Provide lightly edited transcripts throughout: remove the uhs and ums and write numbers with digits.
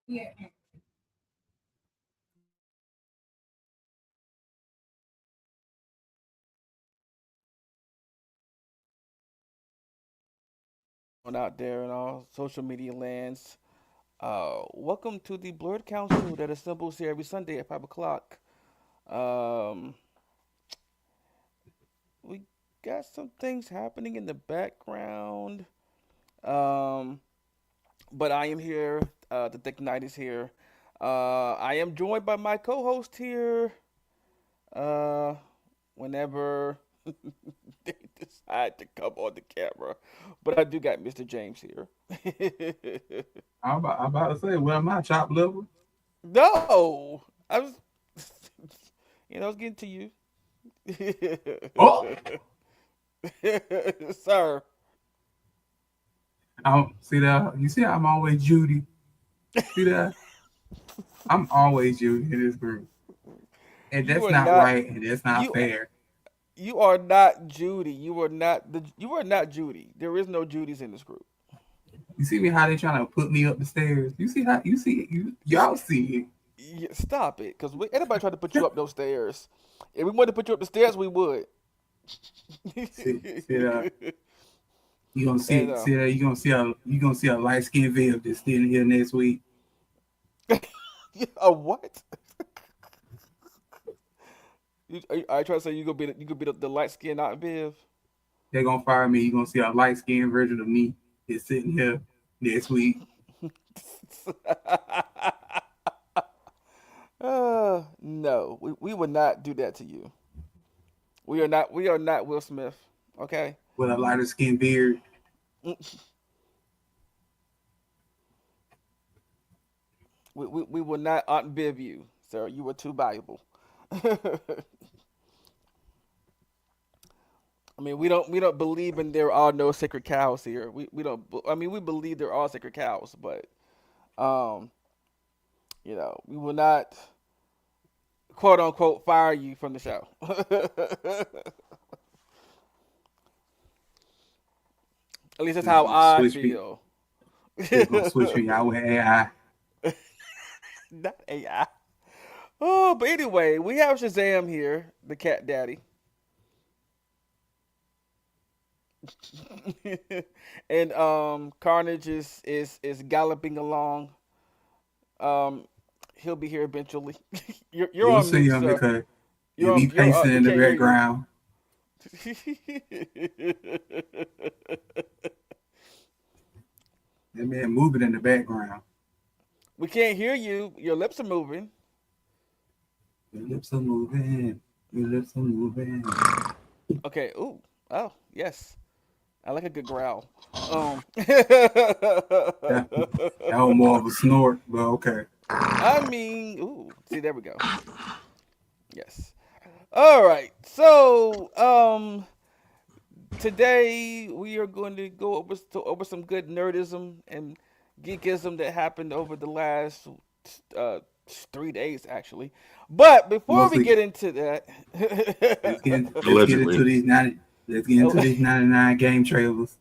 Out there in all social media lands. Welcome to the Blurred Council that assembles here every Sunday at 5 o'clock. Um, we got some things happening in the background. Um, but I am here. The Thick Knight is here. I am joined by my co-host here. Uh, whenever they decide to come on the camera, but I do got Mr. James here. I'm about to say, well, my chopped liver. No, I was, I was getting to you, Oh, sir. I don't see that. You see, I'm always Judy. See that? I'm always Judy in this group, and You that's are not not right, and that's not you. fair. You are not Judy. You are not the. You are not Judy. There is no Judys in this group. You see me how they trying to put me up the stairs. You see how you see it. Y'all see Stop it, because anybody try to put you up those stairs. If we wanted to put you up the stairs, we would. it. See that? You gonna see and it. See that? You gonna see a light skinned Viv that's standing here next week. a what? I try to say you could be the light skin out Viv. They're gonna fire me. You gonna see a light skinned version of me that's sitting here next week. No, we would not do that to you. We are not Will Smith. Okay. With a lighter skinned beard. We will not outbiv you, sir. You are too valuable. I mean, we don't believe in there are no sacred cows here. We don't. I mean, we believe there are sacred cows, but um, we will not quote unquote fire you from the show. At least that's They're how gonna I switch me. feel. They're gonna switch me out with AI. Not AI. Oh, but anyway, we have Shazam here, the cat daddy. And Carnage is galloping along. Um, he'll be here eventually. You're You'll on see mute, him sir. because he'll be pacing We in the can't hear you. background. That man moving in the background. We can't hear you. Your lips are moving. Your lips are moving. Your lips are moving. Okay. Ooh. Oh, yes. I like a good growl. That, that was more of a snort, but okay. I mean, ooh. See, there we go. Yes. All right. So, today we are going to go over some good nerdism and geekism that happened over the last uh, 3 days, actually. But before we Mostly, get into that, let's get into Allegedly. these 90. Let's get into these 99 game trailers.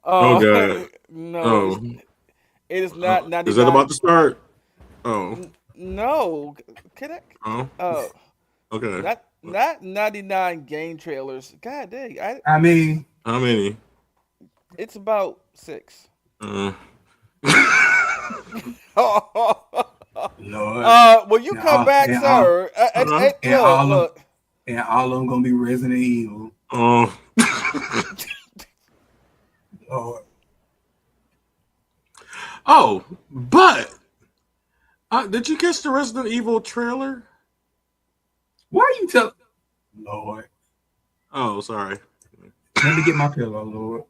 Oh uh, god. no, Oh. it is not Is that 99. about to start? Oh. No, can I? Oh. Uh, Okay. not 99 game trailers. God dang, I mean, How many? it's about six. Uh, Lord, When you and come all, back, and all, sir, huh? and look, all of look. and all of them gonna be Resident Evil. Oh. Lord, Oh, but did you catch the Resident Evil trailer? why you tell? Lord, Oh, sorry. let me get my pillow, Lord.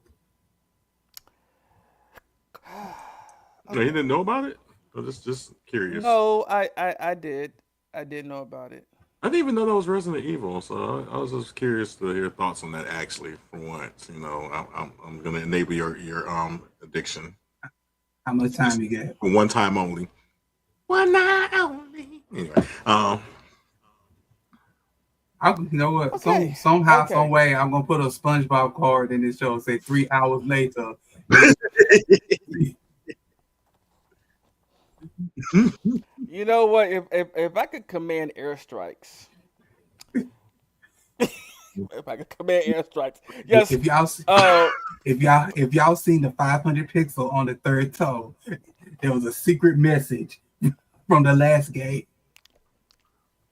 No, you Okay. didn't know about it? I'm just curious. No, I did. I did know about it. I didn't even know that was Resident Evil, so I was just curious to hear thoughts on that. Actually, for once, I'm gonna enable your addiction How much just time you got? for one time only. One night only. Anyway, You know what? Okay, Somehow, some okay. way, I'm gonna put a SpongeBob card in this show. Say 3 hours later, this You know what? If I could command airstrikes, if I could command airstrikes, yes. If y'all Uh, if y'all seen the 500 pixel on the third toe, there was a secret message from the last game.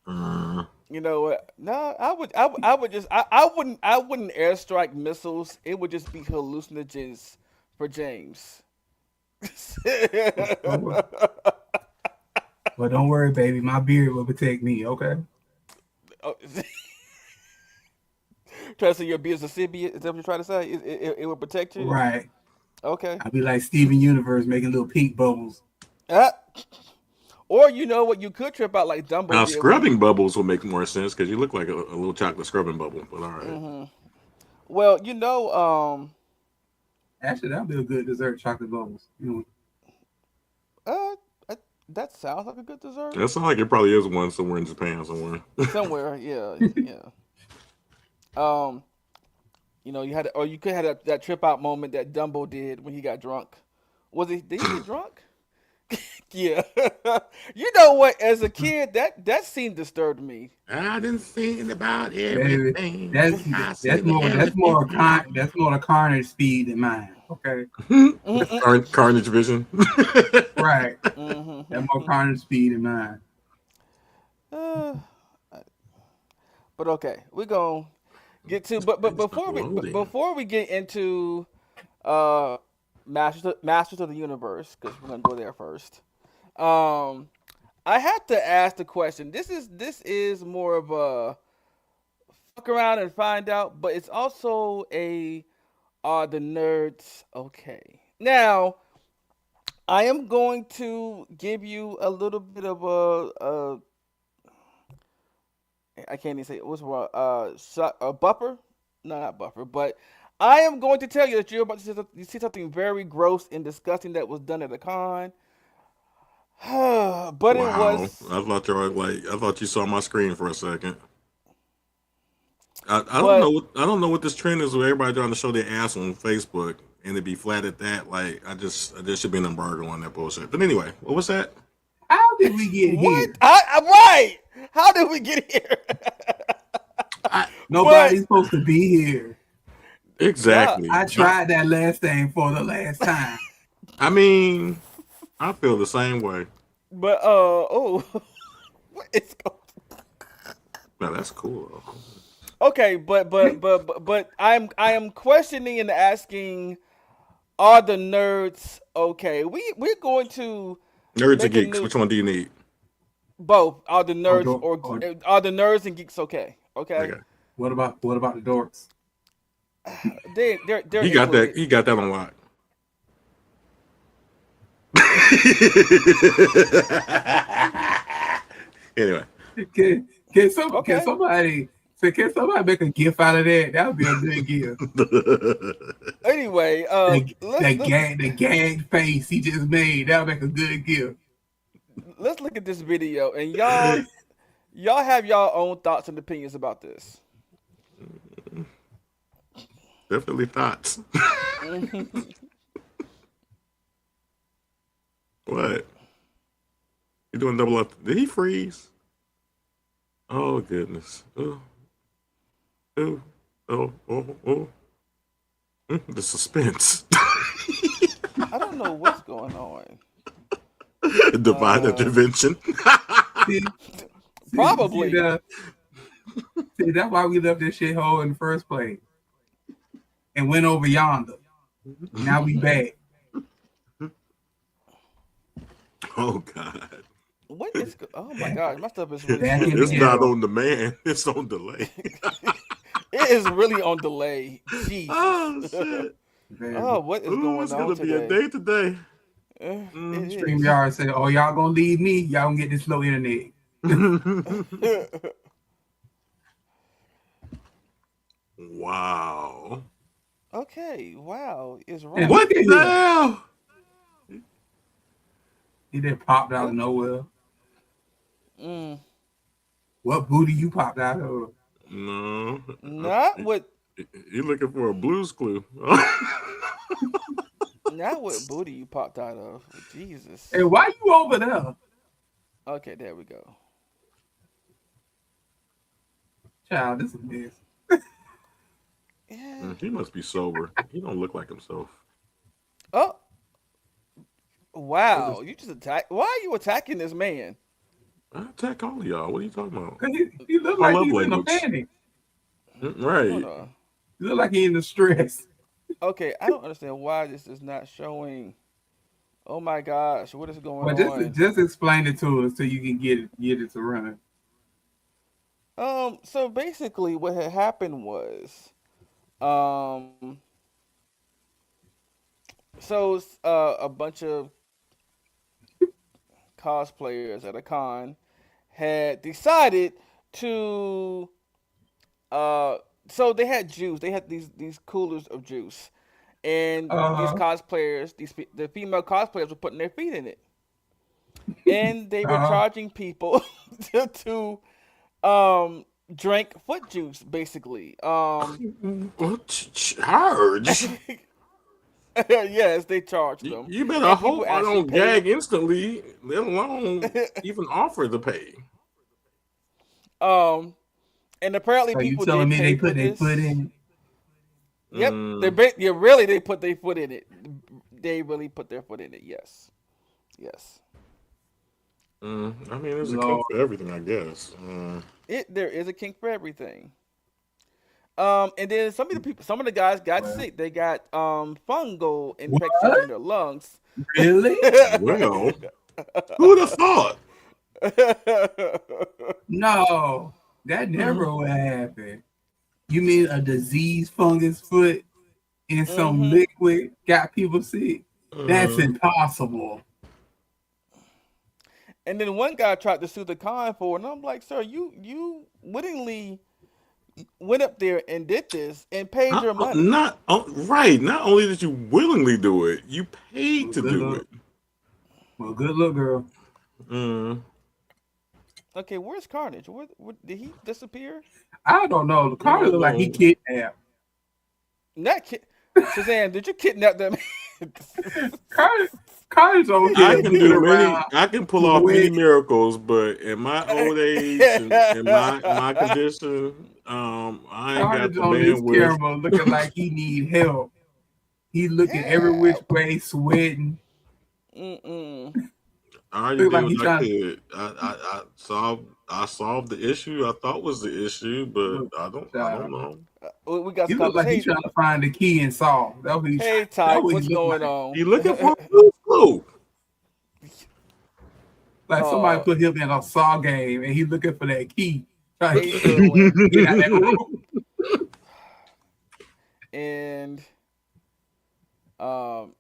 Uh, you know what? No, I would just, I wouldn't airstrike missiles. It would just be hallucinogens for James. Oh, but don't worry, baby, my beard will protect me. Okay. Oh, try to say your beard's a symbiote? Is that what you're trying to say? It will protect you? Right. Okay. I'll be like Steven Universe making little pink bubbles. Uh, or you know what? You could trip out like Dumbo now did when he. scrubbing bubbles will make more sense because you look like a little chocolate scrubbing bubble. But all right. Hmm. Well, Actually, that'll be a good dessert, chocolate bubbles. uh, that sounds like a good dessert. That sounds like it probably is one somewhere in Japan somewhere. Somewhere, yeah, yeah. Um, you had, or you could have that trip out moment that Dumbo did when he got drunk. Was he? Did he get drunk? Yeah. You know what? As a kid, that scene disturbed me. I didn't think about Baby, everything. that's I that's said more that's more a everything. that's more a carnage speed than mine. Okay. Mm-mm. Carnage vision. Right. That more Mm-hmm. carnage speed than mine. Uh, but okay, we're gonna get to, but It's before loading. get into uh Masters of the Universe, because we're gonna go there first. Um, I have to ask the question. This is more of a fuck around and find out, but it's also a are the nerds okay? Now, I am going to give you a little bit of a I can't even say it. What's wrong? A buffer? No, not buffer. But I am going to tell you that you're about to you see something very gross and disgusting that was done at a con. But it Wow. was. I thought you were like I thought you saw my screen for a second. I don't know But what I don't know what this trend is with everybody trying to show their ass on Facebook and to be flat at that. Like there should be an embargo on that bullshit. But anyway, what was that? How did we get what? here? I'm right. How did we get here? I But Nobody's supposed to be here. nah. exactly. I tried that last thing for the last time. I mean, I feel the same way. But oh, what is going? No, that's cool. Okay, but I am questioning and asking, are the nerds okay? We're going to Nerds or make a geeks, new which one do you need? both. Are the Or, nerds do- or or are the nerds and geeks okay? Okay, Okay. what about the dorks? they're He got that. included. He got that on lock. Anyway, Can Okay. somebody make a gift out of that? That would be a good gift. Anyway, The gag face he just made, that would make a good gift. let's look at this video, and y'all have y'all own thoughts and opinions about this. definitely thoughts. What? You doing double up? Did he freeze? Oh goodness. Oh, oh, oh, oh, oh. The suspense. I don't know what's going on. Divine Uh, intervention. See, see Probably. the see that's why we left this shithole in the first place and went over yonder. Now we back. Oh God. What is? Oh my God, my stuff is really Back in slowing the It's down. not ghetto. on demand. It's on delay. It is really on delay. Jesus. Oh shit. Oh, what is Ooh, going it's on gonna be a today? day today. It is. StreamYard said, "Oh, y'all gonna leave me? Y'all gonna get this slow internet." Wow. Okay. Wow. Is And right. What look at the him. hell? He just popped out of What? nowhere. Mm, What booty you popped out of? No. not what. You looking for a blues clue. Now what booty you popped out of? And Jesus. why you over there? Okay, there we go. Child, this is a mess. Yeah. He must be sober. He don't look like himself. Oh, I wow. just You just attack. Why are you attacking this man? I attack all of y'all. What are you talking about? 'Cause he look My like love he's in a language. panic. Hold Right. on. He look like he's in distress. Okay, I don't understand why this is not showing. Oh my gosh, what is going Well, on? just explain it to us so you can get it to run. So basically, what had happened was, um, a bunch of cosplayers at a con had decided to, uh, so they had juice. They had these coolers of juice, and these Uh, cosplayers, the female cosplayers were putting their feet in it, and they were uh, charging people to drink foot juice, basically. What charge? Yes, they charged them, You better and people hope I actually don't paid. gag instantly, let alone even offer to pay. um, and apparently so you people telling did me they pay for put their foot this. in Yep, Mm, yeah, really they put their foot in it. They really put their foot in it. Yes, yes. I mean, there's it? a kink Lord, for everything, I guess. There is a kink for everything. And then some of the guys got well, sick. They got fungal infections in what? their lungs. Really? Well, who'd have thought? No, that never would happen. You mean a diseased fungus foot in some hmm liquid got people sick? That's Uh, impossible. And then one guy tried to sue the con for it, and I'm like, sir, you wittingly went up there and did this and paid your money. not right. Not only did you willingly do it, you paid Well, to good do luck. it. Well, good luck, girl. Mm, Okay, where's Carnage? What did he disappear? I don't know. The I car don't look like he know. kidnapped. Not Shazam, did you kidnap them? Car, Car's over I here can looking do many. around I can pull off many with miracles, but in my old age and my condition, I ain't got Carnage the on this bandwidth. camera looking like he need help. He looking every which Help. way, sweating. Mm-mm. I already Look did like what he I trying. could. I solved the issue I thought was the issue, but Look, I don't know. We got he some look like he conversation. trying to find the key and solve. That's what he. Hey, That's type, what he what's look going like. on? You looking for a clue? Like somebody uh, put him in a saw game and he looking for that key. Trying hey, to Sherwin, get out that room. and um,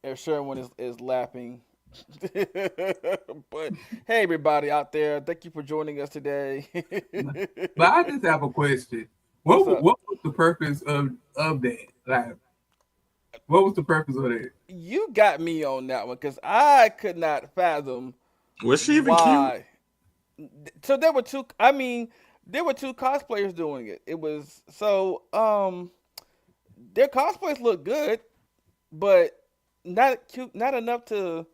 and Sherwin is laughing. But hey, everybody out there, thank you for joining us today. But I just have a question. What's What up? what was the purpose of that? Like, what was the purpose of that? You got me on that one because I could not fathom Was she even cute? why. So there were two. I mean, there were two cosplayers doing it. It was so their cosplays look good, but not cute, not enough to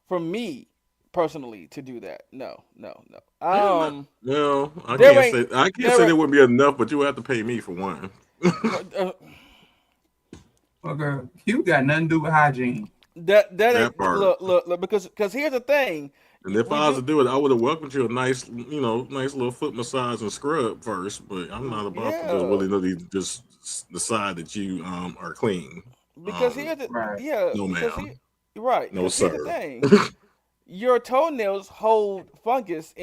for me personally to do that. No, no, no. Well, There ain't I can't say there. there wouldn't be enough, but you would have to pay me for one. Uh, Okay, Q got nothing to do with hygiene. that That ain't part. look because here's the thing. And if We I was do to do it, I would have welcomed you a nice, nice little foot massage and scrub first. But I'm not about to just yeah willy nilly just decide that you are clean. because here's the Right. yeah No, because ma'am. right No, because here's the sir. thing. Your toenails hold fungus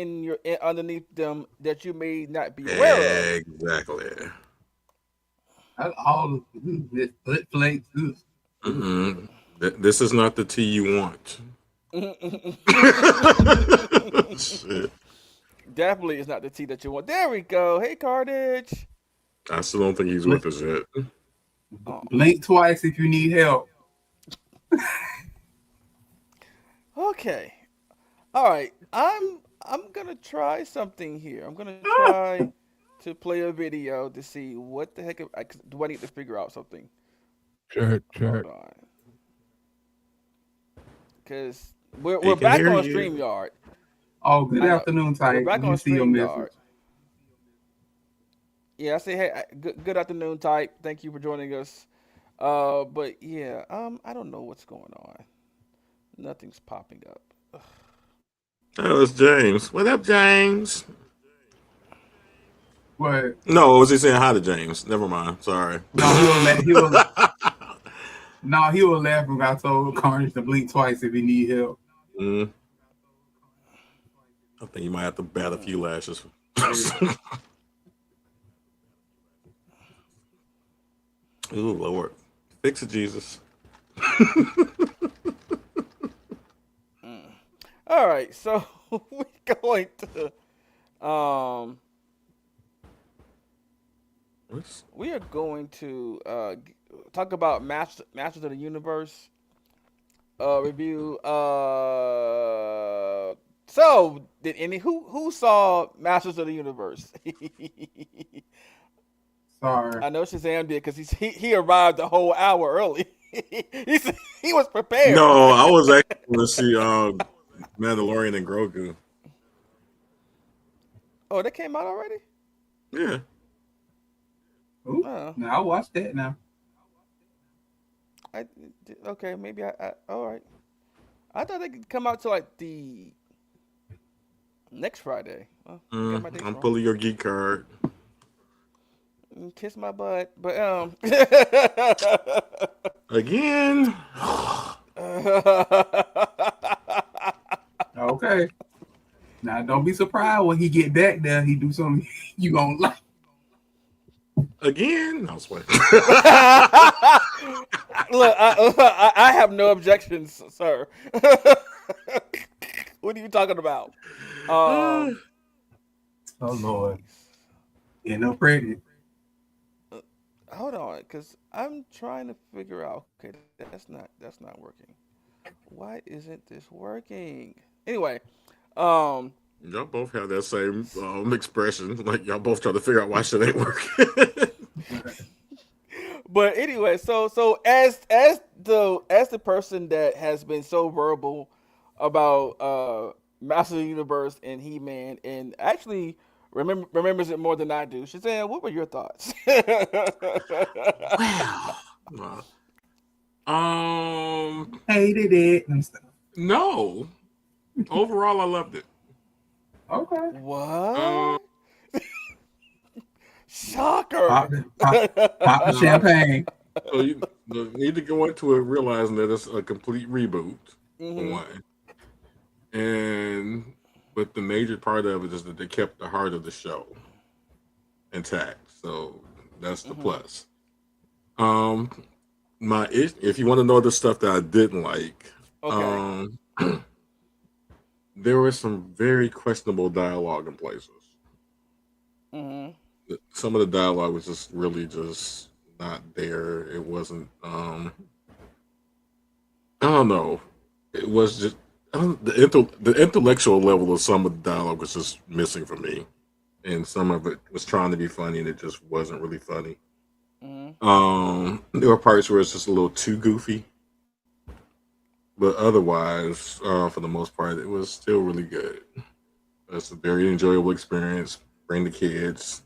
underneath them that you may not be aware of. Exactly. That's all this foot flakes. Ugh. This is not the tea you want. Shit. Definitely is not the tea that you want. There we go. Hey, Carnage. I still don't think he's Blink, with us yet. Oh, blink twice if you need help. okay. All right. I'm gonna try something here. I'm gonna try to play a video to see what the heck do I need to figure out something. Check, Hold check. on, because we're He can back hear on you. StreamYard. Oh, good I know afternoon, we're Type. back Let on me see your StreamYard. message. Yeah, I say hey, good afternoon, type. Thank you for joining us. But yeah, I don't know what's going on. Nothing's popping up. Oh, it's James. What up, James? But No, was he saying hi to James? Never mind. Sorry. no, he will laugh when I told Carnage to blink twice if he need help. Mm, I think you might have to bat a few lashes. Yeah. Ooh, Lord. Fix it, Jesus. Mm. All right, so we're going to What's- we are going to talk about Masters of the Universe review. So did any who saw Masters of the Universe? Sorry. I know Shazam did because he arrived a whole hour early. He was prepared. No, I was actually going to see Mandalorian and Grogu. Oh, that came out already. Yeah. Ooh, Oh, now I watch that now. I okay. Maybe all right. I thought they could come out to like the next Friday. Well, I got my dates I'm wrong. pulling your geek card. Kiss my butt, but Again. Okay. Now don't be surprised when he get back there. He do something you gonna like. Again. No, I was playing. Look, I have no objections, sir. What are you talking about? Um, Oh Lord, jeez. you know, pretty. Hold on, cause I'm trying to figure out. Okay, that's not working. Why isn't this working? Anyway, um, Y'all both have that same expression. Like y'all both trying to figure out why shit ain't working. but anyway, so as the person that has been so verbal about Master of the Universe and He Man, and actually remembers it more than I do. Shazam, what were your thoughts? Wow. Hated it and stuff. No. Overall, I loved it. Okay. Um, What? Shocker! Pop the champagne. so you need to go into it realizing that it's a complete reboot for hmm one, and but the major part of it is that they kept the heart of the show intact. So that's the hmm plus. Um, if you want to know the stuff that I didn't like, Okay. um, there was some very questionable dialogue in places. hmm Some of the dialogue was just really just not there. It wasn't. I don't know. It was just the intellectual level of some of the dialogue was just missing for me, and some of it was trying to be funny, and it just wasn't really funny. hmm There were parts where it's just a little too goofy, but otherwise, for the most part, it was still really good. It's a very enjoyable experience. Bring the kids.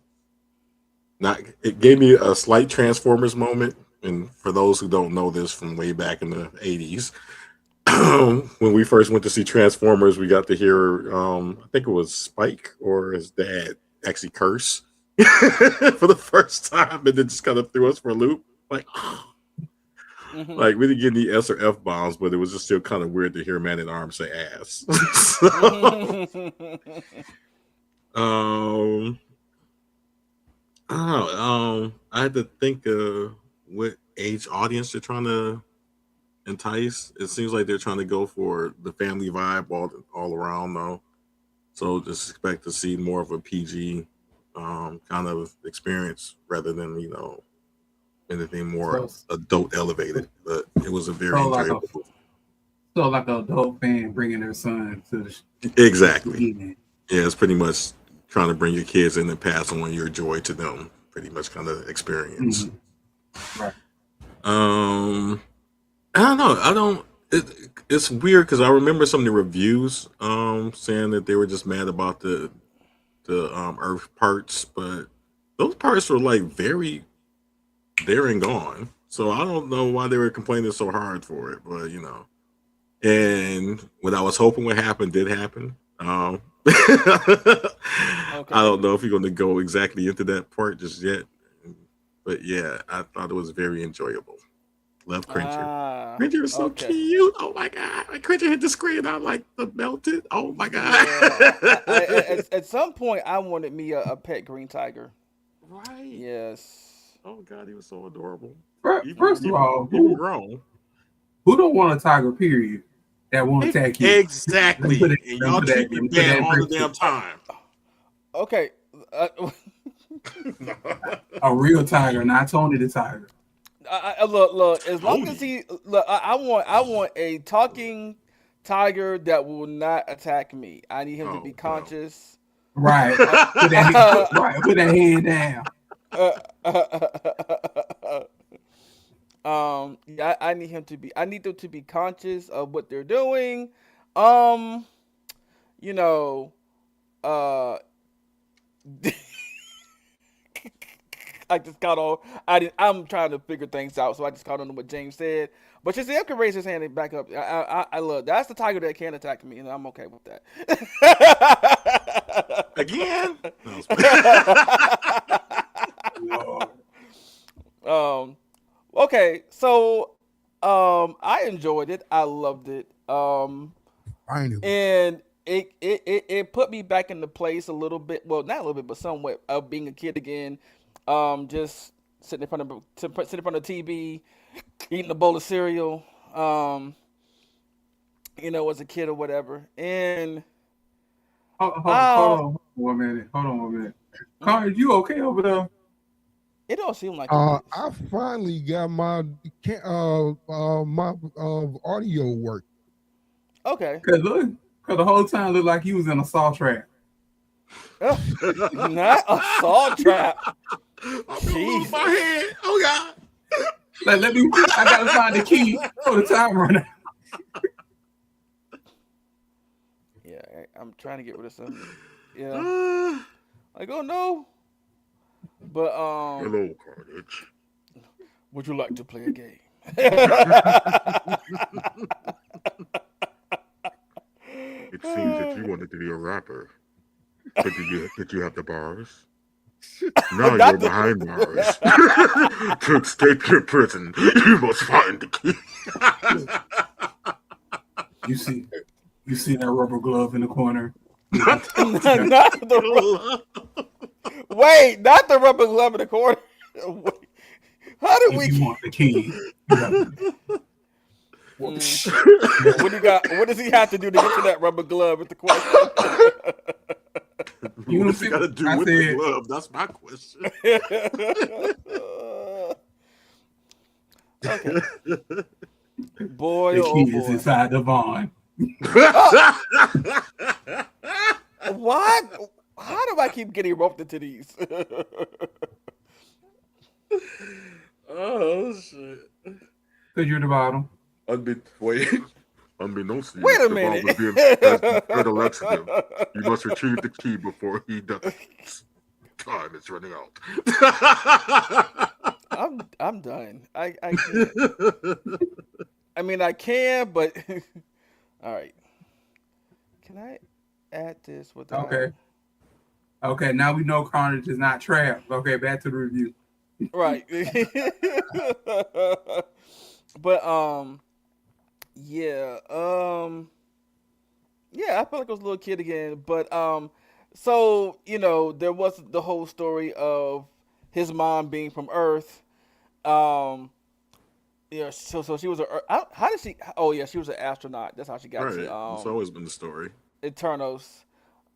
Not it gave me a slight Transformers moment, and for those who don't know this from way back in the '80s, when we first went to see Transformers, we got to hear I think it was Spike or his dad actually curse for the first time, and then just kind of threw us for a loop. Like, hmm like we didn't get any S or F bombs, but it was just still kind of weird to hear Man at Arms say ass. So, um, I don't know. I had to think what age audience they're trying to entice. It seems like they're trying to go for the family vibe all around though. So just expect to see more of a PG kind of experience rather than anything more So, adult elevated. But it was a very so like a enjoyable movie. so like a adult fan bringing their son to the Exactly. evening. Yeah, it's pretty much trying to bring your kids in and pass on your joy to them. Pretty much kind of experience. Mhm. Right. Um, I don't know. I don't. It's weird because I remember some of the reviews saying that they were just mad about the Earth parts, but those parts were like very there and gone. So I don't know why they were complaining so hard for it, but you know. And what I was hoping would happen did happen. I Okay. don't know if you're going to go exactly into that part just yet, but yeah, I thought it was very enjoyable. Love Cringer. Ah. Cringer is so Okay. cute. Oh my god! When Cringer hit the screen, I like the melted. Oh my god! Yeah. At some point I wanted me a pet green tiger. Right. Yes. Oh god, he was so adorable. Even First of even all, even grown. who don't want a tiger? Period. That won't attack you. Let me put Exactly. it. And Let me y'all put that. treat me Let me put bad that in all the perspective. damn time. Okay. Uh, A real tiger, not Tony the tiger. look. As long as Tony. he look, I want a talking tiger that will not attack me. I need him to be Oh no. conscious. Right. Uh, Put that hand down. yeah, I need him to be. I need them to be conscious of what they're doing. Um, you know, uh, I just got on. I'm trying to figure things out, so I just caught on to what James said. But Shazam can raise his hand and back up. I look. That's the tiger that can attack me, and I'm okay with that. Again? No, Lord. um. Okay. So, I enjoyed it. I loved it. Finally. And it put me back into place a little bit. Well, not a little bit, but somewhat of being a kid again. Just sitting in front of the TV, eating a bowl of cereal. Um, as a kid or whatever. And Hold uh, on 1 minute. Hold on 1 minute. mhm, Connor, you okay over there? it don't seem like he is. I finally got my my audio work. Okay. Cause the whole time looked like he was in a saw trap. Ugh, not a saw trap. I'm gonna lose my Jesus. head. Oh god. Like, let me. I gotta find the key for the time runner. Yeah, I'm trying to get rid of some. Yeah. Like, oh no. But Hello, Carnage. would you like to play a game? It seems that you wanted to be a rapper, but did you have the bars? Now you're Not behind bars. the. To escape your prison, you must find the key. You see, you see that rubber glove in the corner. Not Not the. Wait, not the rubber glove in the corner. Wait, how did If we? you want the key, you have to. What do you got? What does he have to do to get to that rubber glove? Is the question. You What know, does it got to do I with the said, glove? That's my question. Okay, boy, the oh key is boy. inside the Vaughn. Oh, what? How do I keep getting roped into these? Oh shit! Cause you're the bottom. Wait. Unbeknownst to you, Wait a Devon minute. was being fed a laxative. You must retrieve the key before he dies. Time is running out. I'm done. I can't. I mean I can, but all right. Can I add this without? Okay. Okay. Now we know Carnage is not trapped. Okay. Back to the review. Right. But yeah, yeah, I felt like I was a little kid again. But so there was the whole story of his mom being from Earth. Um, yeah, so she was how did she? Oh yeah, she was an astronaut. That's how she got Right. to It's always been the story. Eternos,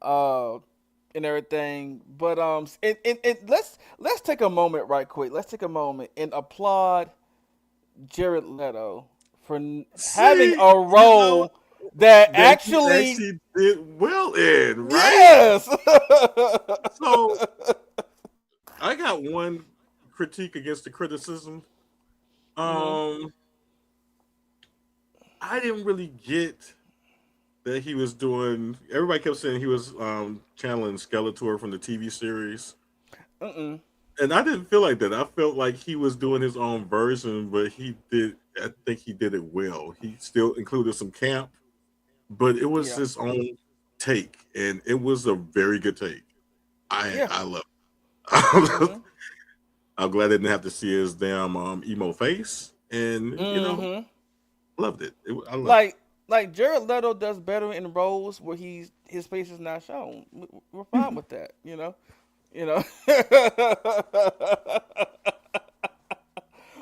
uh, and everything. But let's take a moment right quick. Let's take a moment and applaud Jared Leto for having See, a role that that he actually actually did well in, right? yes. So I got one critique against the criticism. Mhm. Um, I didn't really get that he was doing. Everybody kept saying he was channeling Skeletor from the TV series, Mm-mm. and I didn't feel like that. I felt like he was doing his own version, but he did. I think he did it well. He still included some camp, but it was Yeah. his own take, and it was a very good take. Yeah. I love it. Mhm. I'm glad I didn't have to see his damn email face, and Mhm. loved it. I loved it. Like like Jared Leto does better in roles where his face is not shown. We're fine with that, you know. You know.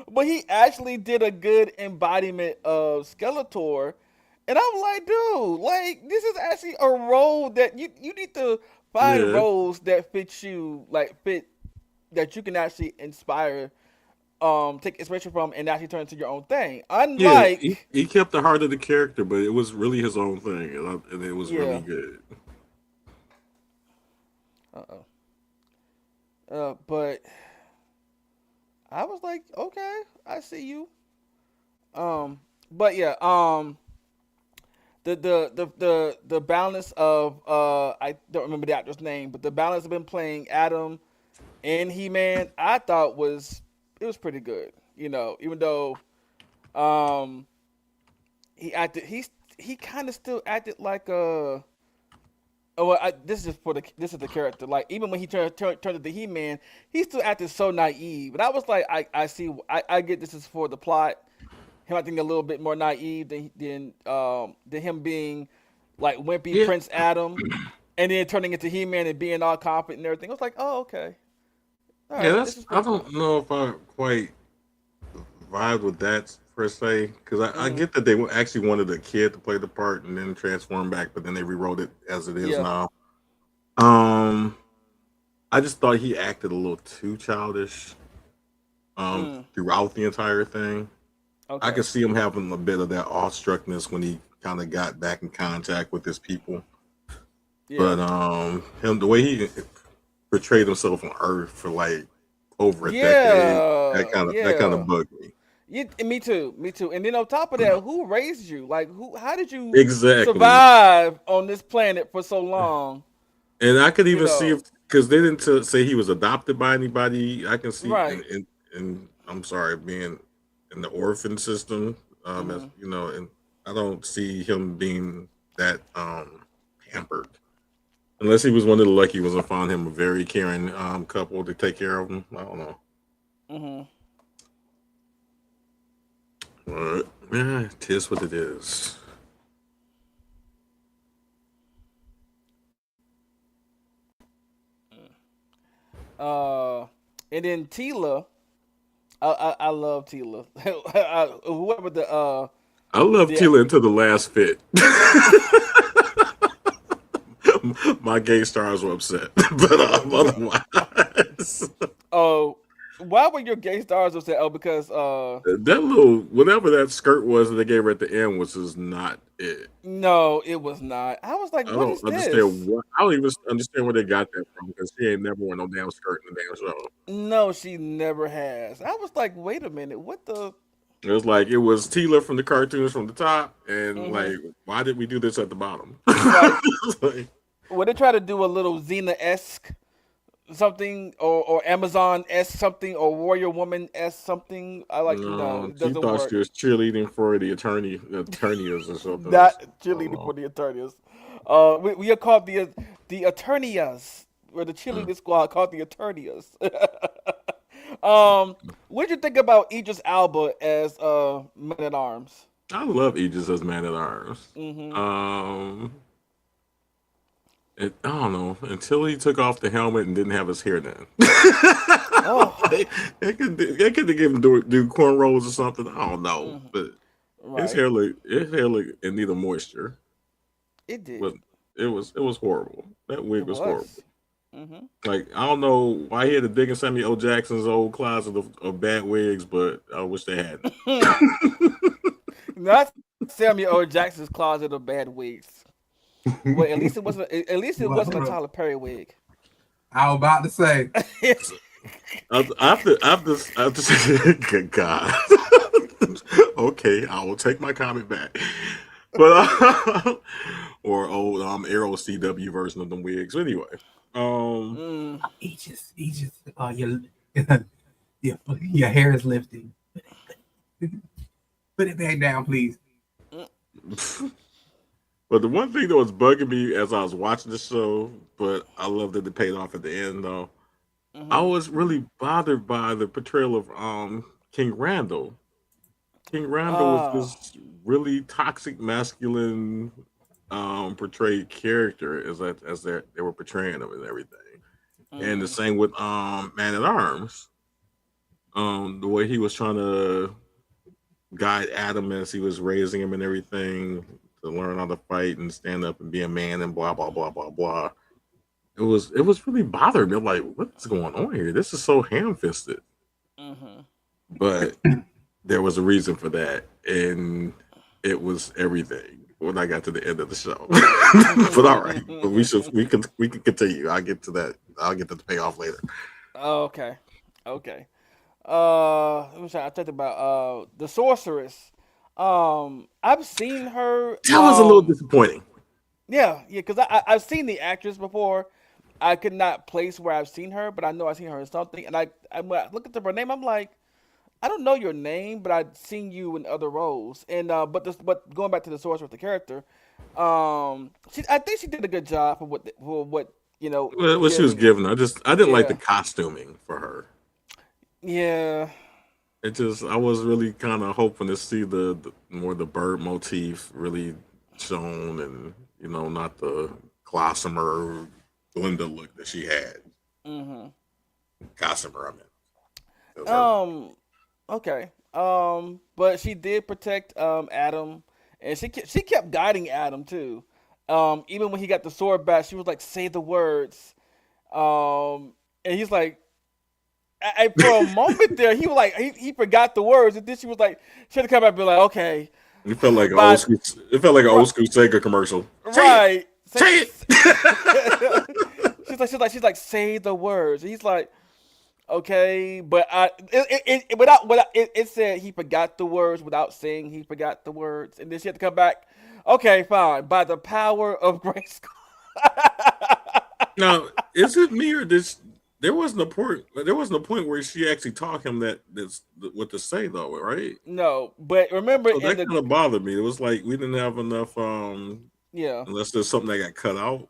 But he actually did a good embodiment of Skeletor, and I'm like, dude, like this is actually a role that you need to find Yeah, roles that fit you, like fit that you can actually inspire, take inspiration from, and actually turn into your own thing. yeah. He, Unlike, he kept the heart of the character, but it was really his own thing, and it was really yeah, good. uh oh, but I was like, okay, I see you. But yeah, the balance of I don't remember the actor's name, but the balance of him playing Adam and He Man, I thought it was pretty good. You know, even though um he acted he kind of still acted like a. Oh, well, this is this is the character. Like even when he turned into He Man, he still acted so naive. But I was like, I see, I get this is for the plot. Him acting a little bit more naive than him being like wimpy Yeah, Prince Adam, and then turning into He Man and being all confident and everything. I was like, oh okay, all yeah. right, this That's. is I pretty cool. don't know if I quite vibe with that per se, because I Mm, get that they actually wanted a kid to play the part and then transform back, but then they rewrote it as it is yeah. now. Um, I just thought he acted a little too childish Mm, throughout the entire thing. I okay. could see him having a bit of that awestruckness when he kind of got back in contact with his people. Yeah. But him the way he portrayed himself on Earth for like over a decade, Yeah. that kind of Yeah. bugged me. Yeah, me too. Me too. And then on top of that, who raised you? Like, who? How did you Exactly. survive on this planet for so long? And I could You even see if know. because they didn't say he was adopted by anybody. I can see Right. in I'm sorry, being in the orphan system, as Hmm. and I don't see him being that pampered. Unless he was one of the lucky ones and found him a very caring couple to take care of him. I don't know. Hmm. But yeah, it is what it is. Uh, and then Tila, I love Tila. Whoever I love the Tila until the last fit. My gay stars were upset, but otherwise, oh, why were your gay stars upset? Oh, because that little whatever that skirt was that they gave her at the end was just not it. no, it was not. I was like, I what don't is understand this? what. I don't even understand where they got that from because she ain't never worn no damn skirt in the damn show. No, she never has. I was like, wait a minute, what the? It was like it was Tila from the cartoons from the top, and Hmm. like, why did we do this at the bottom? Right. Like, Well, they try to do a little Xena esque something, or Amazon esque something, or Warrior Woman esque something. I like, no, no, it she doesn't thought she work. was cheerleading for the attorneys or something. Not I don't cheerleading know. for the attorneys. We are called the attorneys. We're the Mm. cheerleading squad called the attorneys. What did you think about Idris Alba as Man at Arms? I love Aegis as Man at Arms. Mm-hmm. Um, I don't know until he took off the helmet and didn't have his hair done. Oh, They could have given him do cornrows or something. I don't know, mm, but right. his hair look in need of moisture. It did. But it was horrible. That wig It was horrible. was. Mm-hmm. Like I don't know why he had to dig in Samuel L. Jackson's old closet of bad wigs, but I wish they hadn't. Not Samuel L. Jackson's closet of bad wigs. Well, at least it wasn't. At least it wasn't a Well, Tyler Perry wig. I was about to say, after good God. Okay, I will take my comment back. But or old Arrow CW version of them wigs. Anyway, um, Mm. He just, your hair is lifting. Put it back down, please. but the one thing that was bugging me as I was watching the show, but I love that it paid off at the end though. I Mm-hmm. was really bothered by the portrayal of King Randall. King Randall was Uh, this really toxic masculine portrayed character as they were portraying him and everything. And the mm, same with Man at Arms. The way he was trying to guide Adam as he was raising him and everything to learn how to fight and stand up and be a man and blah blah blah blah blah. It was really bothering me. I'm like, what's going on here? This is so ham fisted. mm-hmm. But there was a reason for that, and it was everything when I got to the end of the show. But all right, but we can continue. I'll get to that. I'll get to the payoff later. Okay. Okay. Let me try. I talked about the sorceress. I've seen her. That was a little disappointing. Yeah, because I've seen the actress before. I could not place where I've seen her, but I know I've seen her in something. And when I look at her name, I'm like, I don't know your name, but I've seen you in other roles. And but going back to the sorceress, the character, I think she did a good job for what Well, what she was giving. given, I didn't like the Yeah, costuming for her. yeah, It just I was really kind of hoping to see the more the bird motif really shown, and not the Glossamer Glinda look that she had. hmm Gossamer, I mean, it was her. Um, okay. But she did protect Adam, and she kept guiding Adam too. Even when he got the sword back, she was like, "Say the words." And he's like, for a moment there, he was like, he forgot the words, and then she had to come back and be like, "Okay, It felt like an old but school. It felt like an right, old school Sega commercial. Say it, right." say it. She's like, "Say the words." And he's like, okay, but it said he forgot the words without saying he forgot the words, and then she had to come back. Okay, fine. By the power of grace. Now, is it me or this? There wasn't a point. There wasn't a point where she actually taught him that's what to say though, right? No, but remember So in that the kind of bothered me. It was like we didn't have enough. yeah, Unless there's something that got cut out,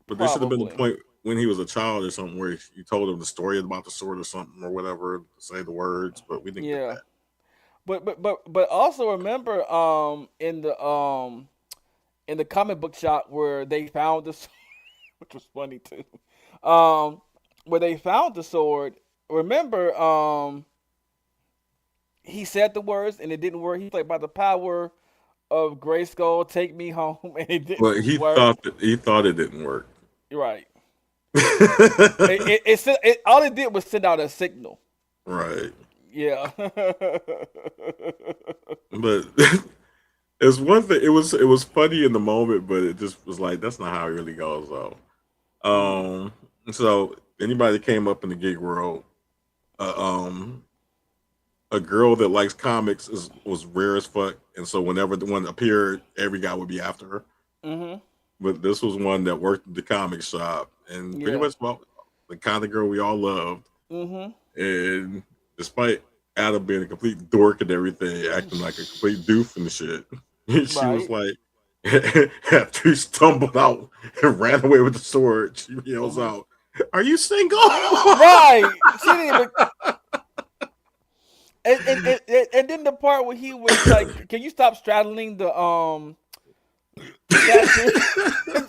but there should have been a probably point when he was a child or something where you told him the story about the sword or something or whatever to say the words, but we didn't get yeah. that. But also remember in the comic book shop where they found this, which was funny too. Um, where they found the sword. Remember, he said the words and it didn't work. He's like, by the power of Grayskull, take me home, and it But didn't work. he thought it didn't work. Right. All it did was send out a signal. Right. Yeah. But it's one thing. It was funny in the moment, but it just was like that's not how it really goes though. hmm So anybody that came up in the gig world, uh, um, a girl that likes comics was rare as fuck, and so whenever the one appeared, every guy would be after her. hmm But this was one that worked at the comic shop and pretty Yeah. much well, the kind of girl we all loved. hmm And despite Adam being a complete dork and everything, acting like a complete doof and shit, she was Right. like, after he stumbled out and ran away with the sword, she yells hmm out, "Are you single?" Right. She didn't even. And then the part where he was like, "Can you stop straddling the statue?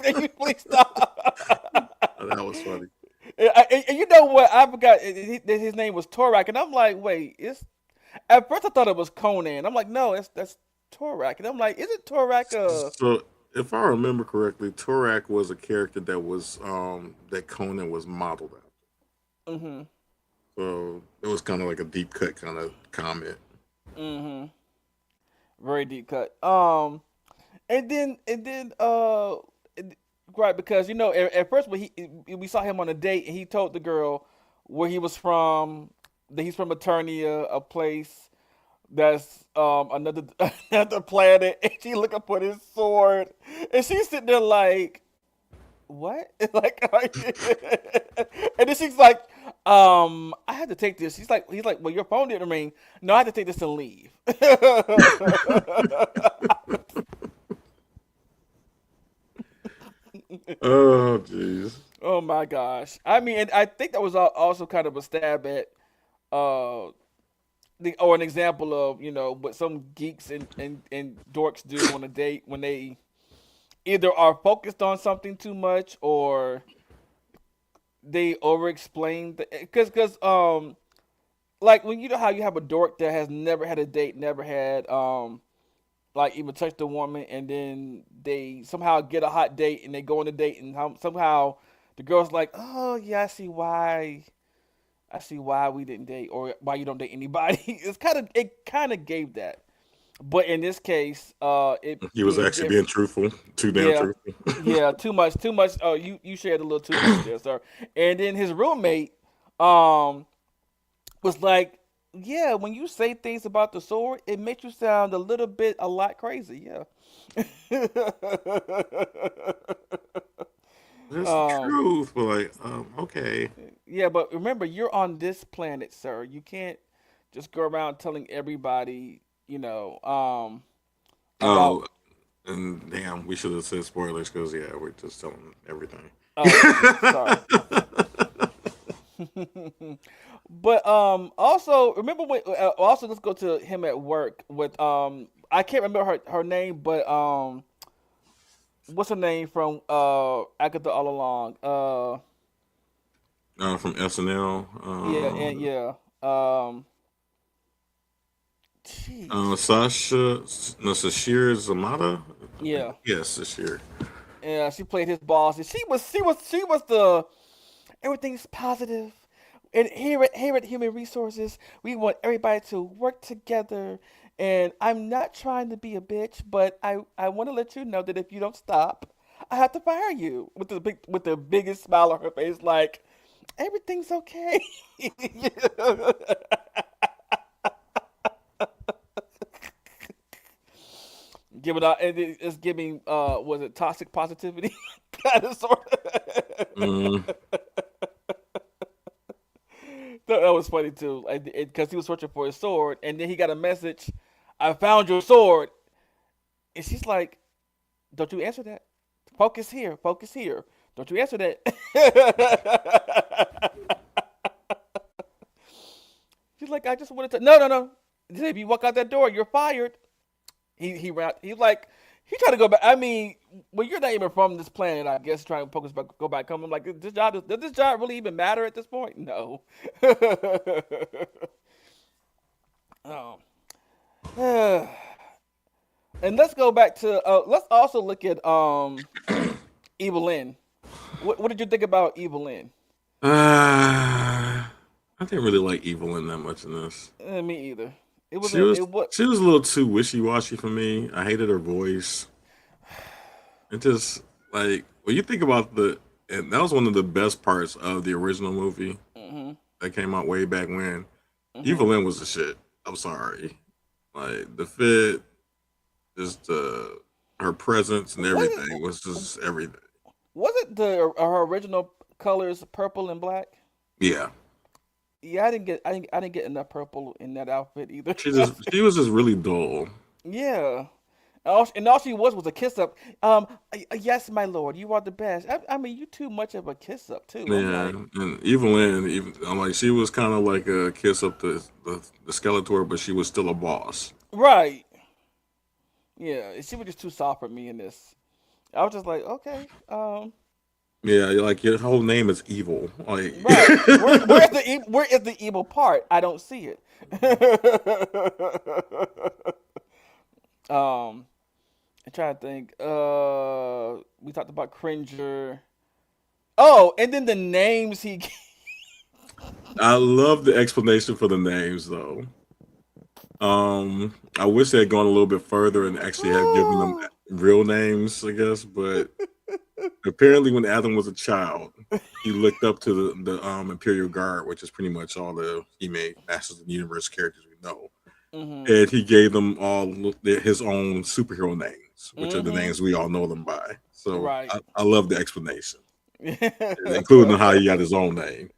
Can you please stop?" That was funny. And you know what? I forgot his name was Torak, and I'm like, wait, it's. At first, I thought it was Conan. I'm like, no, that's Torak, and I'm like, isn't Torak a? So, if I remember correctly, Torak was a character that Conan was modeled after. Mm-hmm. So it was kind of like a deep cut kind of comment. Mm-hmm. Very deep cut. And then right, because at first when we saw him on a date and he told the girl, where he was from. That he's from Eternia, a place that's another another planet, and she looking for his sword, and she's sitting there like, what? Like, and then she's like, I had to take this. He's like, well, your phone didn't ring. No, I had to take this and leave. Oh, jeez. Oh my gosh. I mean, and I think that was also kind of a stab at, uh, or an example of what some geeks and dorks do on a date when they either are focused on something too much or they over explain because like when you know how you have a dork that has never had a date, never had like even touched a woman, and then they somehow get a hot date and they go on a date, and somehow the girl's like, oh yeah, I see why we didn't date, or why you don't date anybody. It kind of gave that, but in this case, He was being actually being different. truthful, too damn Yeah, truthful. yeah, too much, too much. Oh, you shared a little too much there, sir. And then his roommate, um, was like, yeah, when you say things about the sword, it makes you sound a lot crazy. Yeah. That's the um, truth. But like, okay. yeah, but remember, you're on this planet, sir. You can't just go around telling everybody, about. Oh, and damn, we should have said spoilers because yeah, we're just telling everything. Oh, okay, sorry. But also remember when also let's go to him at work with I can't remember her name, but what's her name from Agatha All Along? From SNL. Yeah, and yeah. Um Jeez. Sasha, no, Sashir Zamata. I think Yeah. yes, Sashir. Yeah, she played his boss, and she was the everything's positive. And here at Human Resources, we want everybody to work together. And I'm not trying to be a bitch, but I want to let you know that if you don't stop, I have to fire you. With the biggest smile on her face, like everything's okay. Give it out, and it's giving was it toxic positivity, kind of sort of. Mm, That was funny too, because he was searching for his sword, and then he got a message, "I found your sword," and she's like, "Don't you answer that? Focus here, focus here. Don't you answer that?" She's like, "I just wanted to." No, no, no. He said, if you walk out that door, you're fired. He ran. He like he tried to go back. I mean, when you're not even from this planet, I guess trying to focus back, go back home. I'm like, does this job really even matter at this point? No. um, and let's go back to let's also look at Evelyn. What did you think about Evelyn? I didn't really like Evelyn that much in this. Me either. It was She a was it was she was a little too wishy washy for me. I hated her voice. It just like when you think about and that was one of the best parts of the original movie mhm that came out way back when. mhm. Evelyn was the shit. I'm sorry. Like the fit, just her presence and Was it everything was just everything. was it the her original colors purple and black? Yeah, Yeah, I didn't get enough purple in that outfit either. she was just really dull. Yeah. And all she was a kiss up. Yes, my lord, you are the best. I mean, you too much of a kiss up too. I'm Yeah, like, and Evelyn, even I'm like she was kind of like a kiss up the Skeletor, but she was still a boss. right. Yeah, she was just too soft for me in this. I was just like, okay, Yeah, like your whole name is evil. Like, right. Where is the evil part? I don't see it. um, I'm trying to think. We talked about Cringer. Oh, and then the names he. I love the explanation for the names though. I wish they had gone a little bit further and actually have given them real names, I guess. But Apparently, when Adam was a child, he looked up to the Imperial Guard, which is pretty much all the he made Masters of the Universe characters we know, Mhm. and he gave them all his own superhero names, which are the Mhm. names we all know them by. So Right. I love the explanation, including how he got his own name.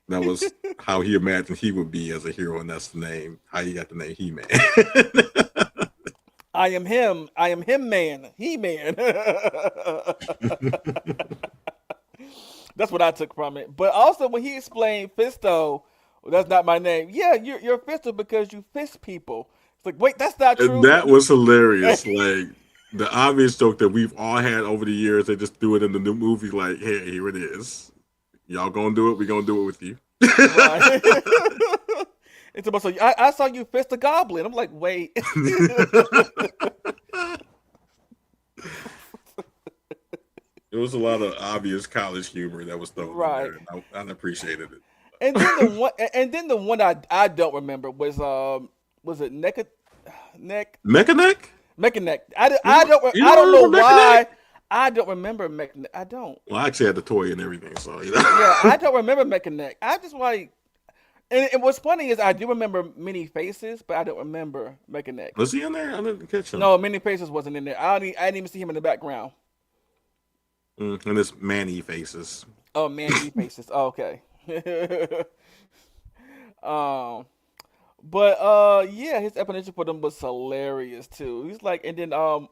That was how he imagined he would be as a hero, and that's the name how he got the name He Man. I am him. I am him man. He man. That's what I took from it. But also when he explained Fisto, well, that's not my name. Yeah, you're Fisto because you fist people. It's like, wait, that's not And true. that was hilarious. Like the obvious joke that we've all had over the years, they just threw it in the new movie. Like, hey, here it is. Y'all gonna do it? We gonna do it with you. Right. It's about so I saw you fist a goblin. I'm like, wait. There was a lot of obvious college humor that was thrown in Right. there, and I appreciated And then it. the one I don't remember was it neck Mechaneck? Mechaneck. You I don't don't know remember Mechaneck? why I don't remember Mechaneck. I don't. Well, I actually had the toy and everything, so you Yeah, I know. don't remember Mechaneck. I just like and what's funny is I do remember Many Faces, but I don't remember Mechaneck. Was he in there? I didn't catch him. No, Many Faces wasn't in there. I didn't even see him in the background. And it's Manny faces. Oh, Many Faces. Oh, okay. um, but yeah, his explanation for them was hilarious too. He's like, and then Ram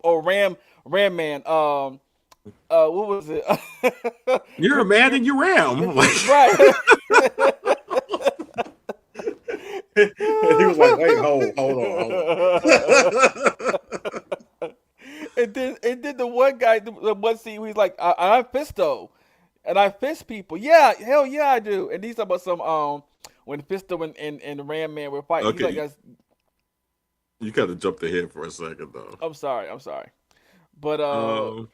Man. What was it? You're a man and you ram. Like Right. he was like, wait, hold on. And then the one guy, the one scene, he's like, I'm Fisto, and I fist people. Yeah, hell yeah, I do. And he's talking about some when Fisto and Ram Man were fighting. He's like, Okay, you kind of jumped ahead for a second though. I'm sorry, but Um,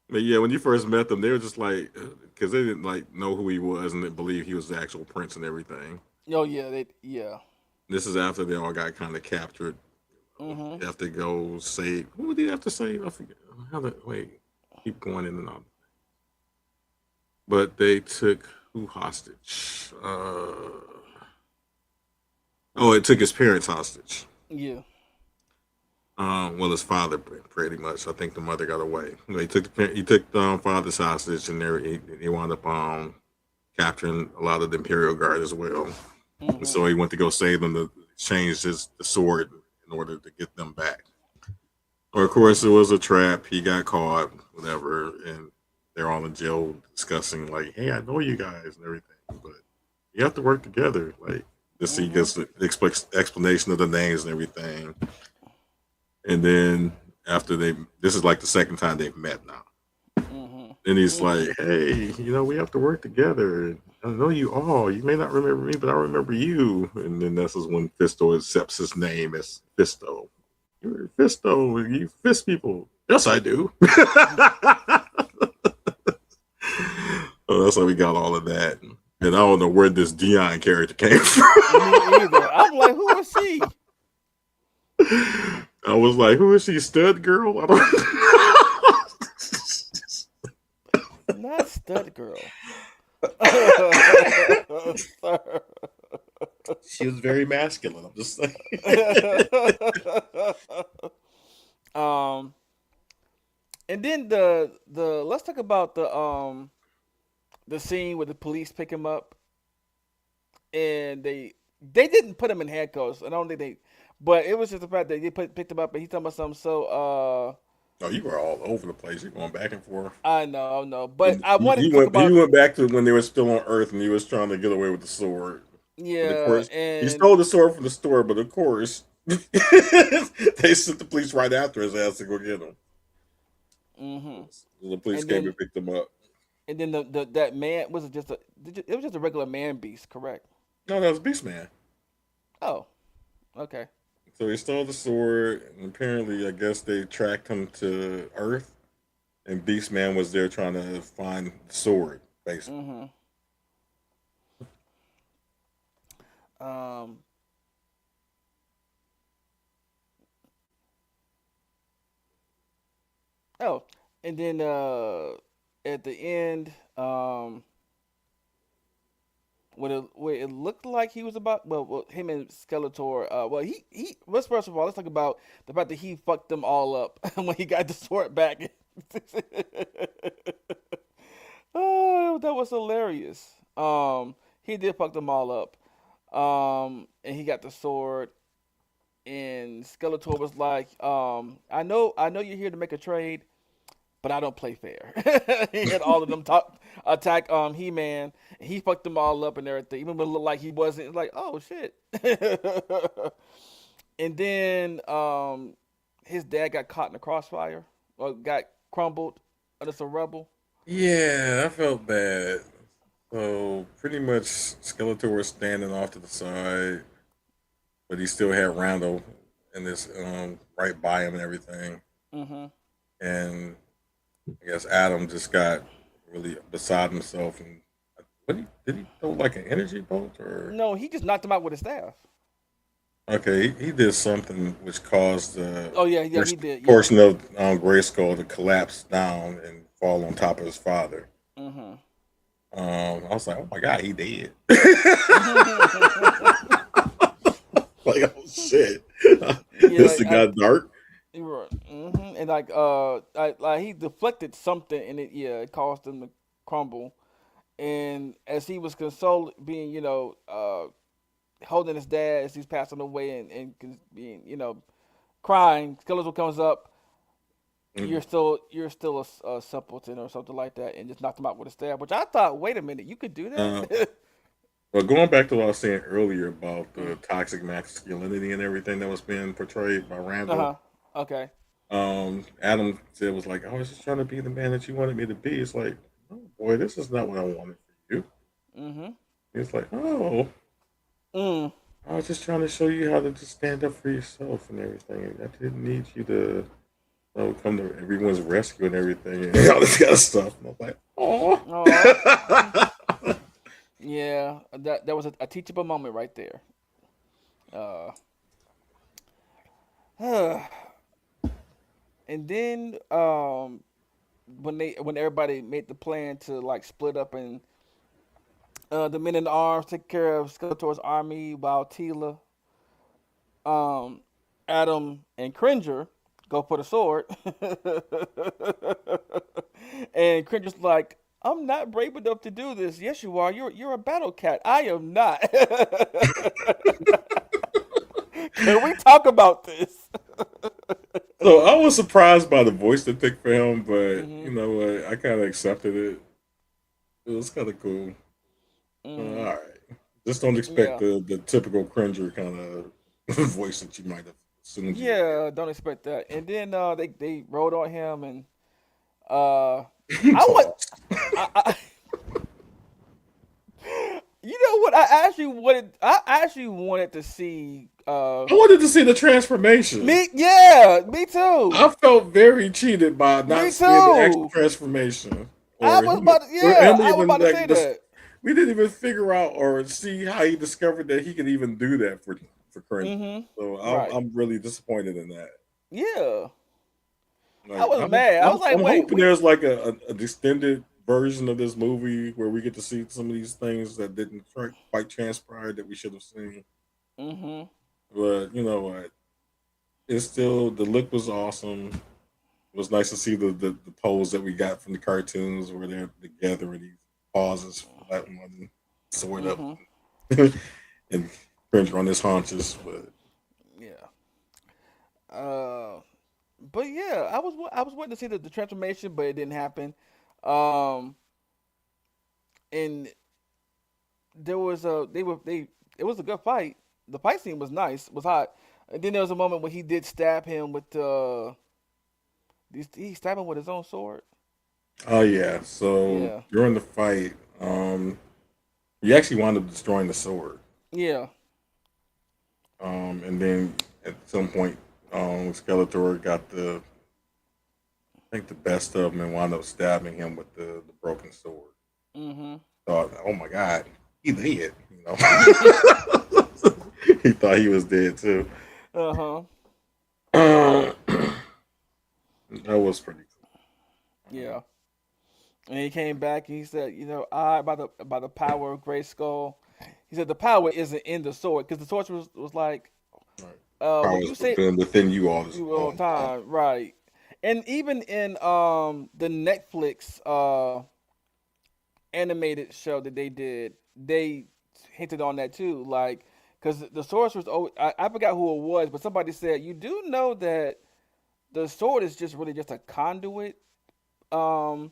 but yeah, when you first met them, they were just like, because they didn't like know who he was and they believe he was the actual prince and everything. oh yeah, yeah. This is after they all got kind of captured. Mhm. They have to go save. Who did he have to save? I forget. How did wait? Keep going in and out. But they took who hostage? Oh, it took his parents hostage. Yeah. Well, his father pretty much. I think the mother got away. He took the father's hostage, and there he wound up capturing a lot of the Imperial Guard as well. And Mhm. so he went to go save them to exchange the sword in order to get them back. Or of course, it was a trap. He got caught, whatever, and they're all in jail discussing like, "Hey, I know you guys and everything, but you have to work together." Like this, he Mhm. gets the explanation of the names and everything. And then after this is like the second time they've met now. Mhm. And he's Mhm. like, "Hey, we have to work together. I know you all. You may not remember me, but I remember you." And then this is when Fisto accepts his name as Fisto. You're Fisto. You fist people. Yes, I do. Oh, that's how we got all of that. And I don't know where this Dion character came from. Me either. I'm like, who is she? I was like, who is she, stud girl? I Not Stud Girl. Sir. She was very masculine. I'm just saying. um, and then the let's talk about the scene where the police pick him up and they didn't put him in handcuffs. I don't think they, but it was just the fact that they picked him up and he's talking about something so Oh, you were all over the place. You're going back and forth. I know, but And I wanted he to talk went. He about went back to when they were still on Earth, and he was trying to get away with the sword. And of yeah course, he and stole the sword from the store. But of course, they sent the police right after his ass to go get him. hmm So the police and came then and picked him up. and then the that man was it was just a regular man beast, correct? No, that was Beastman. Oh, okay. So he stole the sword, and apparently, I guess they tracked him to Earth, and Beastman was there trying to find the sword, basically. hmm Um. Oh, And then at the end, when it looked like he was about him and Skeletor. Let's first of all let's talk about the fact that he fucked them all up when he got the sword back. Oh, that was hilarious. He did fuck them all up. And he got the sword, and Skeletor was like, I know you're here to make a trade, but I don't play fair. He had all of them attack He Man. He fucked them all up and everything. Even when it looked like he wasn't, it's like, oh shit. And then his dad got caught in the crossfire, or got crumbled under some rubble. Yeah, I felt bad. So pretty much Skeletor was standing off to the side, but he still had Randall and this right by him and everything. Hmm. And I guess Adam just got really beside himself and did he throw like an energy bolt or No, he just knocked him out with his staff. okay, he did something which caused the Oh yeah, yeah, he first did. Yeah. portion of Grayskull to collapse down and fall on top of his father. Hmm. I was like, oh my god, he dead. Like, oh shit, Yeah, this thing got dark. And like he deflected something, and it caused him to crumble. And as he was being holding his dad as he's passing away, and being crying, Skeletor comes up. Mm. You're still a simpleton or something like that, and just knocked him out with a stab. Which I thought, wait a minute, you could do Uh, that. well, going back to what I was saying earlier about the toxic masculinity and everything that was being portrayed by Uh Randall, huh. Okay. Adam said was like, I was just trying to be the man that you wanted me to be. It's like, oh boy, this is not what I wanted for you. Mm-hmm. It's like, oh, Mm. I was just trying to show you how to just stand up for yourself and everything. I didn't need you to come to everyone's rescue and everything and all this kind of stuff. And I was like, oh. Oh. Yeah. That was a teachable moment right there. Uh. And then when everybody made the plan to like split up, and the men in the arms take care of Skeletor's army while Tila, um, Adam, and Cringer go for the sword. And Cringer's like, I'm not brave enough to do this. Yes, you are. You're a battle cat. I am not. Can we talk about this? So I was surprised by the voice they picked for him, but Hmm. you know what? I kind of accepted it. It was kind of cool. All Hmm. right. Just don't expect Yeah. the typical Cringer kind of voice that you might have assumed you would Yeah, don't expect that. And then they rode on him, and uh get. I want Pause. I you know what, I actually wanted to see I wanted to see the transformation. me too. I felt very cheated by not Me seeing the actual too. transformation, I or was him, about to, or yeah, him I was even about to like say this. that. We didn't even figure out or see how he discovered that he could even do that for Cringer. Mhm. So Right. I'm really disappointed in that. Yeah. I Like was mad. I was like, I'm wait, hoping we there's like a extended version of this movie where we get to see some of these things that didn't quite transpire that we should have seen. mhm. But you know what? It's still the look was awesome. It was nice to see the pose that we got from the cartoons where they're together and these pauses for that one sword up Mhm. and Cringer on his haunches. But Yeah. Uh but yeah, I was waiting to see the transformation, but it didn't happen. Um and there was a they were they it was a good fight. The fight scene was nice, was hot. And then there was a moment when he did stab him with he stabbed him with his own sword. oh yeah, so Yeah. during the fight, he actually wound up destroying the sword. Yeah. And then at some point, Skeletor got I think the best of him and wound up stabbing him with the broken sword. Mhm. Thought, oh my god, he dead. You know, he thought he was dead too. Uh-huh. Uh, that was pretty cool. Yeah. And he came back and he said, I by the power of Great Skull. He said the power isn't in the sword because the sword was like, Right. well, Powers you say within you all this you all all the the time. time, right? And even in the Netflix animated show that they did, they hinted on that too. Like, because the sorcerer's, I forgot who it was, but somebody said, you do know that the sword is just really just a conduit um,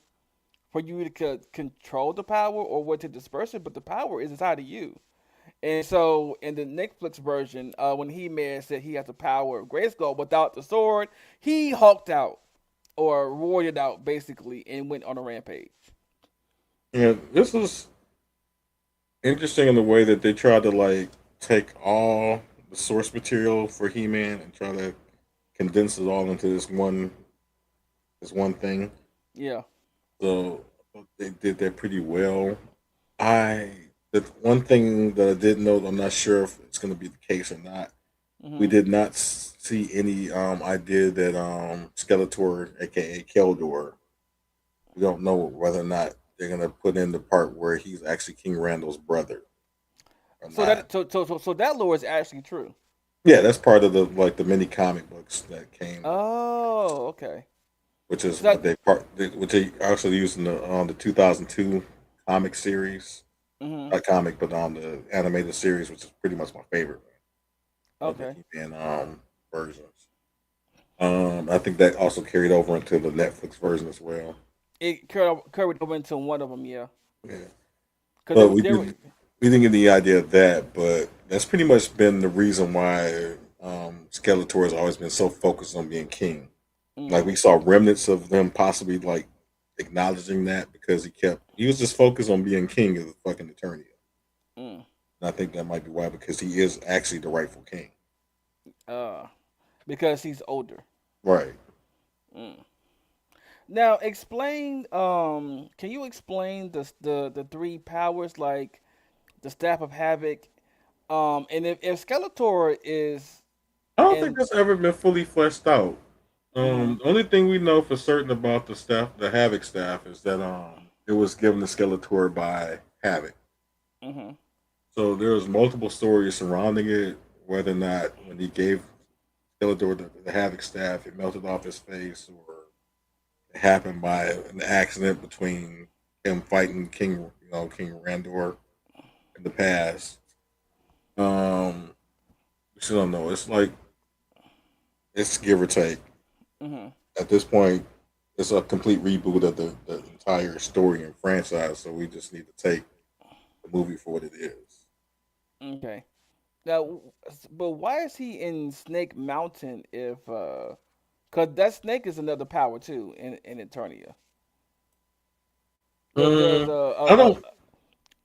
for you to control the power or what to disperse it, but the power is inside of you. And so in the Netflix version, when He-Man said he has the power of Grayskull without the sword, he hulked out or roared it out basically and went on a rampage. Yeah, this was interesting in the way that they tried to like take all the source material for He-Man and try to condense it all into this one thing. Yeah. So they did that pretty well. I the one thing that I did note, I'm not sure if it's going to be the case or not. We Hmm. did not see any idea that Skeletor, aka Keldor, we don't know whether or not they're going to put in the part where he's actually King Randall's brother or So not. that lore is actually true. Yeah, that's part of the like the mini comic books that came, Oh, okay. which is So that. which they actually used in the 2002 comic series, Hmm. not comic, but on the animated series, which is pretty much my favorite of the Okay. He-Man versions. I think that also carried over into the Netflix version as well. It carried over into one of them, yeah. Yeah, Because but there were. we didn't get the idea of that, but that's pretty much been the reason why Skeletor has always been so focused on being king. Like we Hmm. saw remnants of them possibly like acknowledging that because he was just focused on being king of the fucking Eternia. Mm. And I think that might be why because he is actually the rightful king. Uh, because he's older. Right. Mm. Now explain. Can you explain the three powers like the Staff of Havoc? And if Skeletor is I don't think in. that's ever been fully fleshed out. Hmm. The only thing we know for certain about the Havoc staff, is that it was given to Skeletor by Havoc. Hmm. So there's multiple stories surrounding it, whether or not when he gave Skeletor the Havoc staff, it melted off his face, or it happened by an accident between him fighting King Randor in the past. Um, we still don't know. It's like it's give or take. Hmm. At this point, it's a complete reboot of the entire story and franchise. So we just need to take the movie for what it is. Okay. Now, but why is he in Snake Mountain if cause that snake is another power too in Eternia. There's Mm, I don't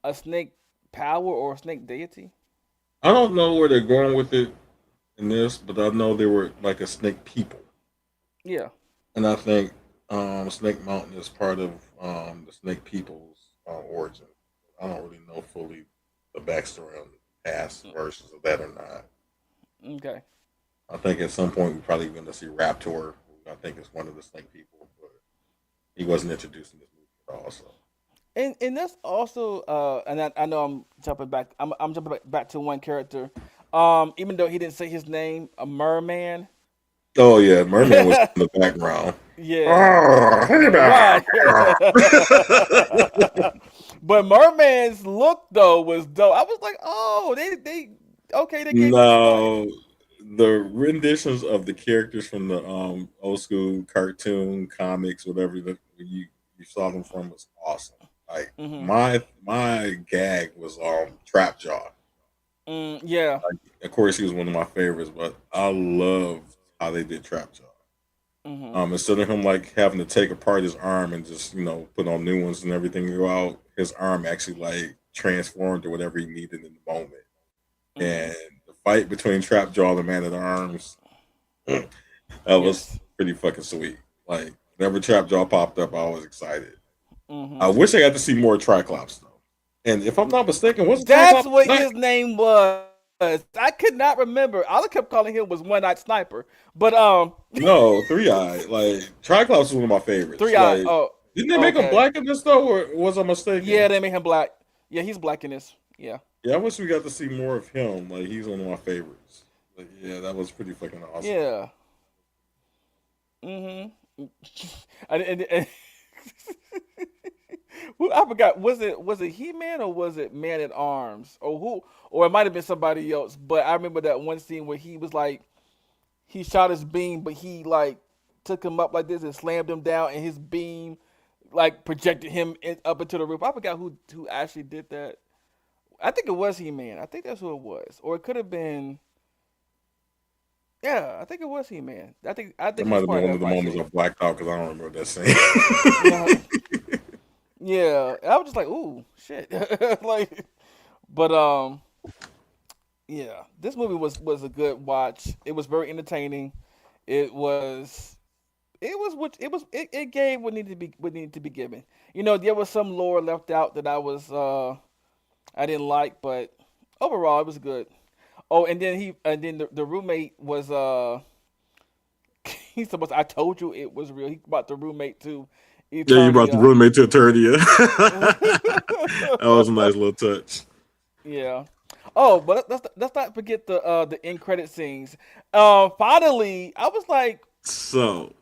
a snake power or a snake deity. I don't know where they're going with it in this, but I know they were like a snake people, Yeah. and I think Snake Mountain is part of the snake people's origin. I don't really know fully the backstory on the past versions of that or not. Okay. I think at some point we're probably going to see Raptor, who I think is one of the snake people, but he wasn't introduced in this movie at all. So, And that's also and I know I'm jumping back. I'm jumping back to one character. Even though he didn't say his name, a merman. oh yeah, Merman was in the background. Yeah. Oh, hey Right. man. But merman's look though was dope. I was like, oh, they okay, they gave him somebody. No, the renditions of the characters from the old school cartoon comics, whatever that you saw them from, was awesome. Like Hmm. my gag was Trapjaw. Yeah. Of course, he was one of my favorites, but I loved how they did Trapjaw. Hmm. Instead of him like having to take apart his arm and just put on new ones and everything go out, his arm actually like transformed to whatever he needed in the moment. Hmm. And the fight between Trapjaw and the Man at Arms, that was Yes. pretty fucking sweet. Like whenever Trapjaw popped up, I was excited. I Hmm. wish I got to see more Triclops though. And if I'm not mistaken, wasn't That's Triclops what back? his name was. I could not remember. All I kept calling him was One Eyed Sniper. But No, Three Eye. Like Triclops is one of my favorites. Three Eye. Like, Oh, didn't they make him okay. black in this though, or was I Yeah, mistaken? they made him black. Yeah, he's black in this. Yeah. Yeah, I wish we got to see more of him. Like, he's one of my favorites. Like, yeah, that was pretty fucking awesome. Yeah. Mm-hmm. And who I forgot, was it He Man or was it Man at Arms or who, or it might have been somebody else, but I remember that one scene where he was like, he shot his beam, but he like took him up like this and slammed him down, and his beam like projected him up into the roof. I forgot who actually did that. I think it was He Man. I think that's who it was, or it could have been. Yeah, I think it was He Man. I That think might he's have part been of one of that the fight moments I scene. blacked out because I don't remember that Yeah, scene. yeah. I was just like, ooh, shit, like, but yeah, this movie was a good watch. It was very entertaining. It was it gave what needed to be given. You know, there was some lore left out that I didn't like, but overall it was good. Oh, and then the roommate was he's supposed I told you it was real. He brought the roommate to Yeah, you brought the Eternia. roommate to Eternia. That was a nice little touch. Yeah. Oh, but let's not forget the end credit scenes. Finally, I was like, So,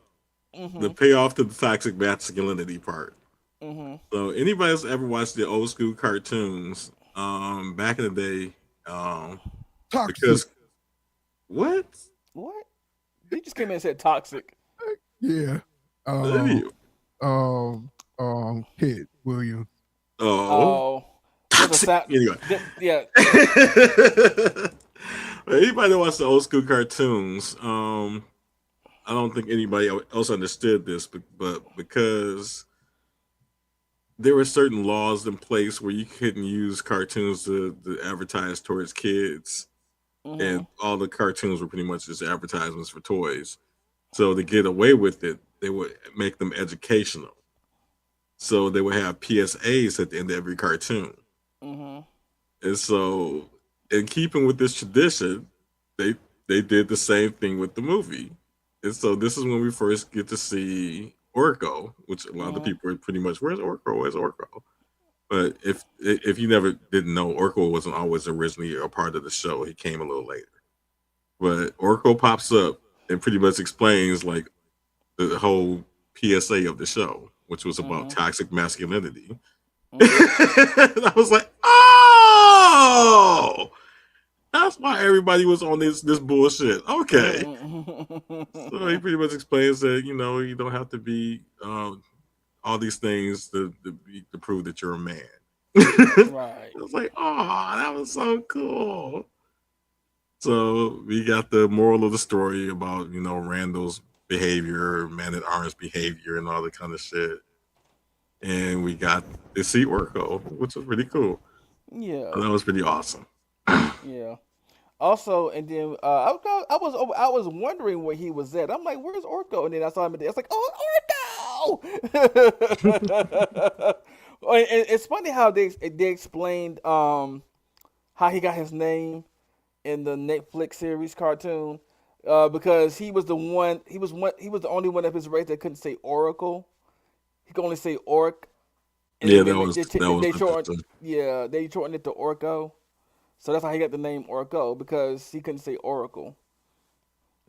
the mhm, payoff to the toxic masculinity part. mhm. So, anybody that's ever watched the old school cartoons, back in the day, Toxic. because what? What? He just came in and said toxic. Yeah. Um, Maybe- Kid Williams. Oh, Oh, there's a toxic. sound. Anyway. Yeah. But anybody that watched the old school cartoons, I don't think anybody else understood this, but because there were certain laws in place where you couldn't use cartoons to advertise towards kids, and Mhm. all the cartoons were pretty much just advertisements for toys. So to get away with it, they would make them educational. So they would have PSAs at the end of every cartoon. Mhm. And so, in keeping with this tradition, they they did the same thing with the movie. And so this is when we first get to see Orko, which a lot of Mhm. people are pretty much, where's Orko? Where's Orko? But if you never didn't know, Orko wasn't always originally a part of the show. He came a little later. But Orko pops up and pretty much explains like the whole PSA of the show, which was about Mhm. toxic masculinity. Mhm. And I was like, oh, that's why everybody was on this bullshit. Okay. So he Mhm. pretty much explains that, you don't have to be all these things to prove that you're a man. I Right. was like, oh, that was so cool. So we got the moral of the story about, Randall's behavior, man at arms behavior, and all that kind of shit. And we got to see Orko, which was pretty cool. Yeah. That was pretty awesome. Yeah. Also, and then I was wondering where he was at. I'm like, where's Orko? And then I saw him. I was like, oh, Orko! And it's funny how they explained how he got his name in the Netflix series cartoon. Because he was the only one of his race that couldn't say Oracle. He could only say Orc, and Yeah, then that they was they, that was they shortened interesting. yeah they shortened it to Orko. So that's how he got the name Orko because he couldn't say Oracle.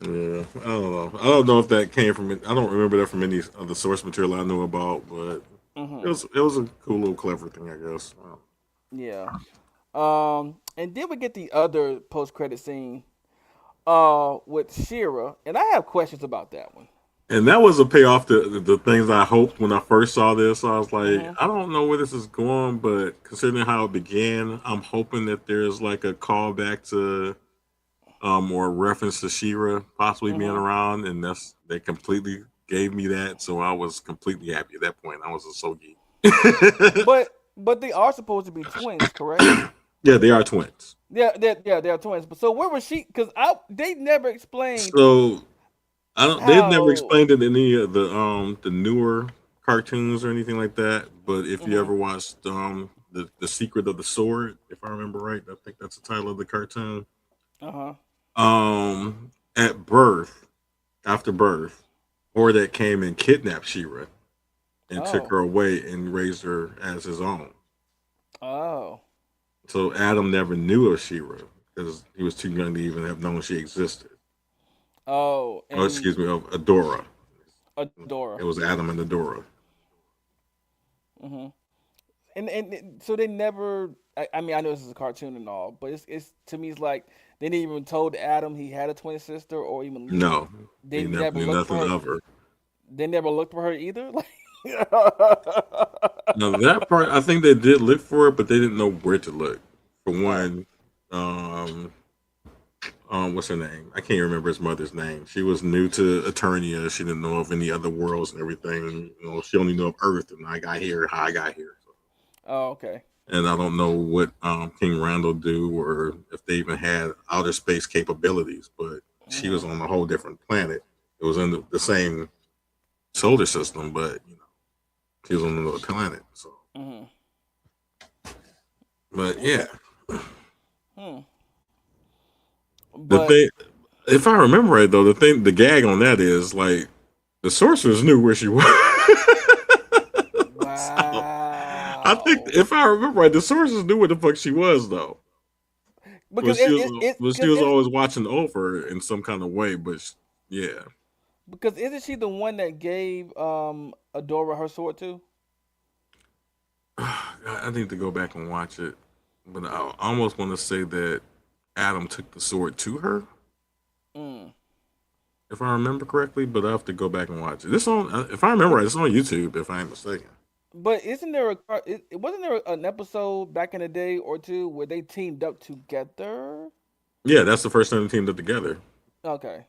Yeah, I don't know. I don't know if that came from it. I don't remember that from any of the source material I knew about, but it Hmm. was it was a cool little clever thing, I guess. Yeah. And then we get the other post credit scene with Shira, and I have questions about that one. And that was a payoff to the things I hoped when I first saw this. I was like, Hmm. I don't know where this is going, but considering how it began, I'm hoping that there's like a callback to or a reference to Shira possibly being Hmm. around, and they completely gave me that, so I was completely happy at that point. I was so geek. But they are supposed to be twins, correct? Yeah, they are twins. Yeah, they're twins. But so where was she? Because they never explained So I don't. They've never how. explained it in any of the newer cartoons or anything like that. But if you Hmm. ever watched the Secret of the Sword, if I remember right, I think that's the title of the cartoon. Uh huh. At birth, after birth, Hordak came and kidnapped Shira and took Oh. her away and raised her as his own. Oh. So Adam never knew of Shira because he was too young to even have known she existed. Oh. Oh, And excuse me, of Adora. Adora. It was Adam and Adora. Mm-hmm. So they never. I mean, I know this is a cartoon and all, but it's to me, it's like they didn't even told Adam he had a twin sister, or even No, they he never never knew looked for nothing her. of her. They never looked for her either. Like, Now that part, I think they did look for it, but they didn't know where to look. For oh, one, um, what's her name? I can't remember his mother's name. She was new to Eternia. She didn't know of any other worlds and everything. She only knew of Earth, and I got here, how I got here. oh, okay. And I don't know what King Randall do, or if they even had outer space capabilities. But she was Mm-hmm. on a whole different planet. It was in the same solar system, but she was on another planet. So, Mm-hmm. but yeah, Okay. Hmm. the But thing, if I remember right though, the gag on that is like the sorcerers knew where she was. So, I think wow. if I remember right, the sorcerers knew where the fuck she was though. But Because it she because was always watching over in some kind of way. But yeah, because isn't she the one that gave Adora her sword to? I need to go back and watch it. But I almost want to say that Adam took the sword to her, Mm. if I remember correctly. But I have to go back and watch it. This on, if I remember But right, it's on YouTube. If I ain't mistaken. but isn't there wasn't there an episode back in the day or two where they teamed up together? Yeah, that's the first time they teamed up together. Okay.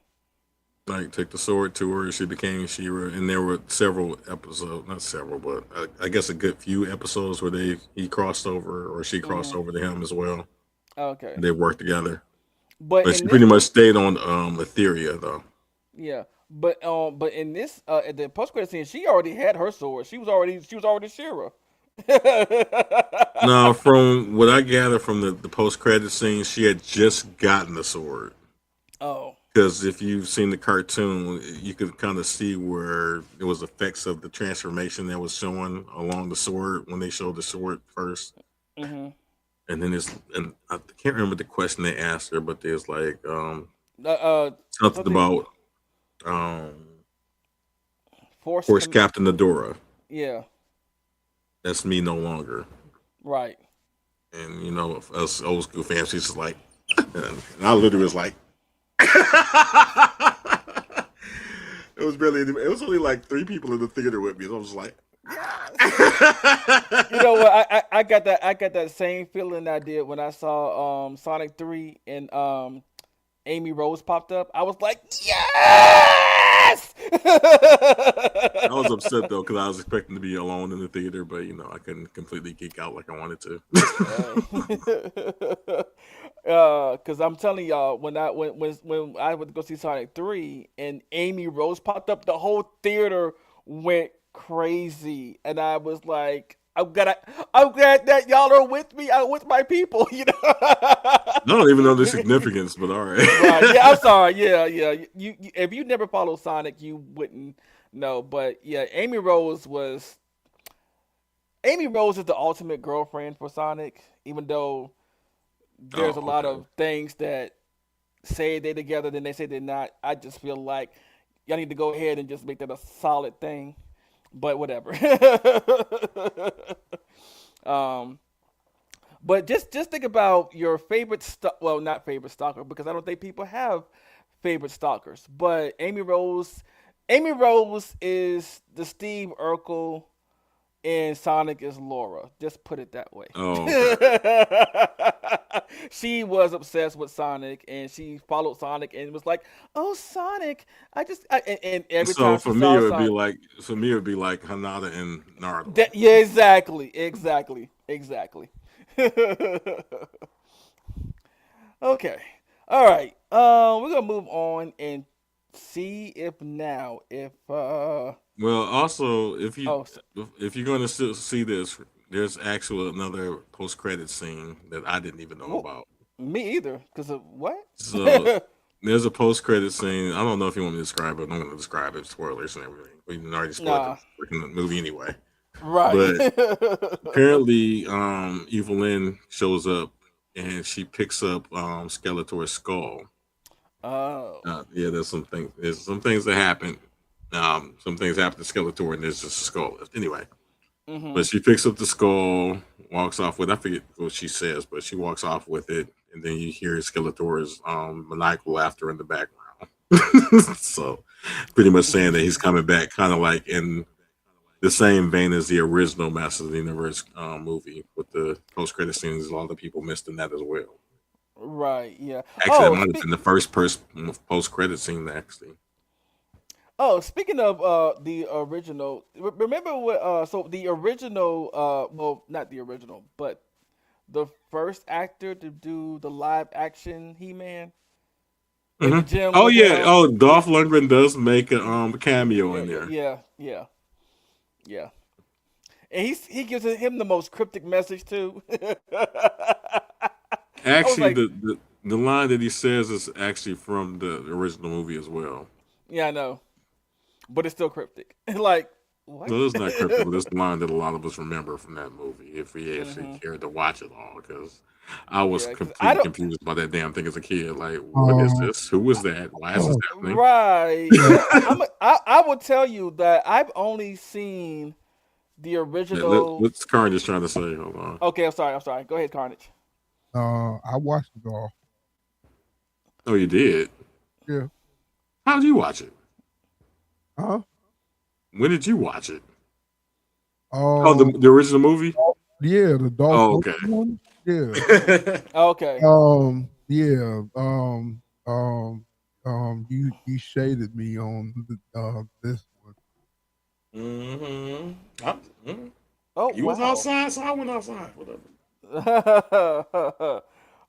Like, took the sword to her. She became She-Ra, and there were several episodes, not several, but I guess a good few episodes where he crossed over or she crossed Hmm. over to him as well. Okay. And they worked together, But but in she pretty this, much stayed on Etheria though. yeah. But in this, at the post credit scene, she already had her sword. She was already Shira. Now, from what I gather from the post credit scene, she had just gotten the sword. Oh. Because if you've seen the cartoon, you could kind of see where it was effects of the transformation that was showing along the sword when they showed the sword first. Hmm. And then and I can't remember the question they asked her, but there's like something Something about um force Horse com- Captain Adora. Yeah. That's me no longer. Right. And us old school fans, she's just like, and I literally was like, it was barely. It was only like three people in the theater with me. So I was like, Yes. You know what? I got that same feeling I did when I saw Sonic 3 and Amy Rose popped up. I was like, yes. I was upset though because I was expecting to be alone in the theater, but I couldn't completely geek out like I wanted to. Hey. Cause I'm telling y'all, when I went to go see Sonic 3 and Amy Rose popped up, the whole theater went crazy, and I was like, I'm glad that y'all are with me. I'm with my people, you I don't even know the know. significance, but all Right? Yeah, I'm right. sorry. Yeah, yeah. If you never followed Sonic, you wouldn't know. But yeah, Amy Rose is the ultimate girlfriend for Sonic, even though there's a Oh, lot okay. of things that say they're together, then they say they're not. I just feel like y'all need to go ahead and just make that a solid thing. But whatever. um, but just think about your favorite well, not favorite stalker, because I don't think people have favorite stalkers. But Amy Rose is the Steve Urkel and Sonic is Laura. Just put it that way. Oh, okay. She was obsessed with Sonic, and she followed Sonic, and was like, "Oh, Sonic! And every So time she saw Sonic, it would be like Hanada and Naruto. yeah, exactly. Okay, all right. We're gonna move on and see if Well, also oh, if you're going to still see this, there's actually another post credit scene that I didn't even know what about. Me either. Cause of what? So there's a post credit scene. I don't know if you want me to describe it. I'm not going to describe it. Spoilers and everything. We already spoiled the Nah. freaking movie anyway. Right. But apparently, Evelyn shows up and she picks up Skeletor's skull. Oh. Yeah, there's some things that happen. Some things happen to Skeletor, and there's just a skull left. Anyway, but Mhm. she picks up the skull, walks off with. I forget what she says, but she walks off with it, and then you hear Skeletor's maniacal laughter in the background. So, pretty much saying that he's coming back, kind of like in the same vein as the original Masters of the Universe movie, with the post credit scenes. A lot of people missed in that as well. Right. Yeah. Actually, that Oh, might have been the first post credit scene. Actually, speaking of the original, remember what so the original well, not the original, but the first actor to do the live action He-Man in the gym Oh with yeah. him. Oh, Yeah. Dolph Lundgren does make a cameo Yeah, in yeah, there. yeah, yeah, yeah. And he gives him the most cryptic message too. I was Actually, like, the line that he says is actually from the original movie as well. yeah, I know, but it's still cryptic. Like, what? No, it's not cryptic, but it's the line that a lot of us remember from that movie if we actually Hmm. cared to watch it all. Because I was Yeah, because I completely don't. confused by that damn thing as a kid. Like, what is Um, this? Who was that? Why is this oh, happening? Right. yeah. I will tell you that I've only seen the original. What's Karen just trying to say? Hold on. Okay, I'm sorry. I'm sorry. Go ahead, Carnage. I watched it all. Oh, you did? Yeah. How did you watch it? Huh? When did you watch it? Oh, Um. the original movie? Yeah, the Dolph Oh, okay. Lundgren one. Yeah. Okay. Yeah. You shaded me on this one. mm-hmm. Oh You was wow. outside, so I went outside. Whatever.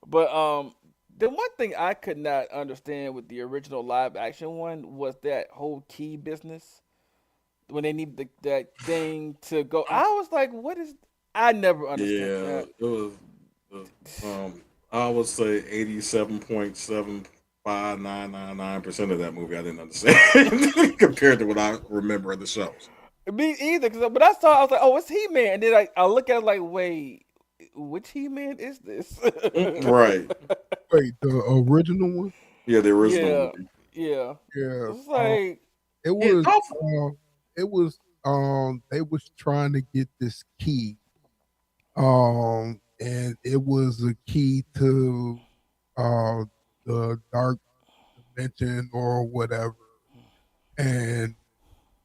But the one thing I could not understand with the original live action one was that whole key business when they need that thing to go. I was like, what is? I never understood Yeah, that. it was. I would say 87.75999% of that movie I didn't understand compared to what I remember of the shows. Me either, because when I saw, I was like, "Oh, it's He Man," and then I look at it like, "Wait, which He Man is this?" Right. Wait, the original one? Yeah, the original Yeah, movie. yeah. Yeah. It's like, It Yeah, was. Dolph. It was. They was trying to get this key. And it was a key to uh the dark dimension or whatever. And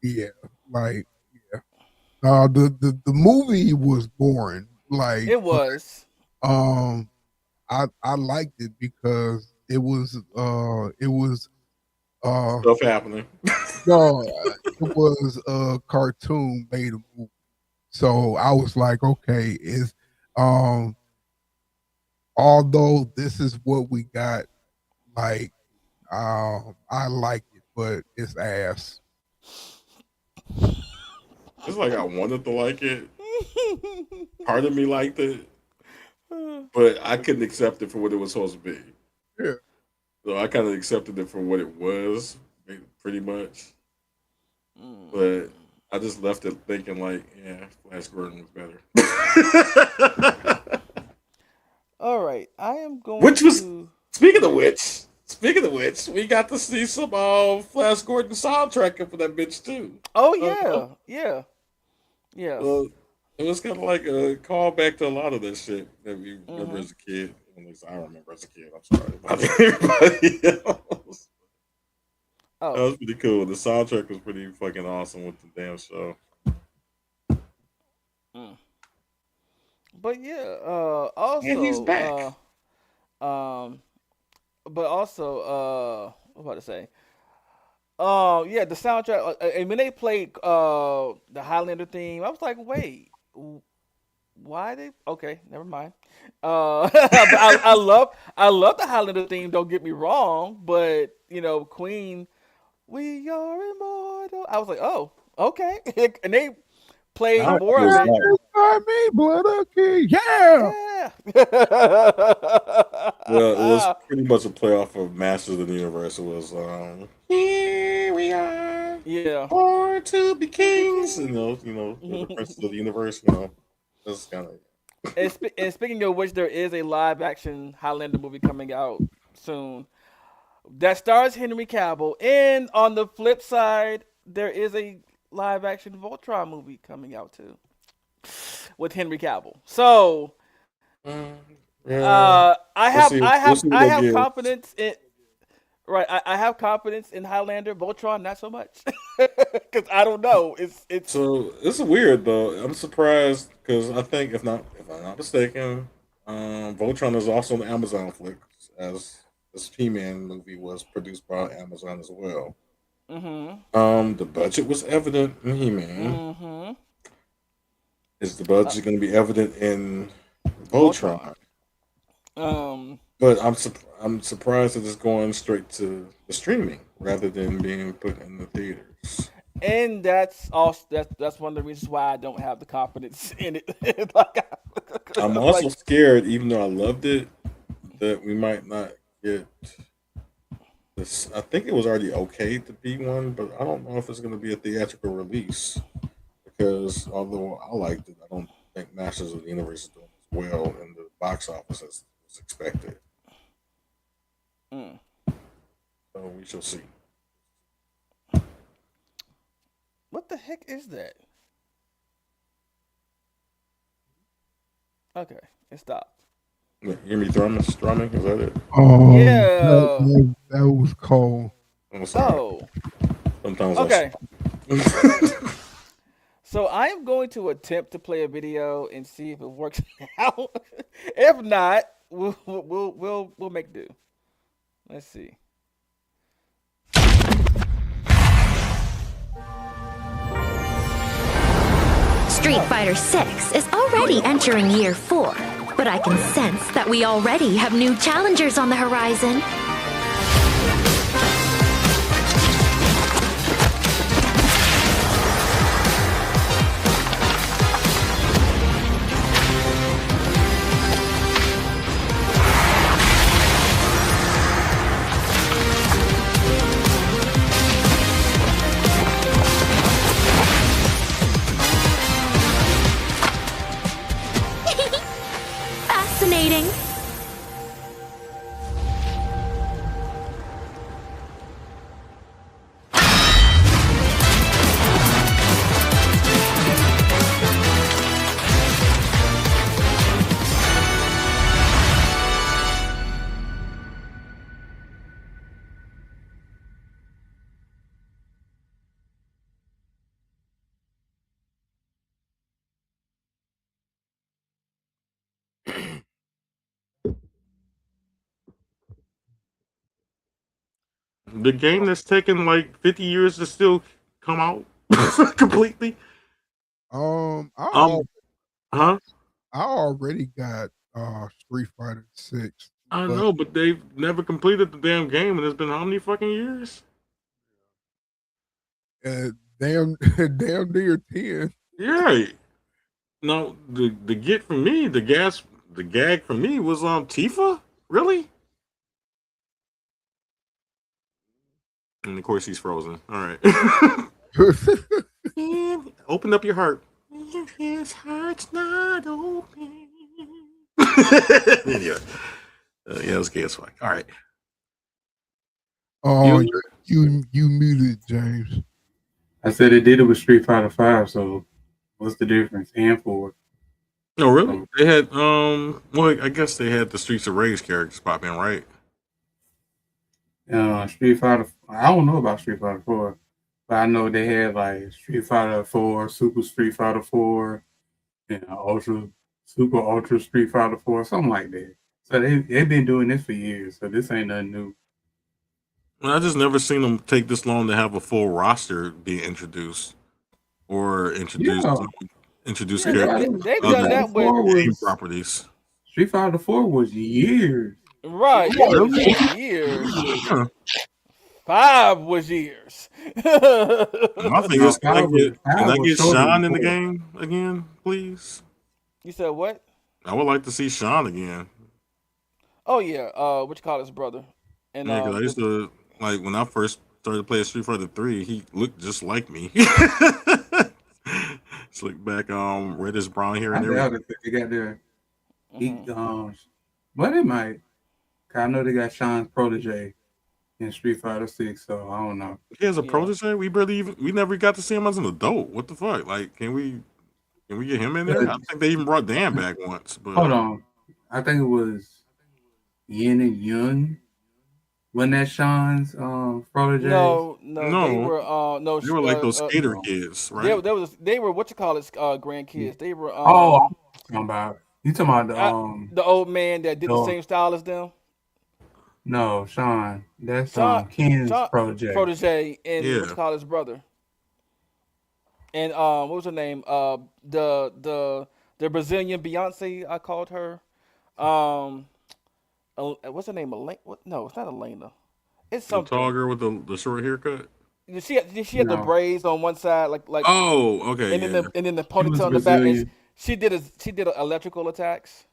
yeah, like yeah. The movie was boring. Like, it but was. um, I liked it because it was uh Stuff happening. no, it was a cartoon made a movie. So I was like, okay, is um although this is what we got, like I like it, but it's ass. It's like I wanted to like it. Part of me liked it, but I couldn't accept it for what it was supposed to be. Yeah. So I kind of accepted it for what it was, pretty much. Mm. But I just left it thinking like, yeah, Flash Gordon was better. All right, I am going Which was to. speaking of which, we got to see some Flash Gordon soundtrack for that bitch too. Oh Uh, yeah, yeah, yes. uh, it was kind of like a callback to a lot of that shit that we remember Hmm. as a kid. At least I remember as a kid. I'm sorry about everybody else. That Oh, was pretty cool. The soundtrack was pretty fucking awesome with the damn show. mm. But yeah. And he's Also. back. Um. But also. What was I about to say? Yeah, the soundtrack. And when they played the Highlander theme, I was like, wait, why they? Okay, never mind. But I love the Highlander theme. Don't get me wrong, but Queen, we are immortal. I was like, oh, okay, and they played I more of was it. like, By me, blood okay. Yeah. Yeah, Yeah. Well, it was pretty much a playoff of Masters of the Universe. It was here we are, Yeah. born to be kings. The princes of the universe. That's kind of. And speaking of which, there is a live action Highlander movie coming out soon that stars Henry Cavill. And on the flip side, there is a live action Voltron movie coming out too with Henry Cavill. So Mm, yeah, I we'll have see. I We'll have see what I they have give. confidence in right. I have confidence in Highlander. Voltron, not so much, because I don't know. It's So it's weird though. I'm surprised because I think if I'm not mistaken, Voltron is also on Amazon Flick as this He-Man movie was produced by Amazon as well. mhm The budget was evident in He-Man. mhm Is the uh, budget going to be evident in Voltron. Voltron? But I'm surprised that it's going straight to the streaming rather than being put in the theaters. And that's also that's one of the reasons why I don't have the confidence in it. like, I'm also like, scared, even though I loved it, that we might not get this. I think it was already okay to be one, but I don't know if it's going to be a theatrical release because although I liked it, I don't think Masters of the Universe is doing as well in the box office as was expected. mm, So we shall see. what the heck is that? Okay, it stopped. You hear me strumming? Is that it? Yeah. That was cold. I'm sorry. Oh. Sometimes Okay. I. So I am going to attempt to play a video and see if it works out. If not, we'll make do. Let's see. Street Fighter 6 is already entering year 4, but I can sense that we already have new challengers on the horizon. Fascinating. The game that's taken like 50 years to still come out completely. Um, I al- Um, huh? I already got Street Fighter 6, I but know, but they've never completed the damn game, and it's been how many fucking years? damn damn near 10. Yeah. No, the get from me, the gag from me was Tifa. Really? And of course he's frozen. All right. Open up your heart. If his heart's not open. Anyway, yeah, it was gay as fuck. All right. Oh, You, you muted, James. I said they did it with Street Fighter Five. So what's the difference? And four. no, really? They had well, I guess they had the Streets of Rage characters pop in, right? Street Fighter. I don't know about Street Fighter Four, but I know they had like Street Fighter Four, Super Street Fighter Four, and Ultra Super Ultra Street Fighter Four, something like that. So they've been doing this for years. So this ain't nothing new. Well, I just never seen them take this long to have a full roster be introduced or Yeah, introduce Yeah, Street Fighter, they've Street done other Fighter that with Four game was properties. Street Fighter Four was years. right. Oh, You really? say years. Huh. 5 was years. My thing No, is, can I five get was shorter than Sean in the four. game again, please? You said what? I would like to see Sean again. Oh yeah, what you call his brother, and Yeah, because I used to like when I first started playing Street Fighter 3. He looked just like me. Slick back, reddish brown hair I and doubt everything. it. They got their he mhm. but it might. 'Cause I know they got Sean's protege in Street Fighter 6, so I don't know. He has a Yeah, protege. We never got to see him as an adult. What the fuck? Like, can we get him in there? I think they even brought Dan back once, but Hold on. I think it was Yin and Yun. Wasn't that Sean's proteges? no, they no, were no, they were like those skater No. kids, right? they were what you call it, grandkids. They were Oh, I'm talking about you talking about I, the old man that did the the same style as them. no, Sean. That's Sean, Ken's Sean protege. protege and what Yeah. you call his brother. And what was her name? The Brazilian Beyonce. I called her. Um, what's her name? Elena? What? No, it's not Elena. It's The tall something. girl with the short haircut. She had the No. braids on one side, like, Oh, okay, and then yeah. the She was ponytail in the back, and Brazilian. she did electrical attacks.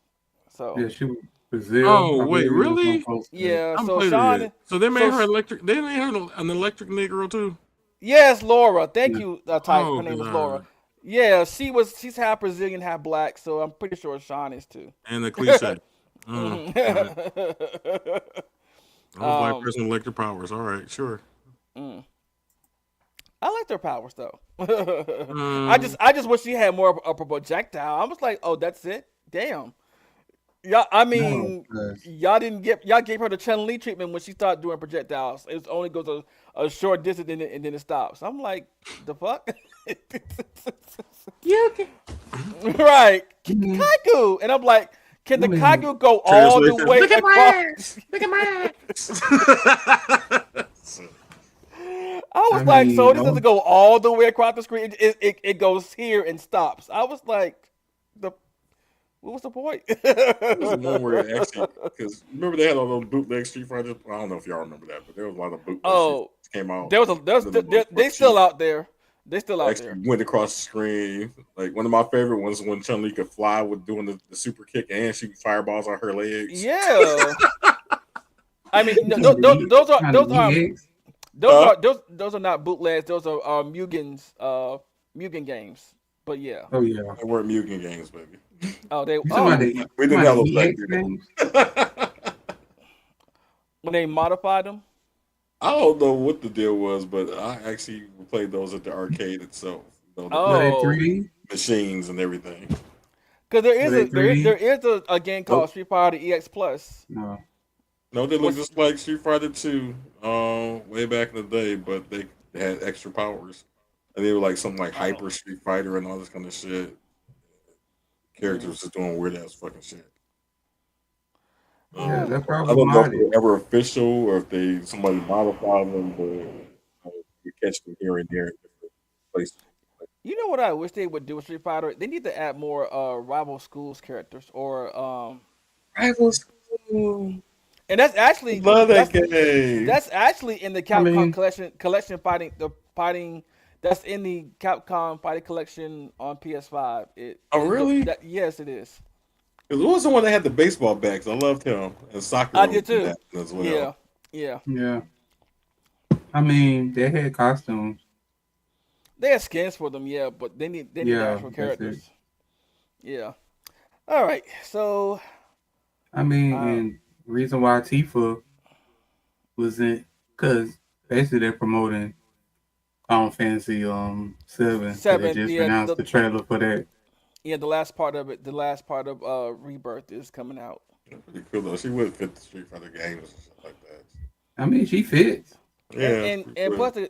So Yeah, she was Brazil, Oh, I wait, believe it was on really? poster. yeah, I haven't so played her yet. Sean, So they made so her electric. They made her an electric Negro too. yes, Laura. Thank Yeah. you, Type. Oh Her name is Laura. god. Yeah, she's half Brazilian, half black, so I'm pretty sure Sean is too. And the cliche. All right. Mhm. I'm a black um, person with electric powers. All right, sure. mm. I like their powers though. Um, I just wish she had more of a projectile. I was like, oh, that's it. Damn. Yeah, I No, mean, y'all gave her the Chun Li treatment when she started doing projectiles. It only goes a short distance and then it stops. I'm like, the fuck? yeah. Okay. Right, mhm. Kaiju, and I'm like, can I the mean, Kaiju go all the Translation. way Look at my across? ass. Look at my ass. I I was like, so mean, this doesn't go all the way across the screen. It goes here and stops. I was like, the what was the point? There was one where it actually, because remember they had all those bootleg Street Fighters. I don't know if y'all remember that, but there was a lot of bootleg Street Oh, Fighters came out. there's And then the they cheap still out there. They still out actually there. went across the screen. Like one of my favorite ones when Chun Li could fly with doing the super kick and shooting fireballs on her legs. Yeah. I mean, no, kind of those are EX. Huh? those are not bootlegs. Those are Mugen's Mugen games. But yeah. Oh yeah. They weren't Mugen games, baby. Oh, they You talking about oh the We didn't have those back EX games? then. when they modified them. I don't know what the deal was, but I actually played those at the arcade itself. You know, Were they Oh, 3D? machines and everything. because Were they 3D? there is a game called Nope. Street Fighter EX Plus. No. No, they look Which just like Street Fighter 2, way back in the day, but they had extra powers. And they were like something like oh Hyper Street Fighter and all this kind of shit. mm, Characters just doing weird ass fucking shit. Yeah, oh they're I probably don't know if modded. they're ever official or if somebody modified them, but you catch them here and there in different places. you know what I wish they would do with Street Fighter? They need to add more rival schools characters or Rival School. and Love that game. that's actually in the I Capcom mean, collection fighting that's in the Capcom fighting collection on PS5. Oh, really? Yes, it is. Because who was the one that had the baseball bats? I loved him. And I Sakura was did in too. that as well. Yeah, yeah. yeah. I mean, they had costumes. They have skins for them, yeah, but they need the Yeah, actual that's it. characters. Yeah. All right. So, I mean, uh, and reason why Tifa was in, because basically they're promoting Final Fantasy 7. 'Cause they seven. just Yeah, announced the trailer for that. the last part of it, the last part of Rebirth is coming out. Pretty cool though. She would fit the Street Fighter games and stuff like that. I mean, she fits. Yeah, And plus they're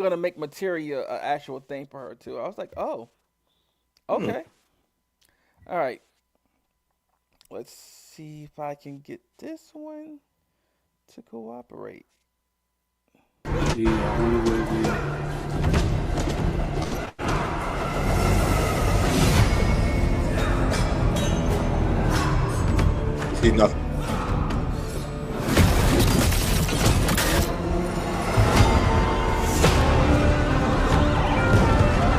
gonna make materia an actual thing for her too. I was like, oh, okay, all right. Let's see if I can get this one to cooperate. Yeah, I wonder what it is. see nothing.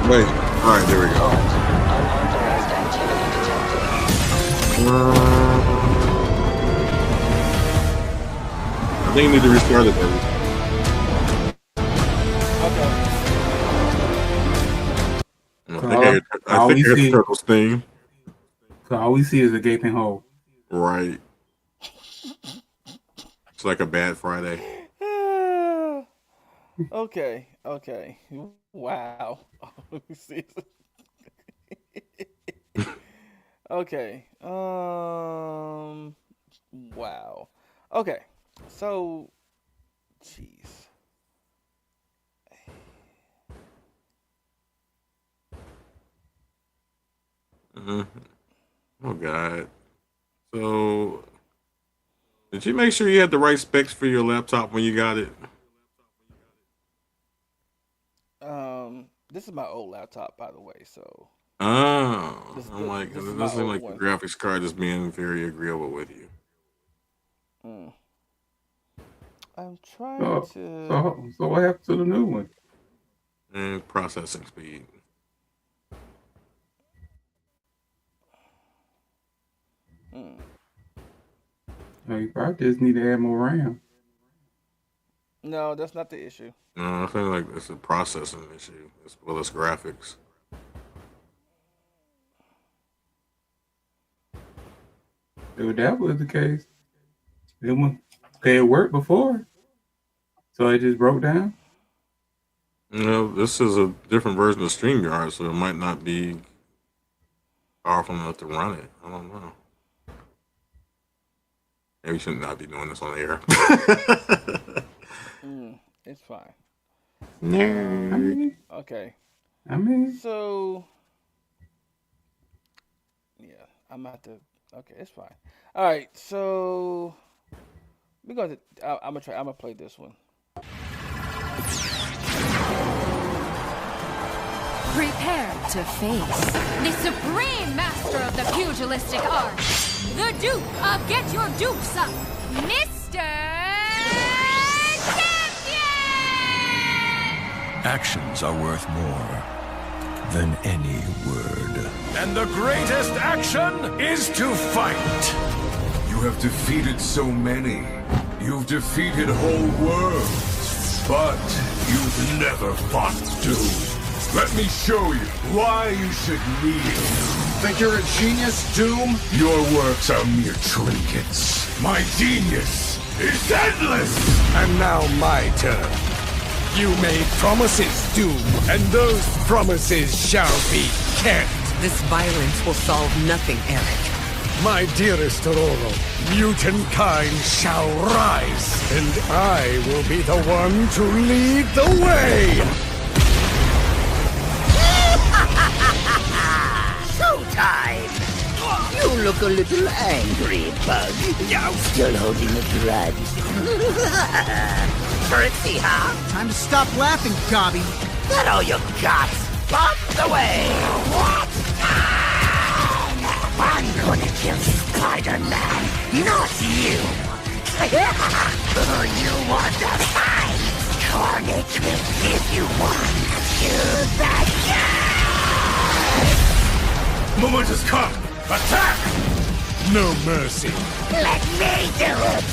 Wait. All right, there we go. I think you need to restart it though. Okay. I think I heard the turtles thing. So all we see is a gaping hole. Right. It's like a bad Friday. Okay. Okay. Wow. Let me see. Okay. Wow. Okay. So, jeez. Oh God. So, did you make sure you had the right specs for your laptop when you got it? This is my old laptop, by the way. So Oh, this I'm like, this is it my doesn't seem old like the one. graphics card is being very agreeable with you. Mm. I'm trying So, to. so what happened to the new one? And processing speed. Mm. You probably just need to add more RAM. No, that's not the issue. No, I feel like it's a processing issue as well as graphics. If that was the case, it worked before, so it just broke down. This is a different version of StreamYard, so it might not be powerful enough to run it. I don't know. Maybe we should not be doing this on air. It's fine. No. Okay. I mean, So yeah, I'm about to. Okay, it's fine. All right. So we're going to. I'm gonna try. I'm gonna play this one. Prepare to face the supreme master of the pugilistic art, the Duke of Get Your Dukes Up, Mr. Champion! Actions are worth more than any word. And the greatest action is to fight. You have defeated so many. You've defeated whole worlds. But you've never fought Doom. Let me show you why you should kneel. Think you're a genius, Doom? Your works are mere trinkets. My genius is endless! And now my turn. You made promises, Doom, and those promises shall be kept. This violence will solve nothing, Eric. My dearest Aurora, mutant kind shall rise, and I will be the one to lead the way! Showtime! You look a little angry, Bug. You're still holding a grudge. Trixie, huh? Time to stop laughing, Gobby. That all you got? Bump the way! What? I'm gonna kill Spider-Man, not you! You want to fight? Carnage will give you one. Choose that guy! Moment has come! Attack! No mercy. Let me do it!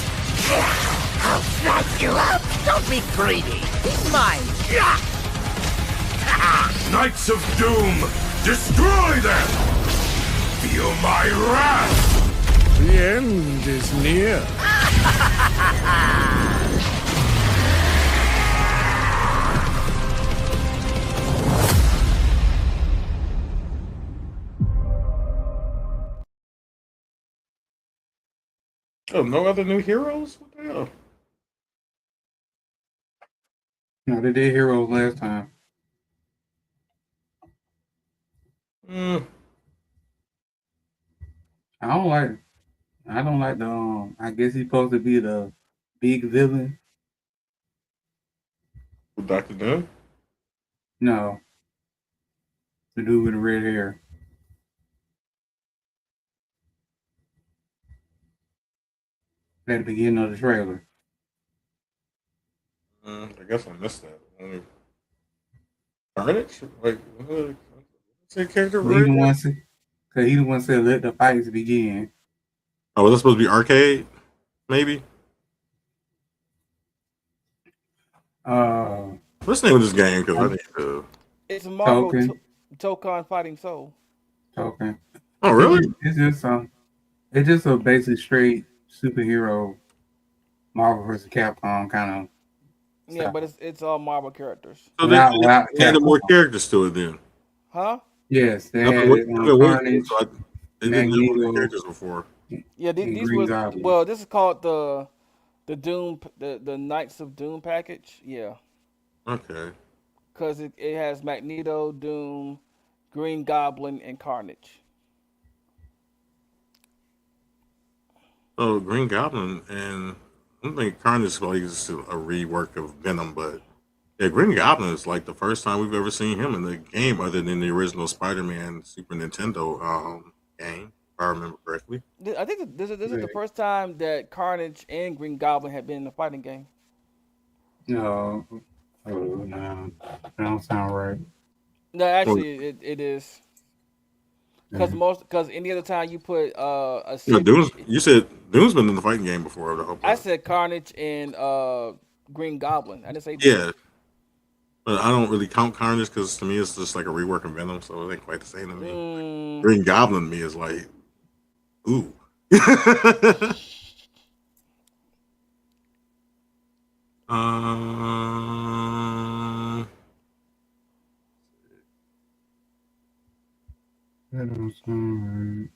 I'll slice you up! Don't be greedy. He's mine. Knights of Doom, destroy them! Feel my wrath! The end is near. Oh, no other new heroes? What the hell? No, they did Heroes last time. I don't like the I guess he's supposed to be the big villain. Dr. Doom? No. The dude with the red hair. At the beginning of the trailer. I guess I missed that. Carnage? Like, say character He the one said, let the fights begin. Oh, was that supposed to be arcade? Maybe. Uh, What's the name of this game? Because I I'm need to. It's Marvel Token. Tokon Fighting Soul. Token. Oh, really? It's just a basic straight superhero Marvel vs. Capcom kind of Yeah, stuff. but it's all Marvel characters. So they, Without they added more Capcom. characters to it then. Huh? Yes, they I've had been, it I've on been waiting for it, Carnage, so they didn't have all the Magneto, characters before. Yeah, and these Green was Goblin. well. This is called the Doom the Knights of Doom package. Yeah, Okay. because it has Magneto, Doom, Green Goblin, and Carnage. So Green Goblin and I don't think Carnage is like just a rework of Venom, but yeah, Green Goblin is like the first time we've ever seen him in the game, other than the original Spider-Man Super Nintendo game, if I remember correctly. I think this is the Yeah. first time that Carnage and Green Goblin have been in a fighting game. No, no, that don't sound right. No, Well, actually, it is Yeah. because any other time you put a yeah, Doom's. symbiote. You said Doom's been in the fighting game before. The I whole. said Carnage and Green Goblin. I didn't say Doom. Yeah, but I don't really count Carnage because to me it's just like a rework of Venom, so it ain't quite the same to me. Mm, Green Goblin to me is like, ooh. um, That don't sound right.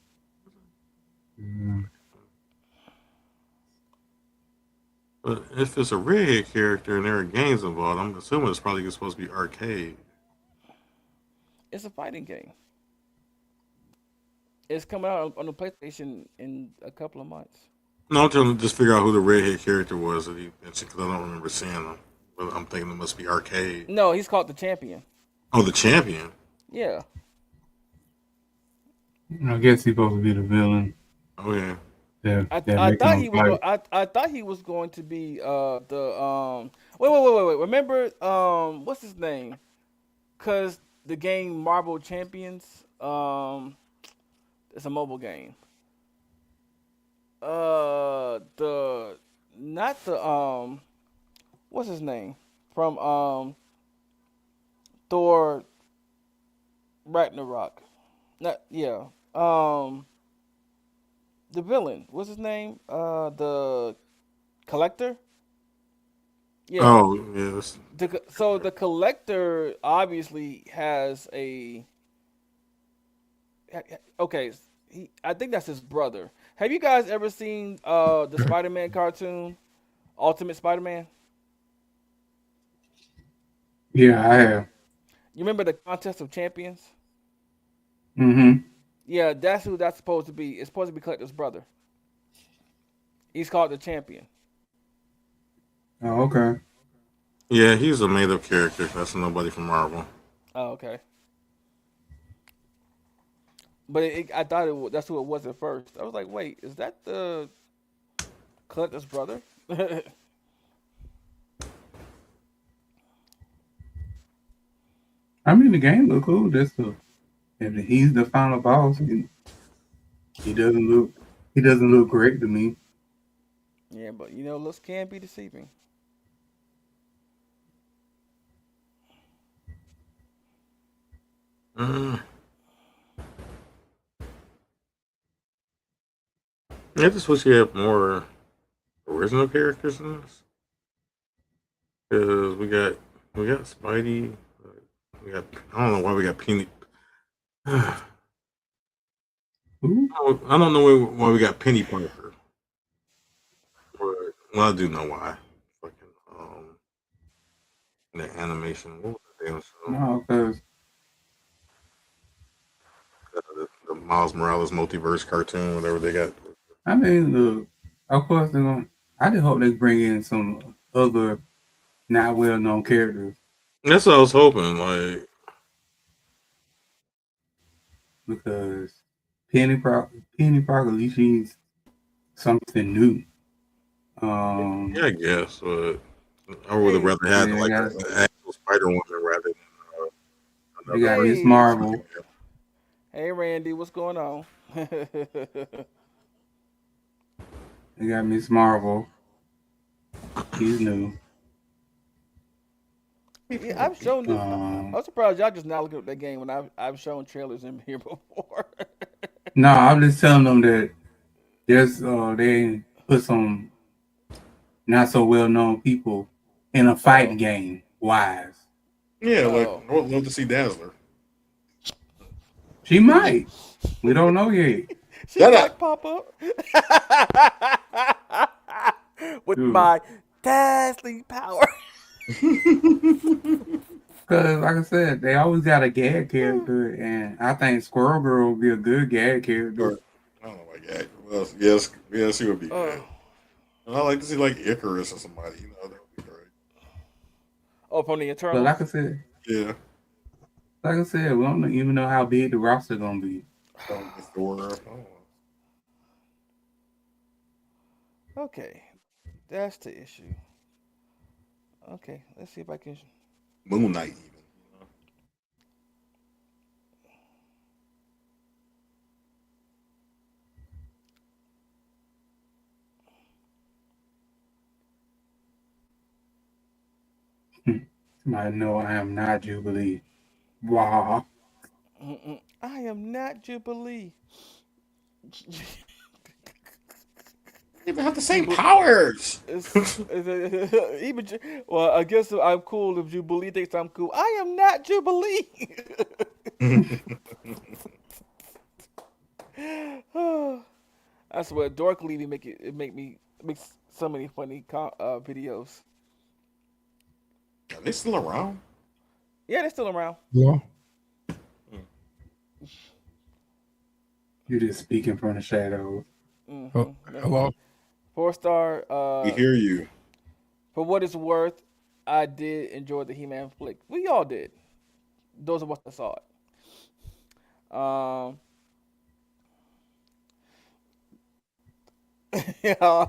Yeah. but if it's a redhead character and there are games involved, I'm assuming it's probably supposed to be arcade. it's a fighting game. It's coming out on the PlayStation in a couple of months. No, I'm trying to just figure out who the redhead character was that he mentioned because I don't remember seeing him. But I'm thinking it must be arcade. No, he's called the Champion. Oh, the champion. Yeah. I guess he's supposed to be the villain. Oh yeah. Yeah, I making thought him he was fight. I thought he was going to be the wait. Remember what's his name? Cause the game Marvel Champions it's a mobile game. The not the what's his name from Thor Ragnarok. Not yeah. The villain. What's his name? The collector. Yeah. Oh yes. So the collector obviously has a. Okay, I think that's his brother. Have you guys ever seen the Spider-Man cartoon, Ultimate Spider-Man? Yeah, I have. You remember the Contest of Champions? Mm-hmm. Yeah, that's who that's supposed to be. It's supposed to be Collector's brother. He's called the Champion. Oh, okay. Yeah, he's a made up character. That's nobody from Marvel. Oh, okay. But I thought that's who it was at first. I was like, wait, is that the Collector's brother? I mean, the game look cool. If he's the final boss, he doesn't look great to me. Yeah, but looks can be deceiving. Uh, I just wish you had more original characters in this. Because we got Spidey. We got I don't know why we got Penny. Who? I don't know why we got Penny Parker. But, well, I do know why. Fucking the animation. What was the damn show? No, because The Miles Morales multiverse cartoon, whatever they got. I mean, look, of course they're going. I just hope they bring in some other not well known characters That's what I was hoping. Like, because Penny Parker, at least she's something new. yeah, I guess, but I would have rather had they like got, an actual Spider Woman rather than they got Miss Hey, Marvel. hey, Randy, what's going on? They got Miss Marvel. He's new. Yeah, I've shown this. I'm surprised y'all just now looking at that game when I've shown trailers in here before. No, I'm just telling them that there's they put some not so well known people in a fighting game. Wise. Yeah, like I would love to see Dazzler. She might. We don't know yet. She might pop up with my dazzling power. Because, like I said, they always got a gag character, and I think Squirrel Girl would be a good gag character. I don't know about gag. Well, yes, she would be good. And I like to see like Icarus or somebody. You know, that would be great. Oh, from the Eternals. But like I said, yeah. Like I said, we don't even know how big the roster gonna be. Okay, that's the issue. Okay, let's see if I can. Moon Knight, I know I am not Jubilee. Wow. I am not Jubilee. They even have the same powers. Well, I guess I'm cool if Jubilee thinks I'm cool. I am not Jubilee. I swear, Dork Levy makes so many funny videos. Are they still around? Yeah, they're still around. Yeah. You're just speaking from the shadows. Oh, hello. 4-star. We hear you. For what it's worth, I did enjoy the He-Man flick. We all did. Those of us that saw it. Yeah.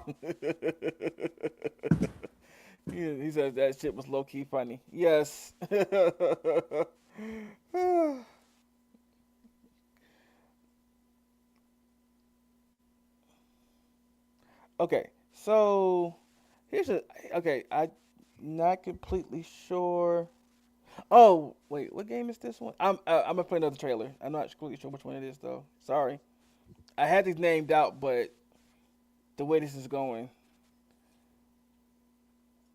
He says that shit was low-key funny. Yes. Okay, so I'm not completely sure. Oh, wait, what game is this one? I'm gonna play another trailer. I'm not completely sure which one it is though. Sorry. I had these named out, but the way this is going.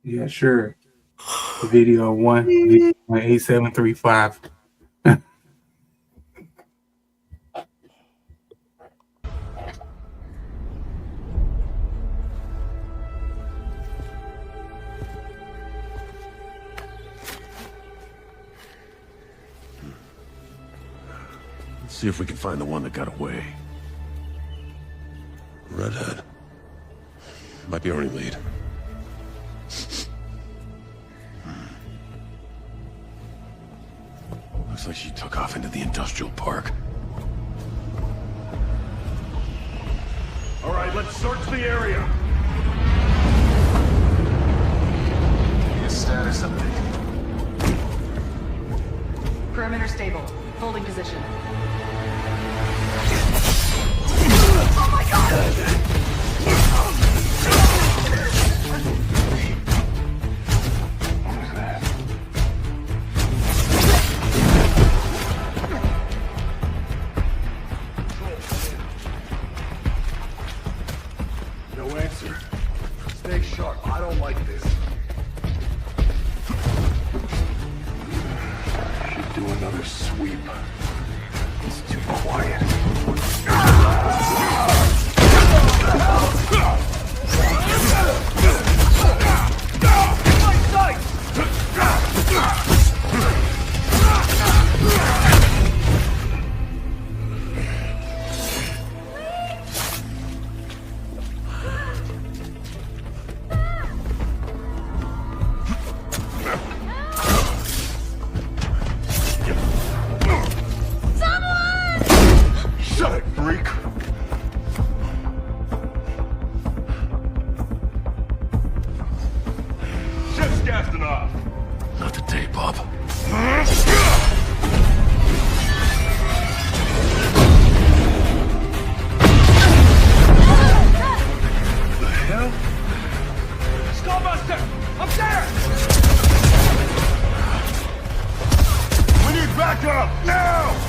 Yeah, sure. Video 18735. Let's see if we can find the one that got away. Redhead. Might be our only lead. Looks like she took off into the industrial park. All right, let's search the area. Need a status update. Perimeter stable. Holding position. Oh my god! No answer. Stay sharp. I don't like this. Should do another sweep. It's too quiet. up now!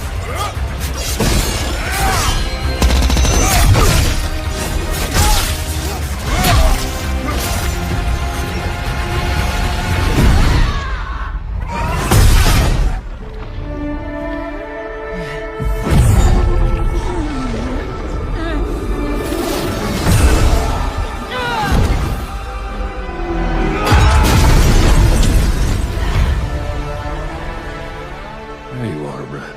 There you are, Red.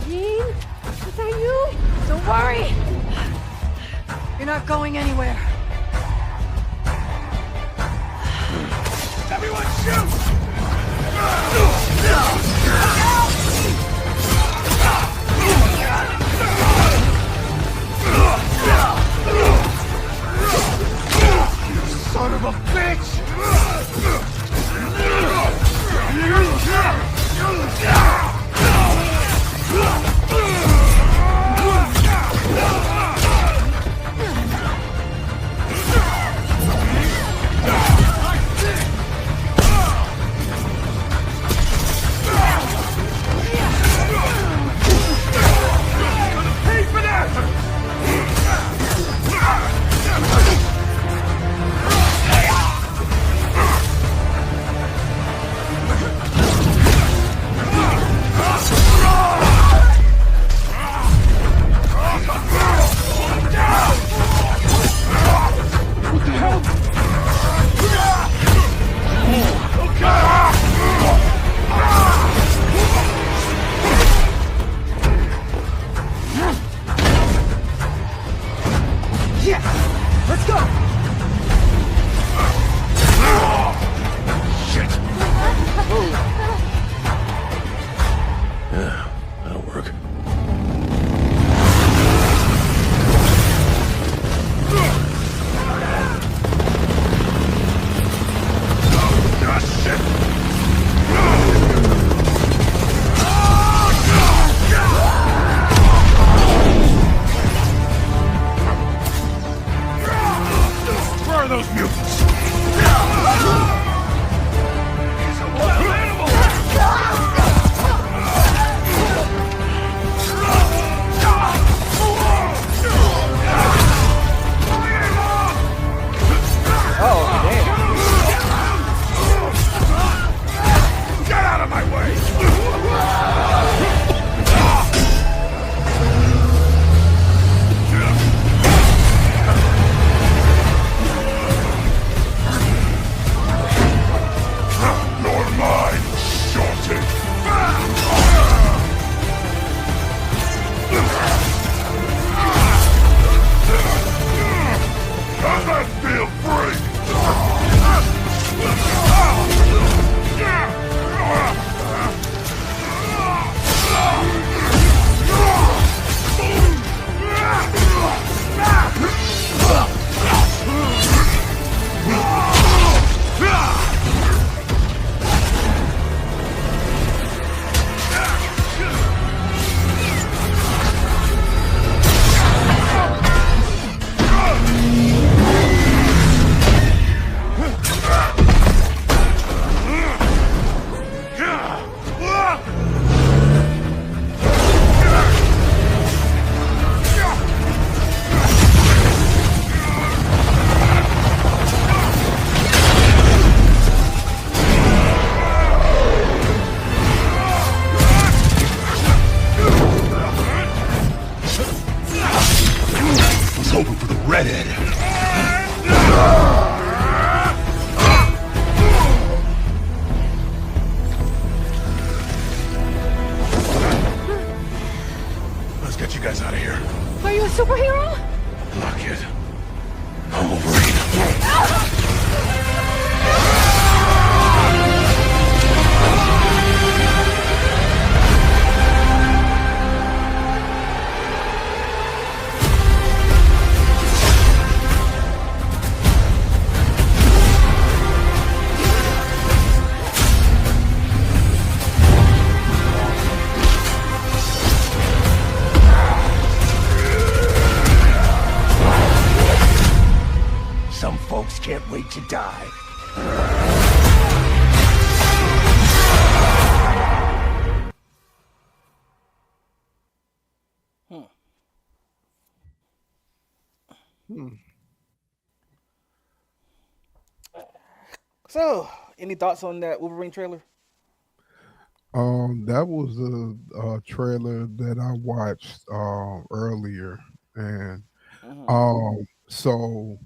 Jean? Is that you? Don't worry! You're not going anywhere. Everyone shoot! Son of a bitch! Pay for that! Yeah! Let's go! Shit! Yeah, that'll work. Where are those mutants? He's a wild animal! Oh, damn. Get out of my way! You're mine, shorty! Does that feel free? was hoping for the redhead. Let's get you guys out of here. Are you a superhero? Look, kid. I'm Wolverine. Some folks can't wait to die. So, any thoughts on that Wolverine trailer? That was a trailer that I watched earlier, and Hmm. so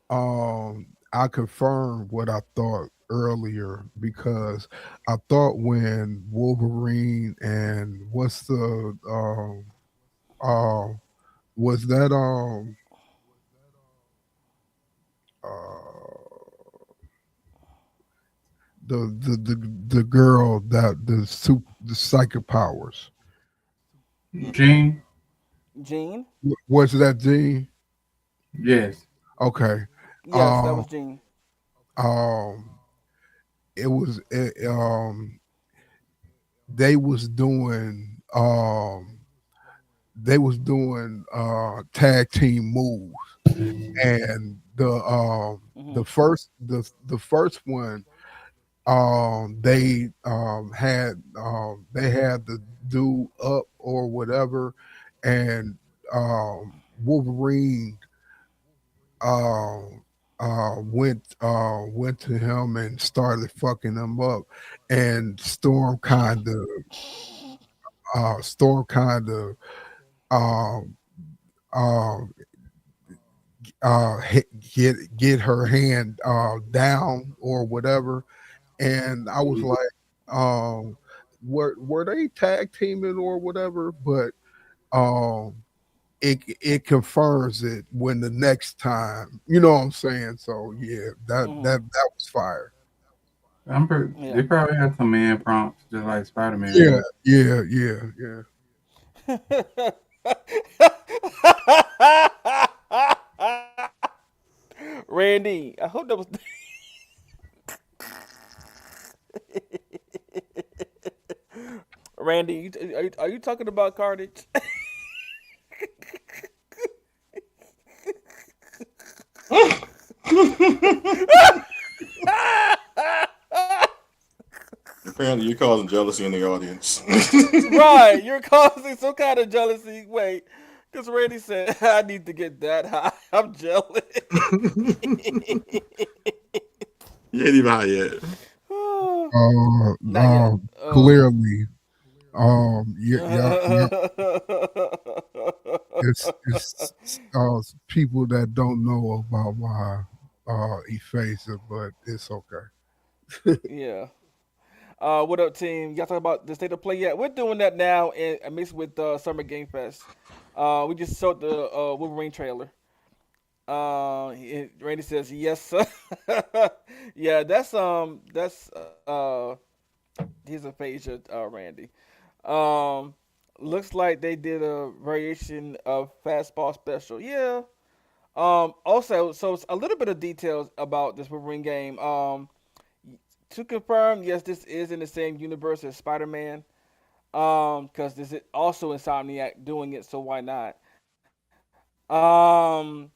I confirmed what I thought earlier because I thought when Wolverine and what's the was that uh the girl that the psychic powers. Gene? Jean? Was that Jean? Yes. Okay. Yes, that Um was Jean. um it was they was doing tag team moves, and Hmm. the first one they had the dude up or whatever, and Wolverine went to him and started fucking him up, and Storm kind of um uh, get her hand down or whatever, and I was like, were they tag teaming or whatever? But um, it confirms it when the next time, you know what I'm saying? So yeah, Hmm. that was fire. They Yeah. probably have some man prompts just like Spider Man Yeah, do. yeah. Randy, I hope that was. Randy, are you talking about Carnage? Apparently, you're causing jealousy in the audience. Right, you're causing some kind of jealousy. Wait, because Randy said I need to get that high. I'm jealous. You ain't even high yet. Not yet. Clearly, yeah. It's people that don't know about my effacer, but it's okay. Yeah. What up, team? Y'all talking about the state of play yet? We're doing that now in mixed with Summer Game Fest. We just showed the Wolverine trailer. Randy says yes, sir. Yeah, that's here's a phasia, Randy. Um, looks like they did a variation of fastball special. Yeah. Also, so it's a little bit of details about this Wolverine game. To confirm, yes, this is in the same universe as Spider-Man. Because this is also Insomniac doing it, so why not? Um,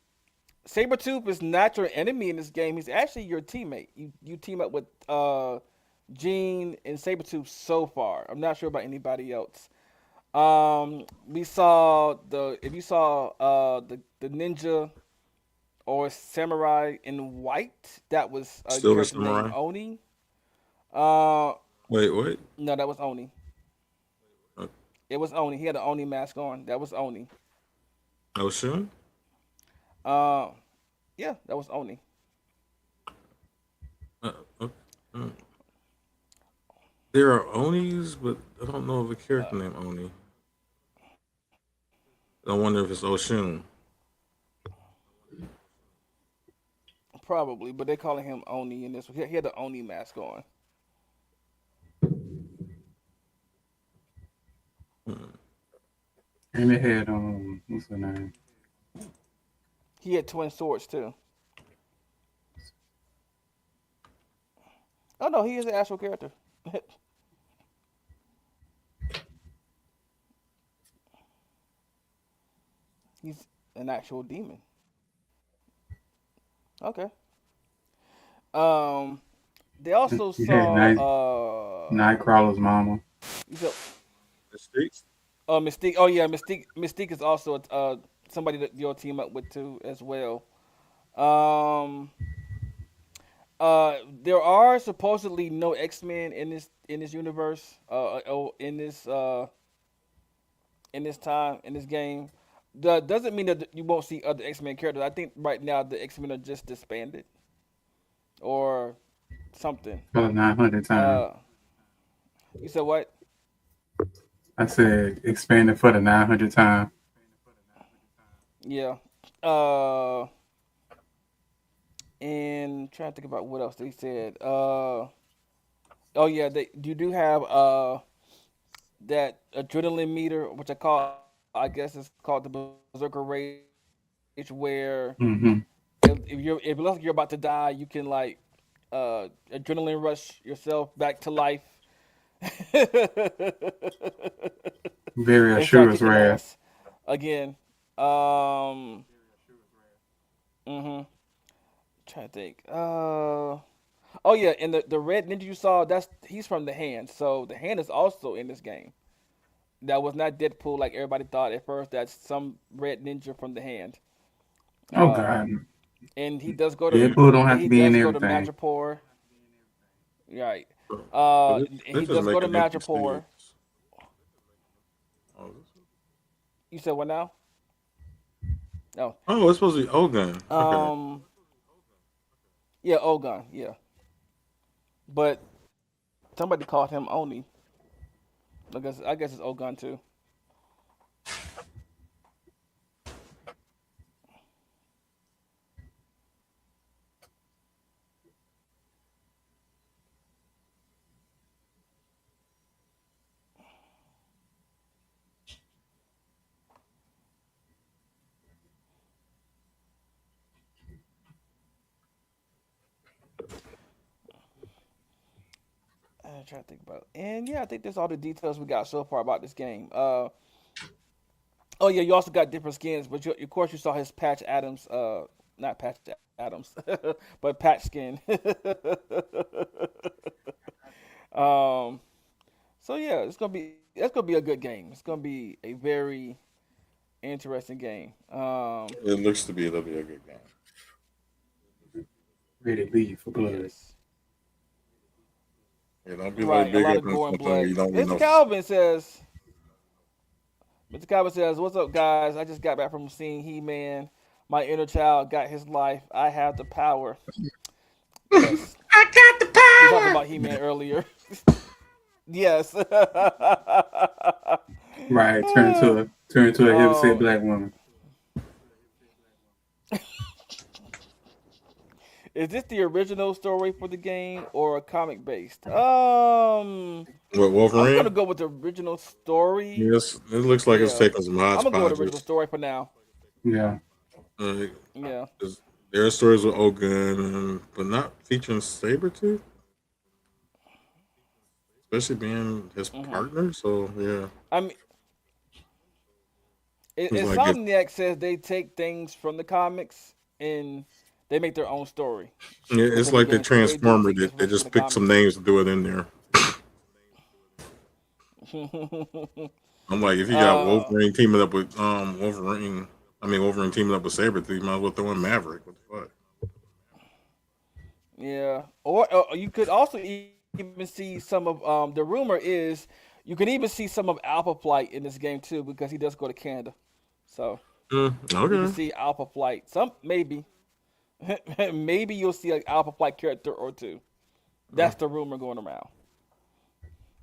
Sabretooth is not your enemy in this game. He's actually your teammate. You team up with Jean and Sabretooth so far. I'm not sure about anybody else. We saw the if you saw the ninja or samurai in white, that was a Silver character named Samurai. Oni. Uh, Wait, what? no, that was Oni. Uh, It was Oni. He had an Oni mask on. That was Oni. oh, sure. Uh, yeah, that was Oni. Uh, uh, uh. There are Onis, but I don't know of a character named Oni. I wonder if it's Oshun. Probably, but they're calling him Oni in this one. He had the Oni mask on. Hmm. And they had what's the name? He had twin swords too. Oh no, he is an actual character. He's an actual demon. Okay. Um, they also You had saw Nightcrawler's mama. you said Mystique? Mystique. Oh yeah, Mystique. Mystique is also somebody that you'll team up with too as well. Um, There are supposedly no X-Men in this universe. In this time in this game. That doesn't mean that you won't see other X-Men characters. I think right now the X-Men are just disbanded or something. For the 900 time. Uh, you said what? I said expanded for the 900 time. Yeah. And trying to think about what else they said. Oh yeah, you do have that adrenaline meter, which I guess it's called the Berserker Rage, where Mm-hmm. if it looks like you're about to die, you can like adrenaline rush yourself back to life Very and start Ashura's kicking wrath. ass again. Mhm. Trying to think. Oh yeah, and the red ninja you saw, he's from the Hand. So the Hand is also in this game. That was not Deadpool like everybody thought at first. That's some red ninja from the Hand. Oh Uh, God. and he does go to Deadpool don't have and to he be in does go to everything. Madripoor. Right. But And they're he just does go to making empty Madripoor. scenes. Oh, You said what now? No. oh, it's supposed to be Ogun. Okay. Yeah, Ogun. Yeah, but somebody called him Oni. I guess it's Ogun too. I'm trying to think about it. And yeah, I think that's all the details we got so far about this game. Oh yeah, you also got different skins, but of course you saw his Patch Adams, not Patch Adams, but Patch skin. um, so yeah, it's gonna be a good game. It's gonna be a very interesting game. It looks to be it'll be a good game. Ready to leave for blood. Yes, Yeah, don't be like right. A big lot up of on gore and something where blood. you don't really Mr. know. Calvin says. Mr. Calvin says, "What's up, guys? I just got back from seeing He-Man. My inner child got his life. I have the power." Yes, I got the we talked power. about He-Man earlier. Yes. Right. Turn to a heavy-set um, black woman. is this the original story for the game or a comic based? What, I'm gonna Wolverine? go with the original story. Yes, it looks like it's Yeah, taking some I'm gonna go with the original hodgepodges. story for now. Yeah. Uh, Yeah. there are stories with Ogun, but not featuring Sabretooth, especially being his hmm partner. So yeah, I mean, it's like it, Insomniac says they take things from the comics and they make their own story yeah, it's within the like the game. So they do Transformer take that they inspiration from just the picked some comics. names to do it in there. I'm like, if you got uh, Wolverine teaming up with Wolverine teaming up with Sabretooth, you might as well throw in Maverick. What the fuck? yeah. Or you could also even see some of the rumor is you can even see some of Alpha Flight in this game too because he does go to Canada. So you can Okay, see Alpha Flight. Some maybe maybe you'll see an Alpha Flight character or two. uh, That's the rumor going around.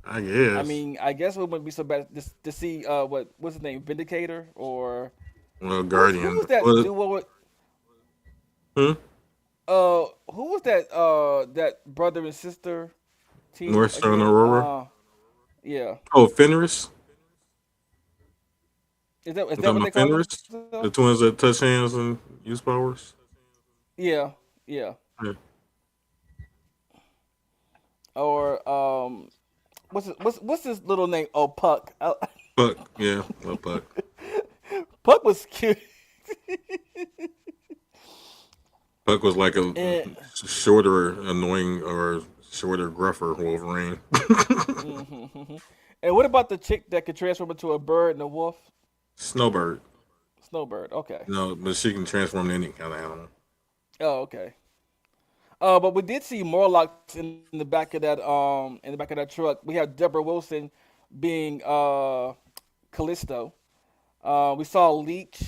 I I guess. mean, I guess it wouldn't be so bad to see what's his name, Vindicator, or Well, who Guardian. was that What? duo with Hmm? who was that brother and sister team North Star and again? Aurora. Yeah, Oh, Fenris. is You that talking what they about call Fenris? themselves? The twins that touch hands and use powers. Yeah, yeah. Yeah. Or what's his little name? Oh, Puck. Puck. Yeah, well, Puck. Puck was cute. Puck was like a and, shorter, annoying, or shorter, gruffer Wolverine. mhm. And what about the chick that could transform into a bird and a wolf? Snowbird. Snowbird. Okay. No, but she can transform into any kind of animal. Oh, okay. But we did see Morlocks in the back of that truck. We have Deborah Wilson being Callisto. We saw Leech,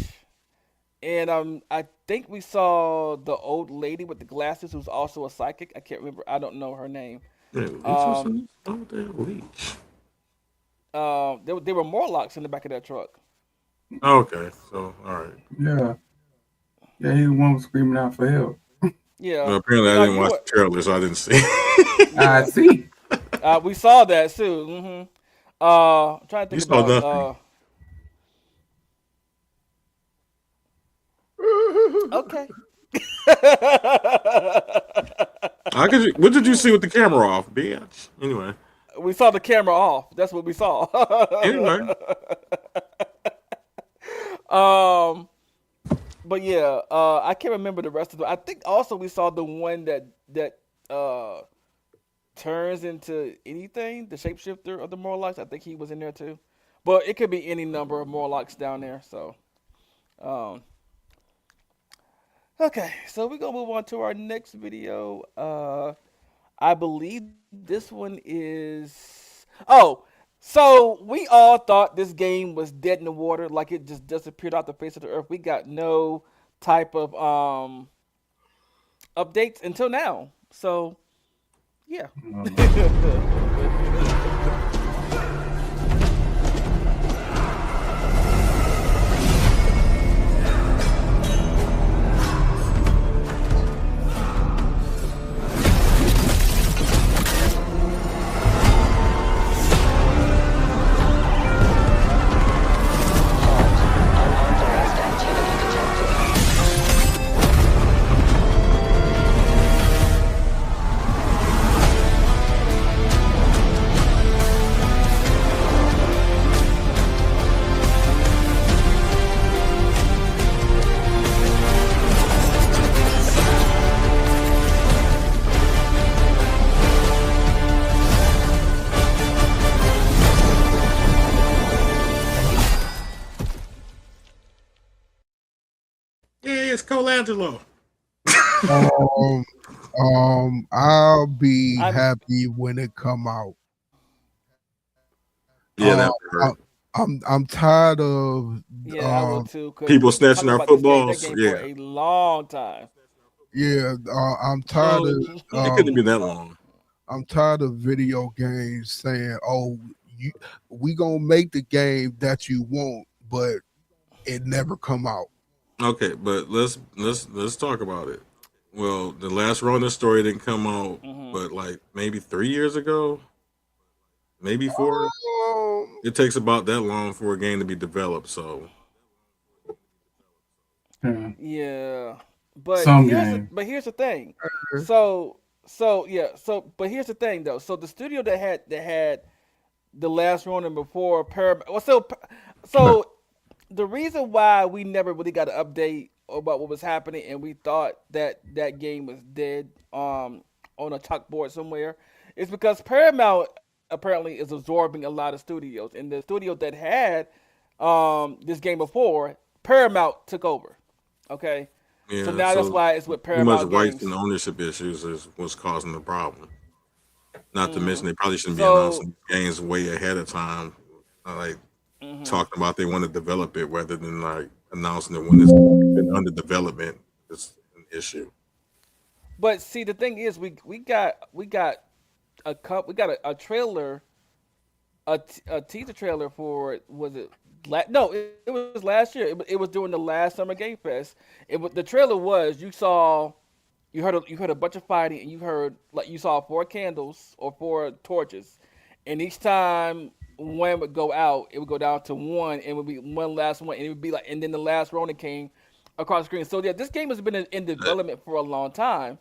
and I think we saw the old lady with the glasses who's also a psychic. I can't remember. I don't know her name. Yeah, Leech was Um, in. Oh, damn, Leech. there were Morlocks in the back of that truck. Okay, so all right. Yeah. Yeah, he the one was screaming out for help. Yeah. Well, apparently I Now didn't you watch were. the trailer, so I didn't see. I see. We saw that too. I'm trying to You think saw about. nothing. Okay. How could you? What did you see with the camera off, bitch? Anyway, We saw the camera off. That's what we saw. anyway. um, but yeah, I can't remember the rest of them. I think also we saw the one that uh turns into anything, the shapeshifter of the Morlocks. I think he was in there too. But it could be any number of Morlocks down there. So, um, okay, so we're gonna move on to our next video. I believe this one is. Oh, so we all thought this game was dead in the water, like it just disappeared off the face of the earth. We got no type of updates until now. So, yeah. Yeah, it's Colangelo. Um, I'll be I'm happy when it come out. Yeah, Uh, that would I, hurt. I'm tired of Yeah, I will too. Cause People we've been snatching talking our about this game, that footballs. game for Yeah. a long time. yeah. I'm tired Well, of it couldn't be that long. I'm tired of video games saying, "Oh, we gonna make the game that you want," but it never come out. Okay, but let's talk about it. Well, the last Ronin story didn't come out, Hmm. but like maybe 3 years ago, maybe four. Um, It takes about that long for a game to be developed. So Yeah. Yeah, but Some game. here's the thing. But here's the thing though. So the studio that had the last Ronin before Paramount. Well, so the reason why we never really got an update about what was happening, and we thought that that game was dead on a chalkboard somewhere, is because Paramount apparently is absorbing a lot of studios, and the studio that had this game before Paramount took over. Okay, so yeah, now that's so why it's with too much Paramount rights and Games. ownership issues is what's causing the problem. Not to Hmm. mention they probably shouldn't be So. announcing games way ahead of time. Like Hmm. talking about they want to develop it rather than like announcing it when it's been under development is an issue. But see, the thing is, we got a trailer, a teaser trailer for it. Was it? No, it was last year. It was during the last Summer Game Fest. The trailer was you heard a bunch of fighting, and you saw four candles or four torches, and each time one would go out, it would go down to one, and it would be one last one, and it would be like, and then the last Ronin came across the screen. So yeah, this game has been in development for a long time.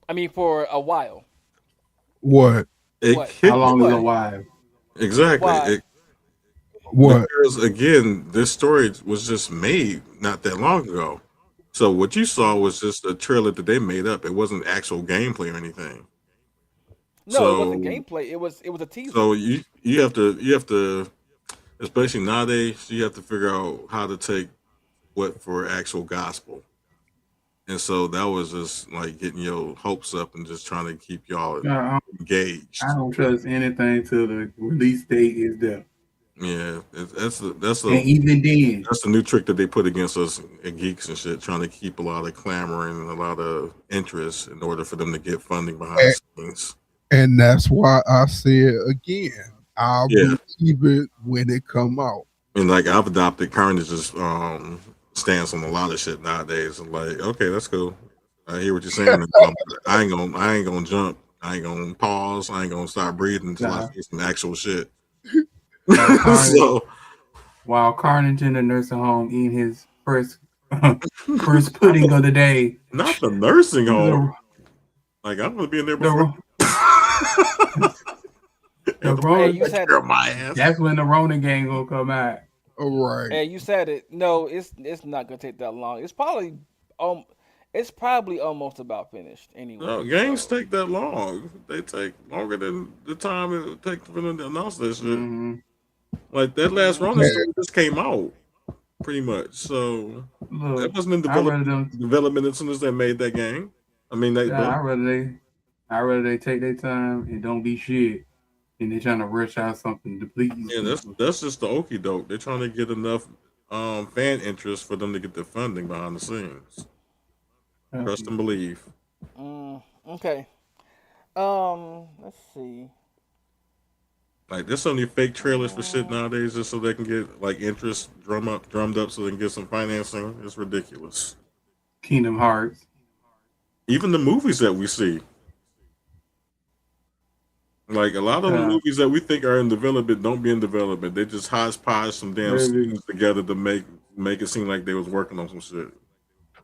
I mean, for a while. What? It What? How could long is a What? while? exactly. Why? What? Because again, this story was just made not that long ago. So what you saw was just a trailer that they made up. It wasn't actual gameplay or anything. No, it wasn't So gameplay. It was a teaser. so you have to especially nowadays you have to figure out how to take what for actual gospel. And so that was just like getting your hopes up and just trying to keep y'all No, engaged. I don't trust anything till the release date is there. Yeah, that's And even then, the new trick that they put against us geeks and shit, trying to keep a lot of clamor and a lot of interest in order for them to get funding behind the scenes. And that's why I said again, I'll Yeah. believe it when it come out. And like I've adopted Carnage's stance on a lot of shit nowadays. I'm like, okay, that's cool. I hear what you're saying. I ain't gonna jump. I ain't gonna pause. I ain't gonna start breathing until I see some actual shit. So while Carnage in the nursing home eating his first pudding of the day. Not the nursing home. Like I'm gonna be in there before. That's when the Ronin gang gonna come out. All right. Hey, you said it. No, it's not gonna take that long. It's probably almost about finished anyway. No, games take that long. They take longer than the time it would take for them to announce that shit. Mm-hmm. Like that last Ronin story just came out, pretty much. So that wasn't in development as soon as they made that game. I mean, I'd rather they take their time and don't be shit, and they're trying to rush out something to please. Yeah, that's just the okie doke. They're trying to get enough fan interest for them to get the funding behind the scenes. Trust and believe. Okay. Let's see. Like there's so many fake trailers for shit nowadays just so they can get like interest drummed up so they can get some financing. It's ridiculous. Kingdom Hearts. Even the movies that we see. Like a lot of the movies that we think are in development don't be in development. They just hodgepodge some damn scenes together to make it seem like they was working on some shit.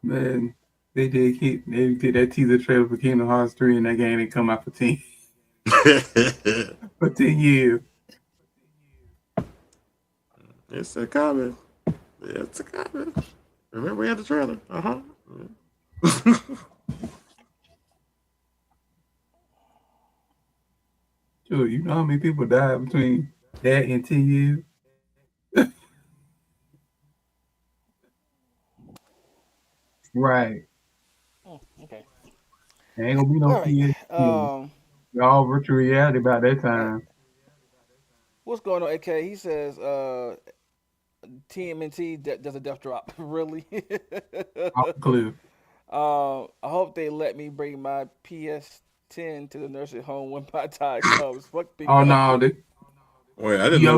Man, they did that teaser trailer for Kingdom Hearts 3 and that game didn't come out for 10 years. It's a comment. It's a comment. Remember we had the trailer. Sure, you know how many people died between that and 10 years? Right. Okay. There ain't gonna be no PS. All virtual reality about that time. What's going on, AK? He says, TMNT does a death drop. Really? Off cliff. I hope they let me bring my PS10 to the nursing home when my time comes. Fuck people. Oh no, wait, I didn't know.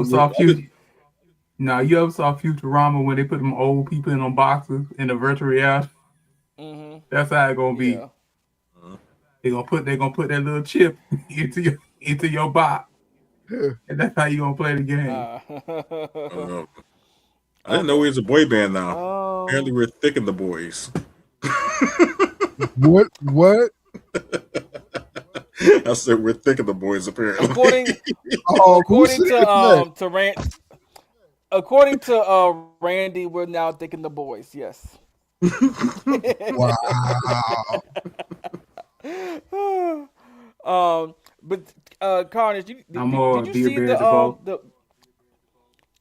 You ever saw Futurama when they put them old people in them boxes in the virtual reality? Mm-hmm. That's how it's gonna be. Yeah. They're gonna put that little chip into your box. And that's how you gonna play the game. I didn't know we was a boy band now. Apparently we're thick in the boys. What? I said we're thick in the boys apparently. According to Randy, we're now thick in the boys. Yes. Wow. But Carnage, did you see the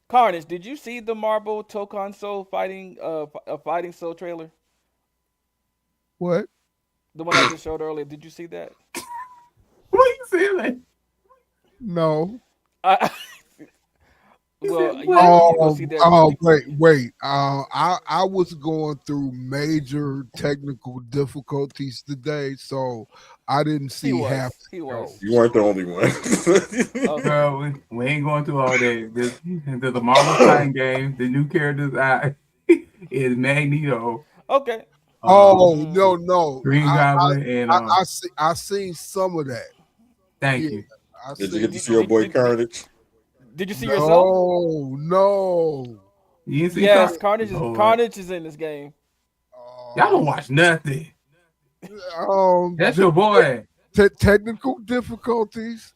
Carnage? Did you see the Marvel Tokon Soul fighting Soul trailer? What? The one I just showed earlier. Did you see that? What are you saying? No. Wait. I was going through major technical difficulties today, so I didn't see half. You weren't the only one. Girl, we ain't going through all that. There's a Marvel fighting game. The new character's is Magneto. Okay. No. Green Goblin and I seen some of that. Thank you. Did you get to see your boy Carnage? Did you see yourself? No. You didn't see yes, Carnage is in this game. Y'all don't watch nothing. That's your boy. Technical difficulties.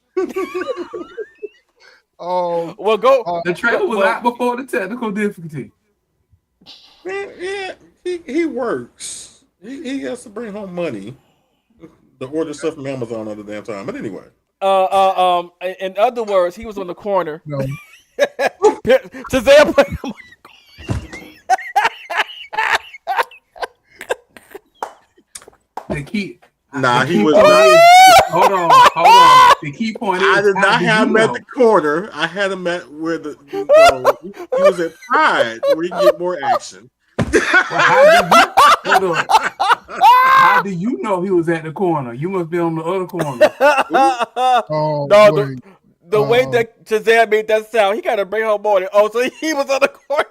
Well, go. The trailer was out before the technical difficulty. Man, yeah, he works. He has to bring home money to order stuff from Amazon all the damn time. But anyway. In other words, he was on the corner. No. Shazam played him on the corner. The key. Nah, the he key was point not. is- hold on. The key point is I did how not do have you him at know? the corner. I had him at where he was at Pride, where he can get more action. Well, how do you know he was at the corner? You must be on the other corner. Oh, No, wait. the way that Shazam made that sound, he got to bring home more. Oh, so he was on the corner.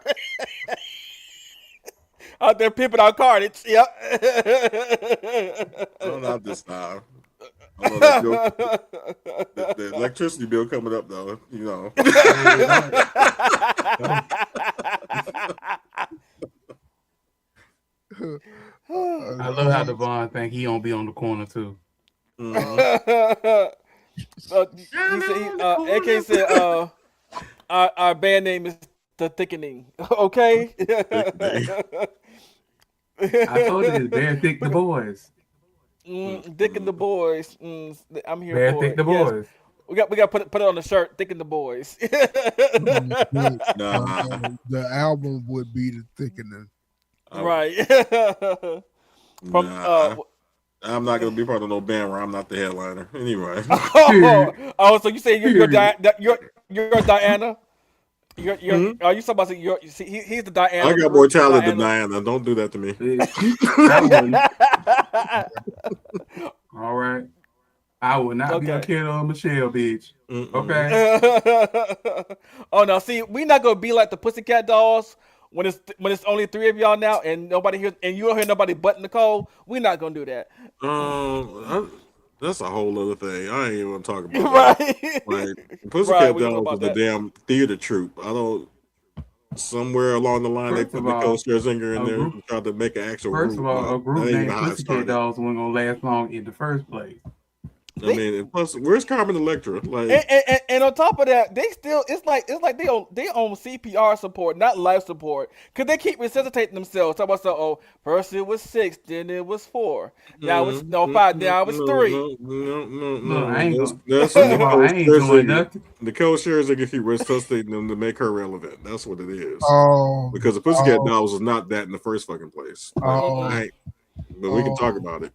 Out there pimping out carnage. Yep. Oh, not this time. I know that bill, the electricity bill coming up though. You know. I love how Devon think he don't be on the corner too. AK said, our band name is The Thickening. Okay. I told you, Bear Thick the Boys. Thick and the Boys. I'm here Bear for Thick it. the Boys. We got to put it on the shirt. Thick and the Boys. The album would be The Thickening. Right. I'm not gonna be part of no band where I'm not the headliner. Anyway. So you say you're Diana? Are you talking about? He's the Diana. I got more talent than Diana. Don't do that to me. All right. I will not be a kid on Michelle, bitch. Okay. Oh no! See, we not gonna be like the Pussycat Dolls when it's only 3 of y'all now, and nobody here, and you don't hear nobody but Nicole. We not gonna do that. That's a whole other thing. I ain't even want to talk about that. Like Pussycat Dolls was a damn theater troupe. I don't. Somewhere along the line, they put Nicole Scherzinger in there and tried to make an actual group. First of all, a group named Pussycat Dolls wasn't gonna last long in the first place. I mean, and plus, where's Carmen Electra? Like, and on top of that, they still it's like they own CPR support, not life support, because they keep resuscitating themselves. So first it was 6, then it was 4, now it's 5, now it's 3. No, I ain't doing nothing. Nicole Scherzinger keep resuscitating them to make her relevant. That's what it is. Because the Pussycat Dolls was not that in the first fucking place. But we can talk about it.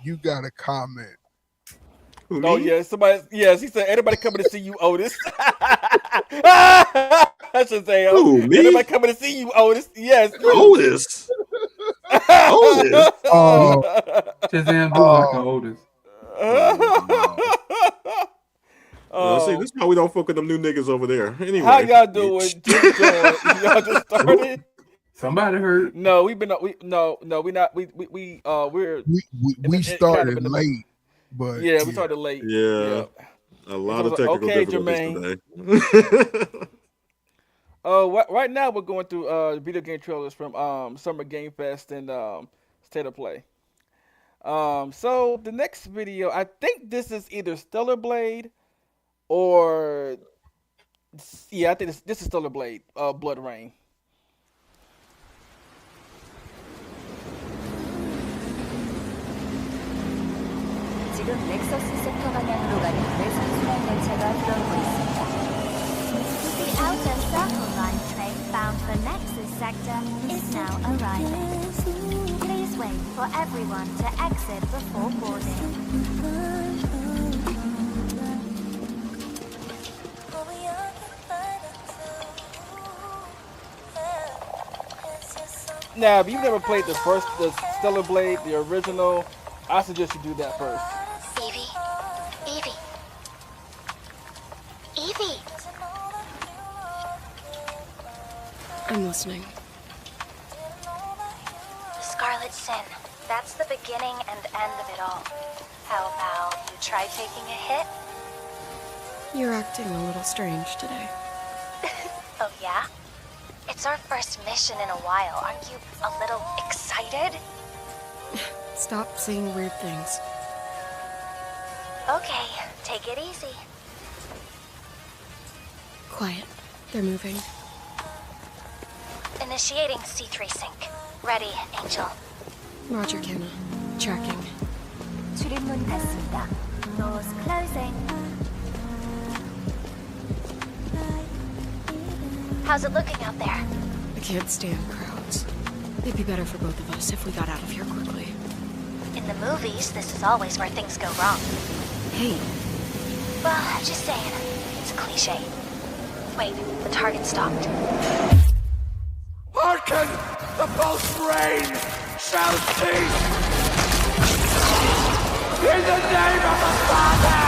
You got a comment. Oh yeah, somebody. Yes, he said anybody coming to see you, Otis. I should say, me? Anybody coming to see you, Otis? Yes, Otis. Otis. Shazam do like an Otis. See, this is how we don't fuck with them new niggas over there. Anyway, how y'all doing? Y'all just started. Somebody heard. No, we're started late, but yeah, we started late. Yeah. A lot of technical difficulties today. Right now we're going through video game trailers from Summer Game Fest and State of Play. So the next video, I think this is either Stellar Blade or I think this is Stellar Blade, Blood Rain. 지금 넥서스 섹터 방향으로 가는 외선순환 열차가 들어오고 있습니다. The outer circle line train bound for Nexus sector is now arriving. Please wait for everyone to exit before boarding. Now, if you've never played the Stellar Blade, the original, I suggest you do that first. Evie! I'm listening. Scarlet Sin. That's the beginning and end of it all. How about you try taking a hit? You're acting a little strange today. Oh yeah? It's our first mission in a while. Aren't you a little excited? Stop saying weird things. Okay, take it easy. Quiet. They're moving. Initiating C3 sync. Ready, Angel. Roger, Kenna. Tracking. 출입문 닫습니다. Doors closing. How's it looking out there? I can't stand crowds. It'd be better for both of us if we got out of here quickly. In the movies, this is always where things go wrong. Hey. Well, just saying. It's a cliche. Wait, the target stopped. Hearken! The pulse rain shall cease! In the name of the Father!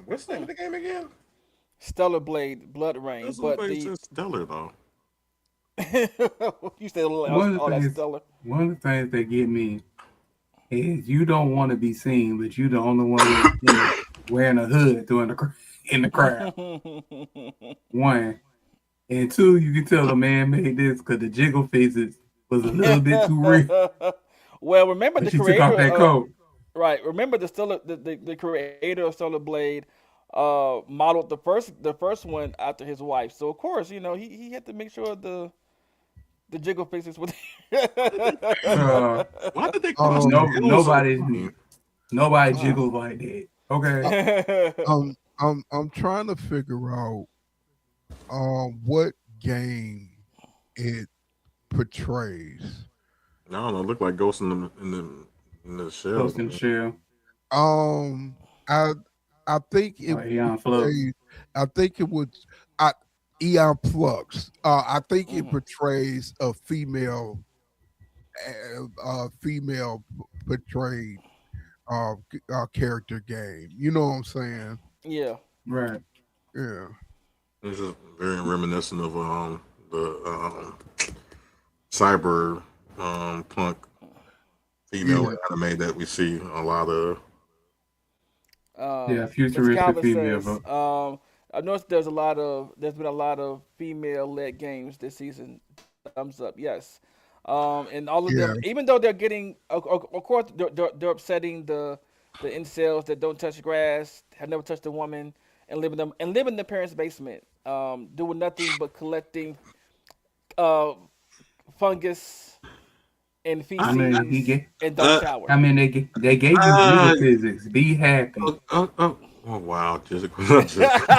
What's the name of the game again? Stellar Blade, Blood Rain. Doesn't But look like the it's Stellar though. you said One of all the that things, stellar. one of the things that get me is you don't want to be seen, but you the only one wearing a hood during in the crowd. One and two, you can tell the man made this because the jiggle faces was a little bit too real. Well, remember When the she took off creator. that coat. Right. Remember the creator of Stellar Blade modeled the first one after his wife. So of course, he had to make sure the jiggle faces were Why did they cross the hills so long? Nobody jiggles like that. Okay. I'm trying to figure out what game it portrays. I don't know. It looked like Ghost in the Shell. Ghost in the Shell. I think it Eon Flux. I think it would Eon Flux. I think it portrays a female portrayed character game. You know what I'm saying? Yeah. Right. Yeah. This is very reminiscent of the cyber punk female anime that we see a lot of. Futuristic female. Says, I noticed there's been a lot of female-led games this season. Thumbs up, yes. And all of them, even though they're getting, of course, they're upsetting the incels that don't touch grass, have never touched a woman, and live in their parents' basement, doing nothing but collecting fungus and feces and don't shower. I mean, they gave you jiggle physics. Be happy. Oh wow,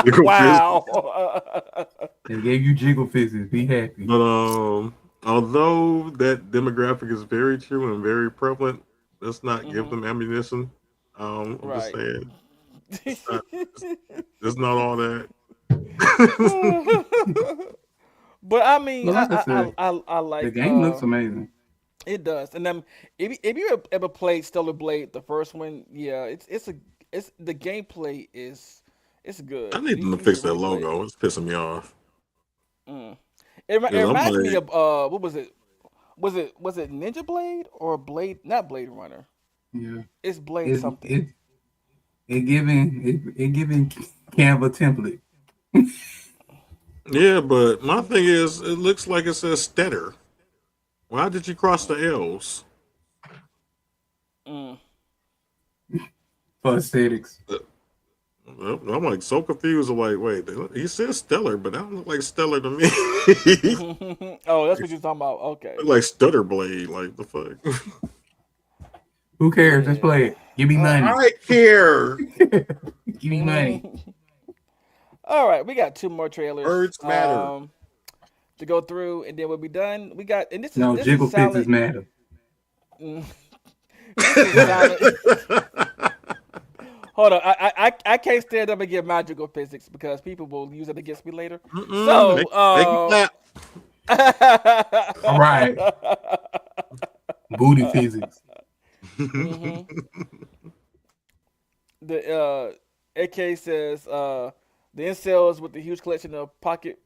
wow. They gave you jiggle physics. Be happy. But although that demographic is very true and very prevalent, let's not give them ammunition. I'm just saying, it's not all that. But I mean, Well, I like the game looks amazing. It does, and then if you ever played Stellar Blade, the first one, yeah, it's the gameplay it's good. I need them to fix that logo. It's pissing me off. It reminds me of what was it? Was it Ninja Blade or Blade? Not Blade Runner. Yeah, it's Blade something. It giving Canva template. Yeah, but my thing is, it looks like it says Stetter. Why did you cross the L's? For aesthetics. I'm like so confused. I'm like, wait, he said Stellar, but that don't look like Stellar to me. Oh, that's what you're talking about. Okay. Look like Stutter Blade. Like the fuck. Who cares? Let's play it. Give me money. I care. Give me money. All right, we got 2 more trailers. Birds matter. To go through, and then we'll be done. We got, and this No, is jiggle silent. fixes matter. This is silent. Hold on, I can't stand up and give magical physics because people will use it against me later. So, make you clap. All right. Booty physics. The AK says the incels with the huge collection of pocket.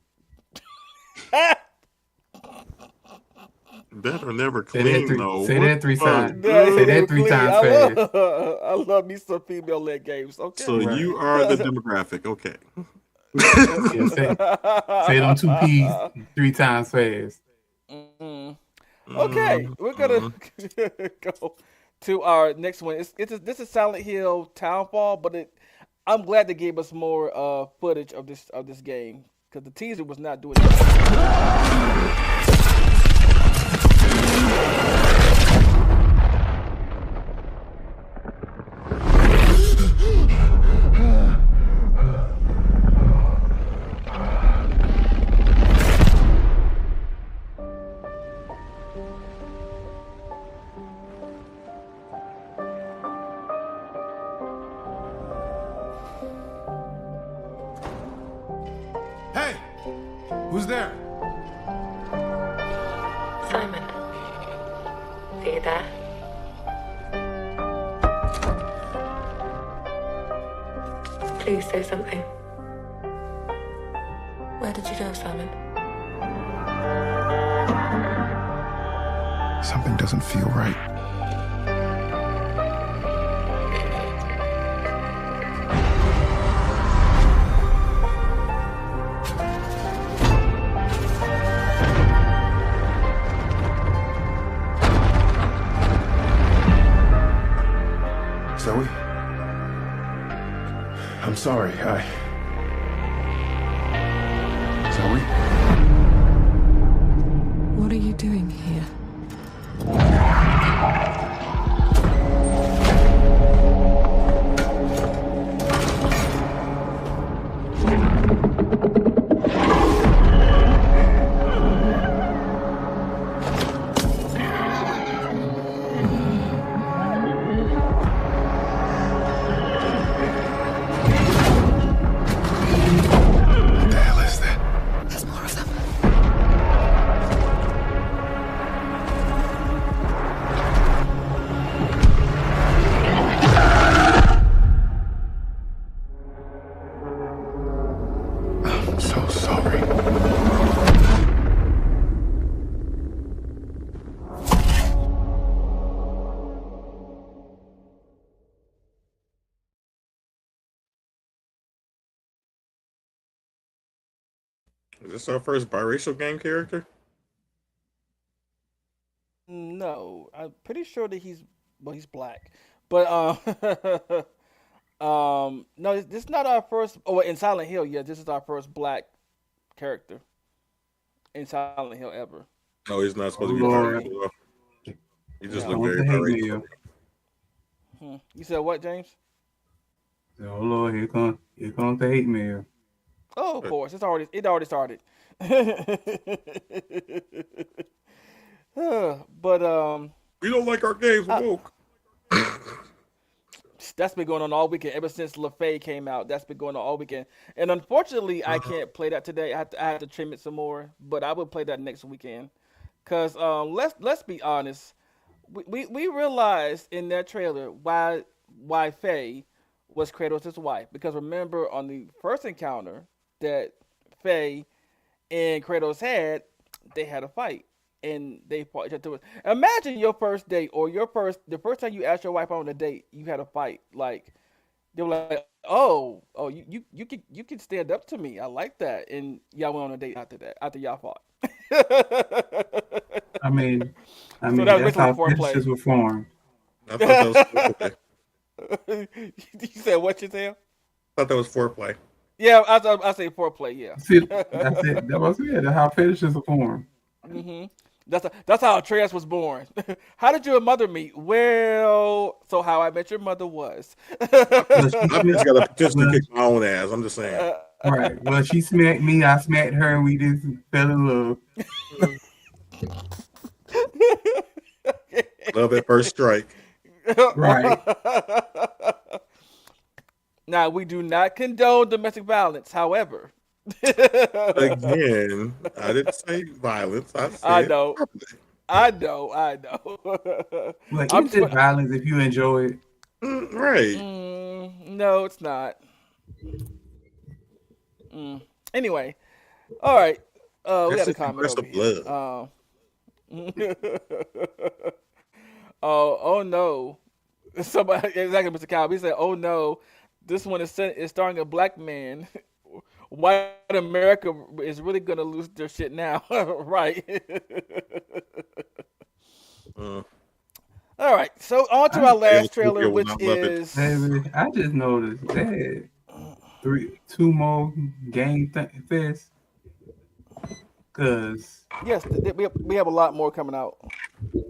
That are never clean though. Say that 3 times. That Say that ain't 3 clean. times fast. I love me some female led games. Okay. So you are the demographic. Okay. Yeah, say them 2 P's 3 times fast. Okay, we're gonna go to our next one. This is Silent Hill Townfall, but I'm glad they gave us more footage of this game because the teaser was not doing that. Hey! Who's there? Simon. Are you there? Please say something. Where did you go, Simon? Something doesn't feel right. Zoe? I'm sorry, Zoe? What are you doing here? What the hell is that? There's more of them. I'm so sorry. Is this our first biracial game character? No, I'm pretty sure that he's black, but no, this is not our first. Oh, in Silent Hill, yeah, this is our first black character in Silent Hill ever. No, he's not supposed to be Lord. biracial. He just Yeah. looked What very the heck, biracial. Neil? You said what, James? Oh Lord, here comes the hate mail. Oh, of course, it already started. But We don't like our games woke. that's been going on all weekend ever since LaFay came out. That's been going on all weekend, and unfortunately, I can't play that today. I have to trim it some more, but I will play that next weekend. Cause let's be honest, we realized in that trailer why Faye was Kratos' wife. Because remember on the first encounter that Faye and Kratos had, they had a fight. And they fought each other. Imagine your first date or the first time you asked your wife on a date, you had a fight. Like they were like, oh, you can stand up to me. I like that. And y'all went on a date after that, after y'all fought. I mean, So that was that's how foreplay. businesses were formed. I thought that was okay. You said what you said? thought that was foreplay. Yeah, I say foreplay. Yeah. See, that's it. That was it. That's how fetishes are formed. That's how Atreus was born. How did your mother meet? Well, so how I met your mother was. I just got to potentially kick my own ass. I'm just saying. Right. Well, she smacked me. I smacked her, and we just fell in love. Love at first strike. Right. Now, we do not condone domestic violence. However, again, I didn't say violence. I know. Like, it's just violence if you enjoy it. Right. No, it's not. Anyway, all right. We got a comment over here. Oh no. Somebody, exactly, Mr. Cobb. He said, "Oh no, this one is starring a black man. White America is really gonna lose their shit now." Right. All right. So on to our last trailer, which is. Baby, I just noticed that 2 more game fest. Cause yes, we have a lot more coming out.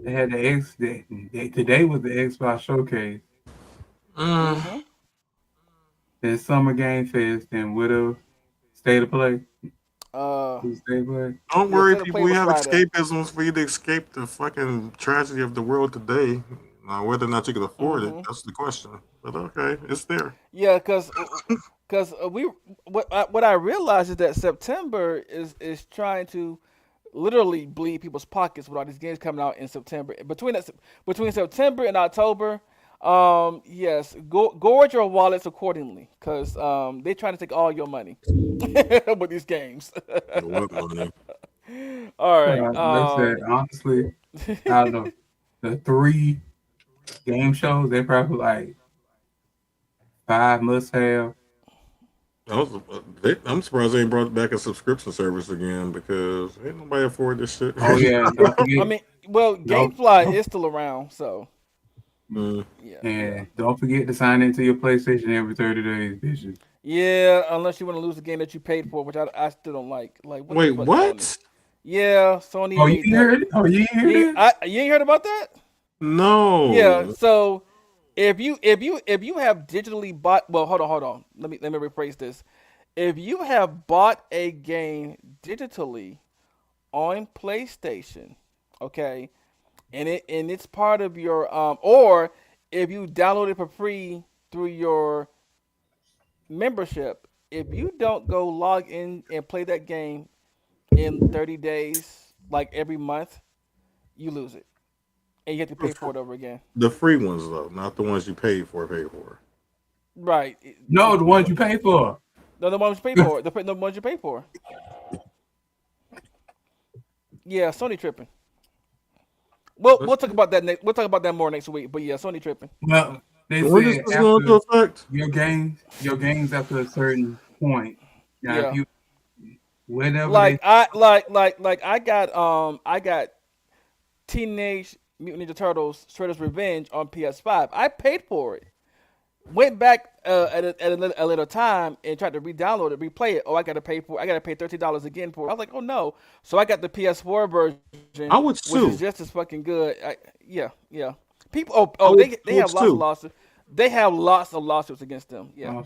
They had today was the Xbox showcase. Then Summer Game Fest and Widow State of Play. Don't worry, people. We have escapisms for you to escape the fucking tragedy of the world today. Now, whether or not you can afford it, that's the question. But okay, it's there. Yeah, because what I realized is that September is trying to literally bleed people's pockets with all these games coming out in September. Between September and October, yes, gorge your wallets accordingly, because they're trying to take all your money with these games. All right. Honestly, out of the 3 game shows, they're probably like 5 must have. I'm surprised they ain't brought back a subscription service again, because ain't nobody afford this shit. Oh yeah, I mean, well, GameFly is still around, so. And don't forget to sign into your PlayStation every 30 days, bitches. Yeah, unless you want to lose the game that you paid for, which I still don't like. Like, wait, what? Sony? Yeah, Sony. Oh, you heard it? Oh, you ain't heard it? You ain't heard about that? No. Yeah. So if you have digitally bought, well, hold on. Let me rephrase this. If you have bought a game digitally on PlayStation, okay, and it's part of your or if you download it for free through your membership, if you don't go log in and play that game in 30 days, like every month, you lose it. And you have to pay for it over again. The free ones, though, not the ones you paid for. Right. No, the ones you pay for. No, the ones you pay for. The ones you pay for. Yeah, Sony tripping. We'll talk about that next. We'll talk about that more next week. But yeah, Sony tripping. Well, they said after your games after a certain point. Now, if you whenever I got Teenage Mutant Ninja Turtles: Shredder's Revenge on PS5. I paid for it. Went back at a little time and tried to re-download it, replay it. Oh, I gotta pay $13 again for it. I was like, oh no. So I got the PS4 version, I would sue. which is just as fucking good. Yeah. People. They have lots of lawsuits. They have lots of lawsuits against them. Yeah.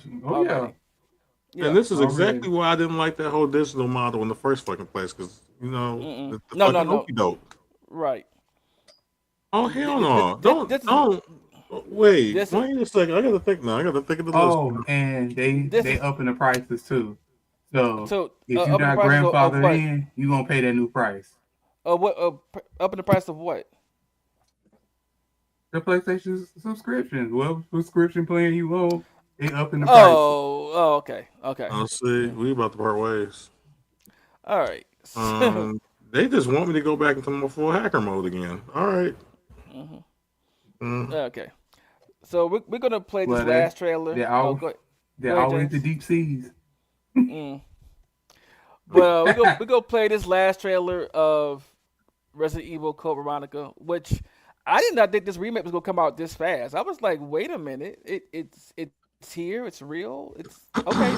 Yeah. And this is exactly why I didn't like that whole digital model in the first fucking place, because the fucking dope. Right. Oh hell no! Don't. Wait a second. I gotta think now. I gotta think of the list. Oh, and they upping the prices too. So if you're not grandfathered in, you're gonna pay that new price. What? Upping the price of what? The PlayStation subscriptions. What subscription plan you own? They upping the price. Oh, okay. I'll see. We about to part ways. All right. They just want me to go back into my full hacker mode again. All right. Okay. So we're gonna play this last trailer. They're always the deep seas. Well, we're gonna play this last trailer of Resident Evil Code Veronica, which I did not think this remake was gonna come out this fast. I was like, wait a minute, it here. It's real. It's okay.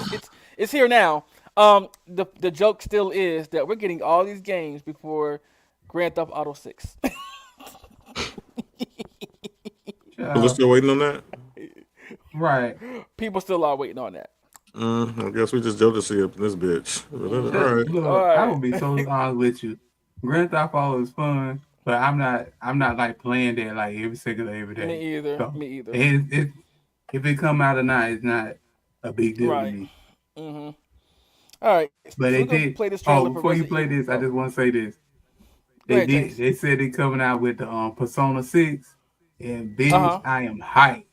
It's here now. The joke still is that we're getting all these games before Grand Theft Auto 6. We're still waiting on that. Right. People still are waiting on that. I guess we just joked to see up in this bitch. All right. Look, I will be totally honest with you. Grand Theft Auto is fun, but I'm not like playing that like every single day, every day. Me either. So, Me either. If it come out or not, it's not a big deal to me. Mm-hmm. All right. But so they did. Play this trailer before you play this, I just want to say this. Go ahead, Chase. They said they coming out with the Persona 6, and bitch, I am hyped.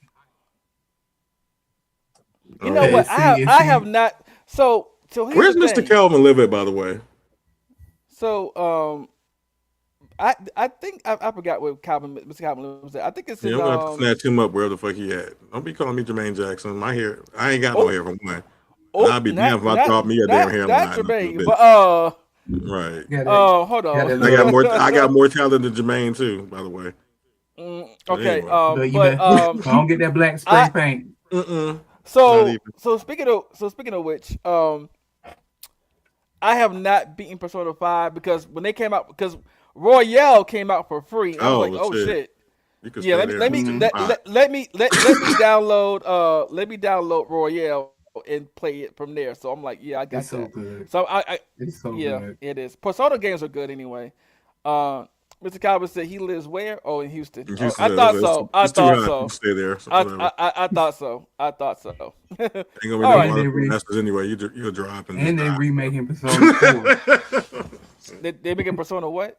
You know what? I have not. So where's Mr. Calvin live at, by the way? So I think I forgot where Mr. Calvin lives at. I think it's in. I'm gonna have to snatch him up wherever the fuck he at. Don't be calling me Jermaine Jackson. My hair, I ain't got no hair from one. I'd be damn if I thought me a damn hairline. That's Jermaine, but right. Hold on. I got more talent than Jermaine too, by the way. Okay. Anyway. But don't get that black spray paint. So speaking of which, I have not beaten Persona 5 because when they came out, because Royale came out for free. I was like, oh shit. Yeah, let me download Royale and play it from there. So I'm like, yeah, I got it's that. So good. So it's so yeah, good. it is. Persona games are good anyway. Mr. Calvin said he lives where? Oh, in Houston. I thought so. I thought so. Stay there. I thought so. Ain't gonna be no more masters anyway. You're dropping. And they remaking Persona 4. They making Persona what?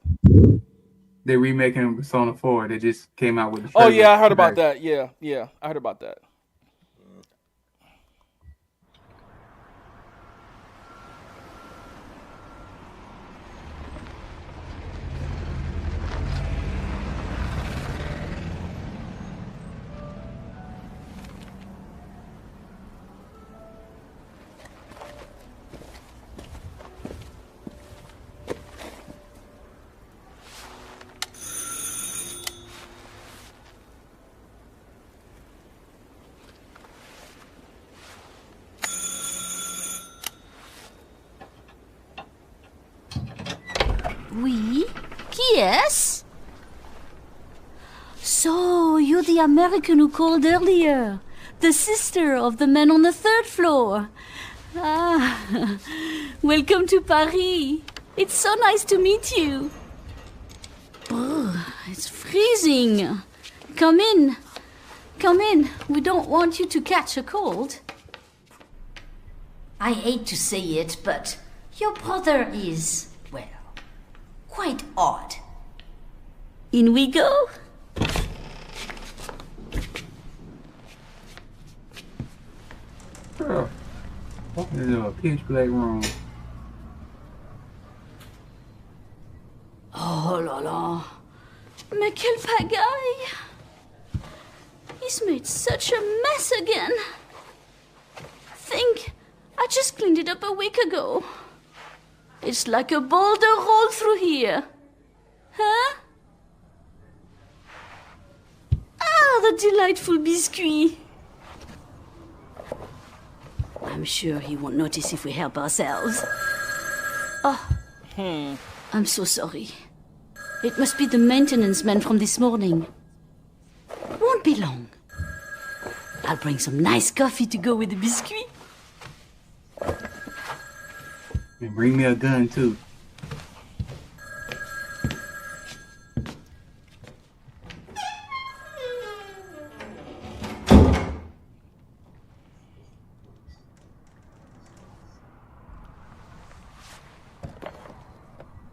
They remaking Persona 4. They just came out with the trailer. Oh yeah, I heard about that. Yeah, I heard about that. Oui? Qui est-ce? So, you're the American who called earlier. The sister of the man on the 3rd floor. Ah, welcome to Paris. It's so nice to meet you. Brr, it's freezing. Come in. Come in. We don't want you to catch a cold. I hate to say it, but your brother is, well, quite odd. In we go. Girl, walking into a pitch black room. Oh là là. Mais quelle pagaille. He's made such a mess again. Think, I just cleaned it up a week ago. It's like a boulder rolled through here. Huh? Ah, the delightful biscuit. I'm sure he won't notice if we help ourselves. Oh, I'm so sorry. It must be the maintenance man from this morning. Won't be long. I'll bring some nice coffee to go with the biscuit. And bring me a gun, too.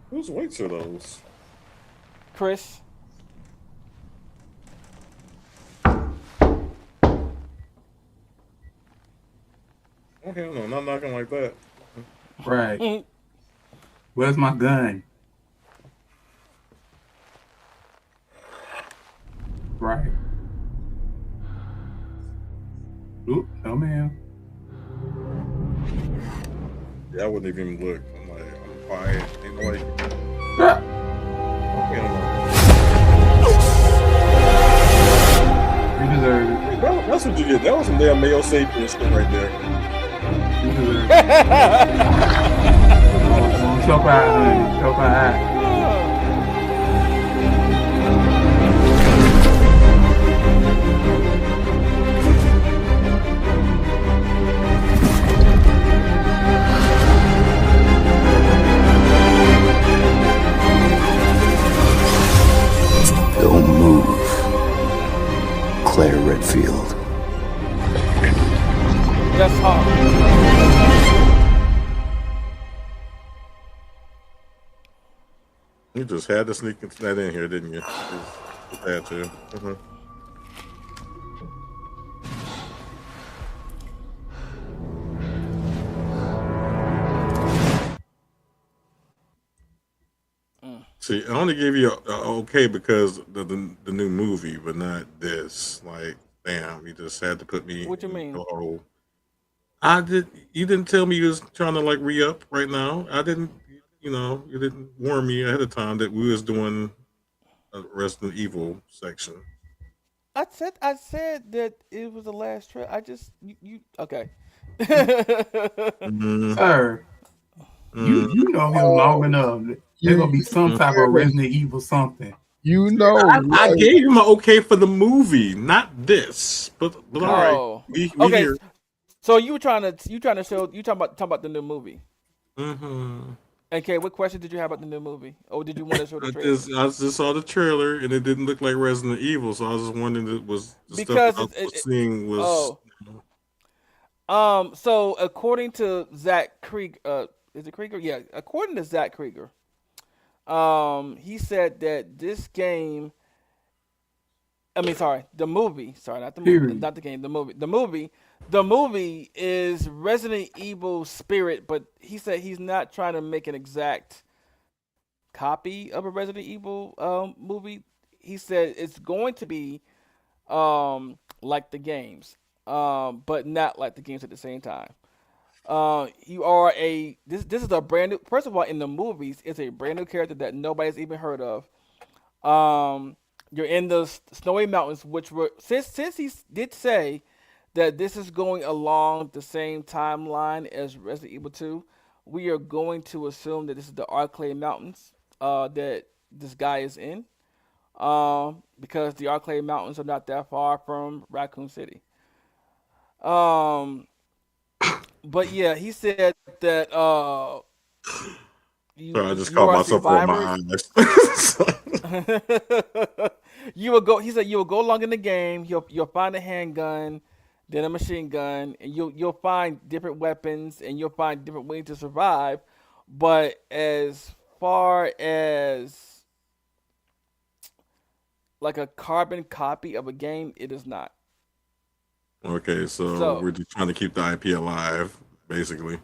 Whose weights are those? Chris. Oh, hell no, not knocking like that. Right. Where's my gun? Right. Oop, no ma'am. Yeah, I wouldn't even look. I'm like, I'm quiet. Ain't nobody. You deserve it. That's That's what you did. That was some damn male sapien shit right there. Choke out, honey. Choke out. Don't move. Claire Redfield. That's hard. You just had to sneak that in here, didn't you? Just had to. See, I only gave you a okay because the new movie, but not this. Like, damn, you just had to put me. What you mean? Oh, You didn't tell me you was trying to like re-up right now. I didn't. You know, you didn't warn me ahead of time that we was doing a Resident Evil section. I said that it was the last trailer. I just you okay. Sir, you know him long enough. There's gonna be some type of Resident Evil something. You know, I gave you my okay for the movie, not this. But all right, we okay. here. So you talking about the new movie? Mm-hmm. Okay, what question did you have about the new movie? Or did you want to show the trailer? I just saw the trailer and it didn't look like Resident Evil, so I was just wondering if it was the because stuff I was seeing was. So according to Zach Krieger, is it Krieger? Yeah, according to Zach Krieger, he said that this game. The movie. Sorry, not the movie, not the game. The movie is Resident Evil Spirit, but he said he's not trying to make an exact copy of a Resident Evil movie. He said it's going to be like the games, but not like the games at the same time. You are this is a brand new. First of all, in the movies, it's a brand new character that nobody's even heard of. You're in the snowy mountains, which were since he did say that this is going along the same timeline as Resident Evil 2. We are going to assume that this is the Arclay Mountains that this guy is in, because the Arclay Mountains are not that far from Raccoon City. But yeah, he said that I just caught myself on my eyes. You will go. He said you will go along in the game. You'll find a handgun, then a machine gun, and you'll find different weapons and you'll find different ways to survive. But as far as like a carbon copy of a game, it is not. Okay, so we're just trying to keep the IP alive, basically.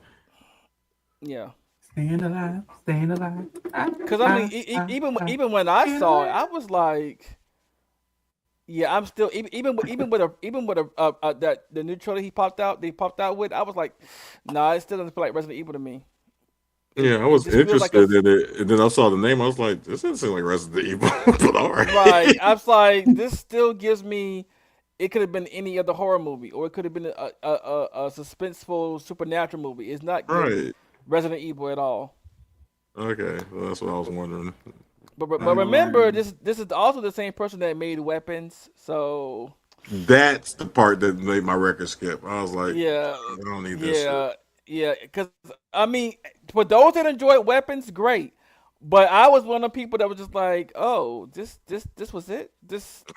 Yeah. Staying alive. Because I mean, even when I saw it, I was like, yeah, I'm still even with that the new trailer they popped out with. I was like, nah, it still doesn't feel like Resident Evil to me. Yeah, I was interested in it, and then I saw the name. I was like, this doesn't seem like Resident Evil, but all right. Right, I was like, this still gives me. It could have been any other horror movie, or it could have been a suspenseful supernatural movie. It's not right. Resident Evil at all. Okay, well, that's what I was wondering. But remember, this is also the same person that made Weapons, so that's the part that made my record skip. I was like, yeah, I don't need this. Yeah, because I mean, for those that enjoy Weapons, great. But I was one of the people that was just like, oh, this was it.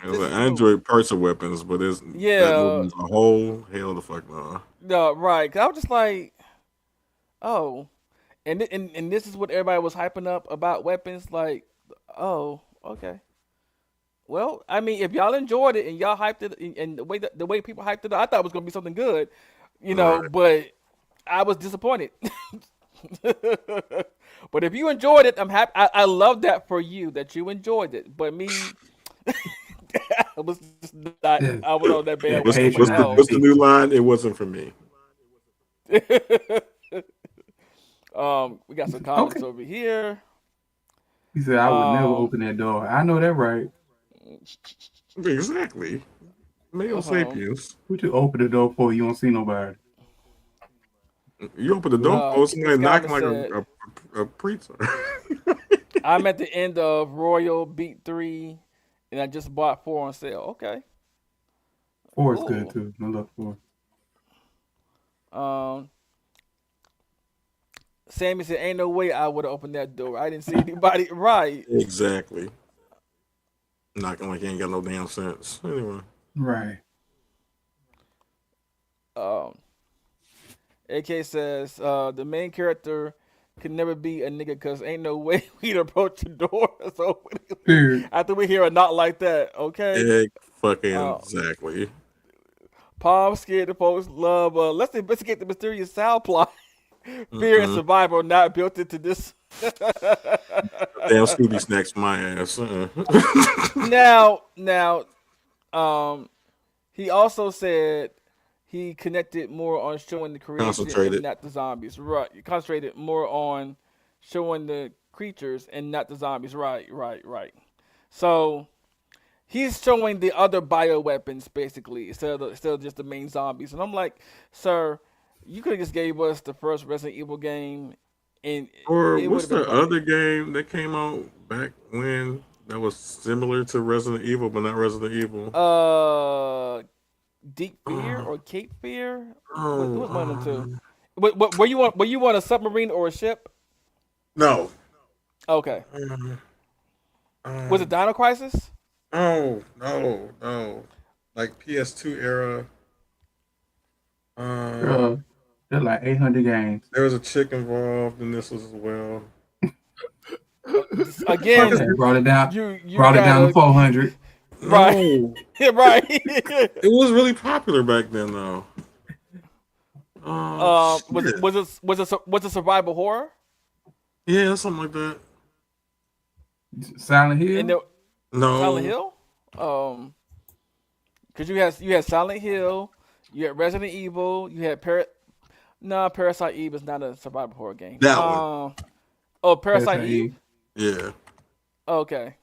I enjoyed parts of Weapons, but that movie as a whole, hell the fuck no. No, right? 'Cause I was just like, oh, and this is what everybody was hyping up about Weapons. Like, oh, okay. Well, I mean, if y'all enjoyed it and y'all hyped it, and the way people hyped it, I thought it was gonna be something good, you know. Right. But I was disappointed. But if you enjoyed it, I'm happy. I love that for you that you enjoyed it. But me, I was just not. I was on that bad. What's the new line? It wasn't for me. We got some comments over here. He said, "I would never open that door." I know that, right? Exactly. Male sapiens. What you open the door for? You don't see nobody. You open the door for somebody knocking like said, a preacher. I'm at the end of Royal Beat 3, and I just bought 4 on sale. Okay. 4 is good too. I love 4. Sammy said, "Ain't no way I would have opened that door. I didn't see anybody." Right. Exactly. Knocking like you ain't got no damn sense. Anyway. Right. AK says the main character could never be a nigga because ain't no way we'd approach the door. So after we hear a not like that, okay. Exactly. Palm scared the folks love. Let's investigate the mysterious sound plot. Fear and survival not built into this. Damn Scooby snacks my ass. Now, he also said he connected more on showing the creation and not the zombies. Right, he concentrated more on showing the creatures and not the zombies. Right. So he's showing the other bioweapons basically instead of just the main zombies. And I'm like, sir, you could have just gave us the first Resident Evil game. Or what's the other game that came out back when that was similar to Resident Evil but not Resident Evil? Deep Fear or Cape Fear? What was one of them two? Were you on a submarine or a ship? No. Okay. Was it Dino Crisis? Oh no. Like PS2 era. There's like 800 games. There was a chick involved in this as well. Again, they brought it down. You brought it down to 400. Right. No. Right. It was really popular back then, though. Was it survival horror? Yeah, something like that. Silent Hill. No. Silent Hill. Because you had Silent Hill, you had Resident Evil, you had Parasite Eve is not a survival horror game. That one. Oh, Parasite Eve. Yeah. Okay.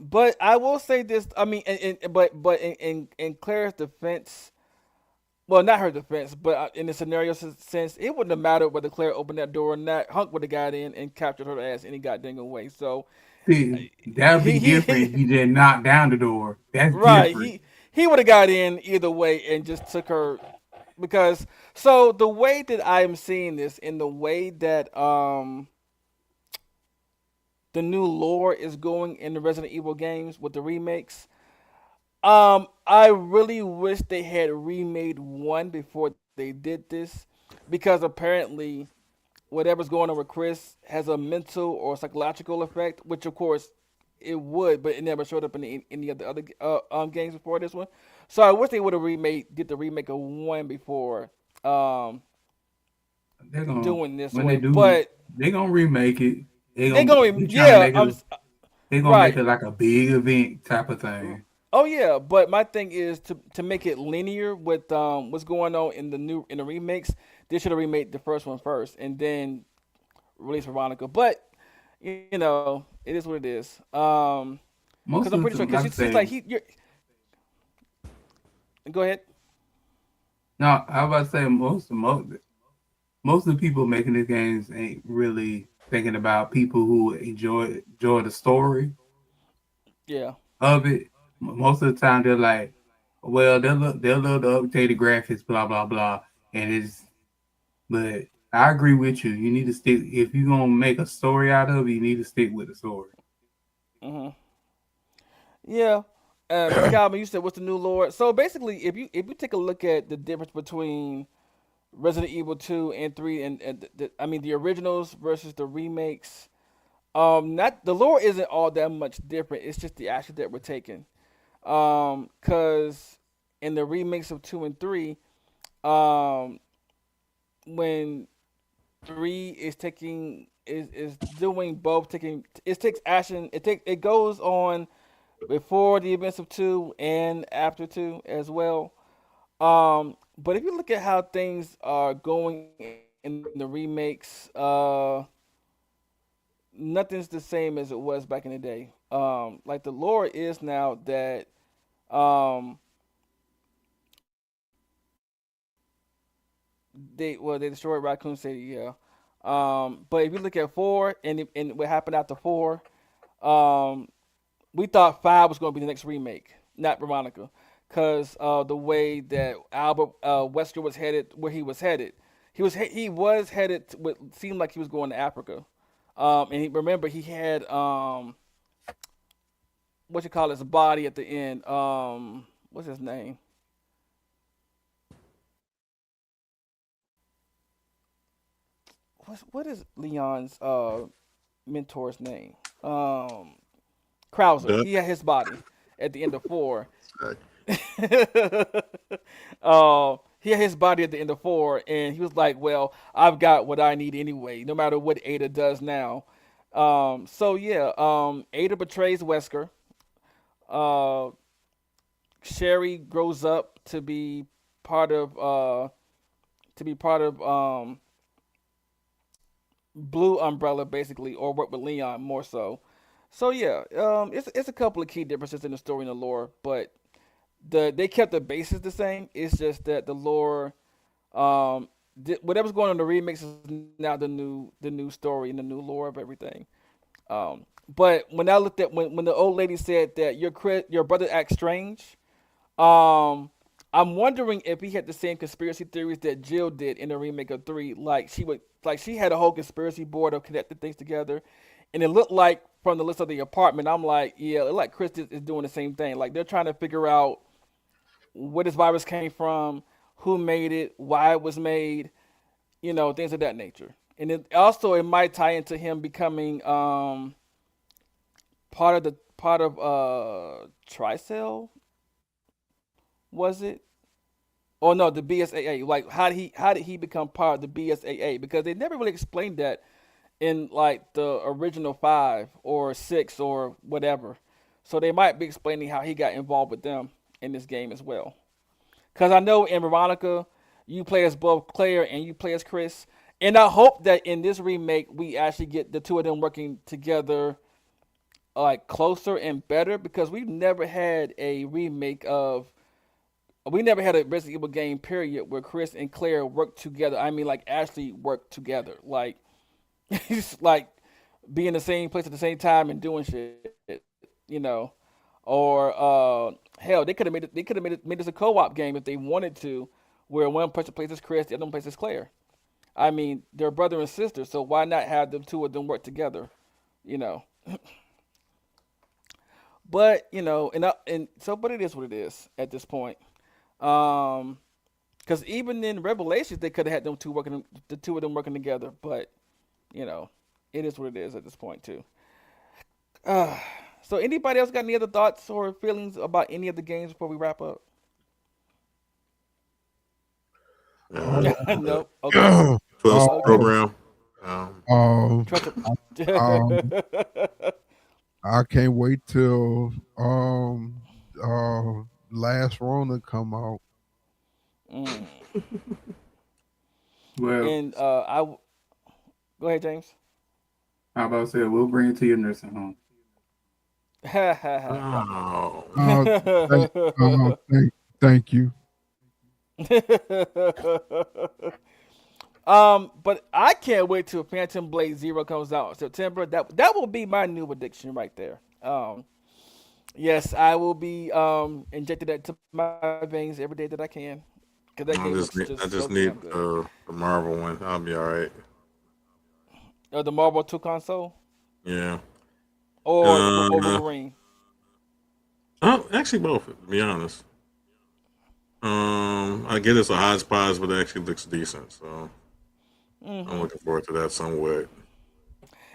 But I will say this. I mean, but in Claire's defense, well, not her defense, but in the scenario sense, it wouldn't have mattered whether Claire opened that door or not. Hunk would have got in and captured her ass any goddamn way. So see, that would be different if he didn't knock down the door. That's right. Different. He would have got in either way and just took her because. So the way that I am seeing this, in the way that the new lore is going in the Resident Evil games with the remakes. I really wish they had remade 1 before they did this, because apparently whatever's going on with Chris has a mental or psychological effect, which of course it would, but it never showed up in any of the other games before this one. So I wish they would have did the remake of 1 before doing this one. But they're gonna remake it. They're gonna make it like a big event type of thing. Oh yeah, but my thing is to make it linear with what's going on in the remakes. They should have remade the first one first and then release Veronica. But you know, it is what it is. Because I'm pretty sure because she's like Go ahead. No, I was about to say most of the people making these games ain't really thinking about people who enjoy the story. Yeah. Of it. Most of the time they're like, well, they'll love the updated graphics, blah blah blah, but I agree with you. You need to stick if you're gonna make a story out of it. You need to stick with the story. Mm-hmm. Yeah. Calvin, you said what's the new lore? So basically, if you take a look at the difference between Resident Evil 2 and 3 and the originals versus the remakes, not the lore isn't all that much different. It's just the action that we're taking. Because in the remakes of 2 and 3, when 3 is doing both, it takes action. It goes on before the events of 2 and after 2 as well. But if you look at how things are going in the remakes, nothing's the same as it was back in the day. Like the lore is now that um they destroyed Raccoon City, yeah. But if you look at four and what happened after four, um, we thought five was going to be the next remake, not Veronica, because the way that Albert Wesker was headed, where he was headed, he was headed to what seemed like he was going to Africa. And remember he had what you call his body at the end. What's his name? What is Leon's mentor's name? Krauser. Duh. He had his body at the end of four. He had his body at the end of four, and he was like, "Well, I've got what I need anyway, no matter what Ada does now." So yeah, Ada betrays Wesker. Uh, Sherry grows up part of to be part of Blue Umbrella basically, or work with Leon more so. So yeah, it's a couple of key differences in the story and the lore, but they kept the basis the same. It's just that the lore, whatever's going on in the remix is now the new story and the new lore of everything. But when I looked at when the old lady said that your brother acts strange, I'm wondering if he had the same conspiracy theories that Jill did in the remake of three. Like she had a whole conspiracy board of connecting things together, and it looked like from the list of the apartment. I'm like, yeah, it looked like Chris is doing the same thing. Like they're trying to figure out where this virus came from, who made it, why it was made, things of that nature. And it might tie into him becoming part of Tricell, was it? Or no, the BSAA. Like how did he become part of the BSAA? Because they never really explained that in like the original five or six or whatever. So they might be explaining how he got involved with them in this game as well. Because I know in Veronica, you play as both Claire and you play as Chris. And I hope that in this remake, we actually get the two of them working together like closer and better, because we've never had a remake of. We never had a Resident Evil game, period, where Chris and Claire worked together. I mean, like, actually work together. Like, it's like being in the same place at the same time and doing shit, you know. Or hell, they could have made this a co-op game if they wanted to, where one person plays as Chris, the other one plays as Claire. I mean, they're brother and sister, so why not have the two of them work together, you know? But but it is what it is at this point. Because even in Revelations, they could have had the two of them working together. But it is what it is at this point too. So anybody else got any other thoughts or feelings about any of the games before we wrap up? Nope. Okay. Plus program. I can't wait till last Rona come out. Well, and go ahead, James. How about I say we'll bring it to your nursing home. Thank you. But I can't wait till Phantom Blade Zero comes out in September. That will be my new addiction right there. Yes, I will be injecting that to my veins every day that I can. I just need the Marvel one. I'll be all right. The Marvel 2 console? Yeah. Or Wolverine? Actually both, to be honest. I get it's a hodgepodge, but it actually looks decent. So I'm looking forward to that somewhat.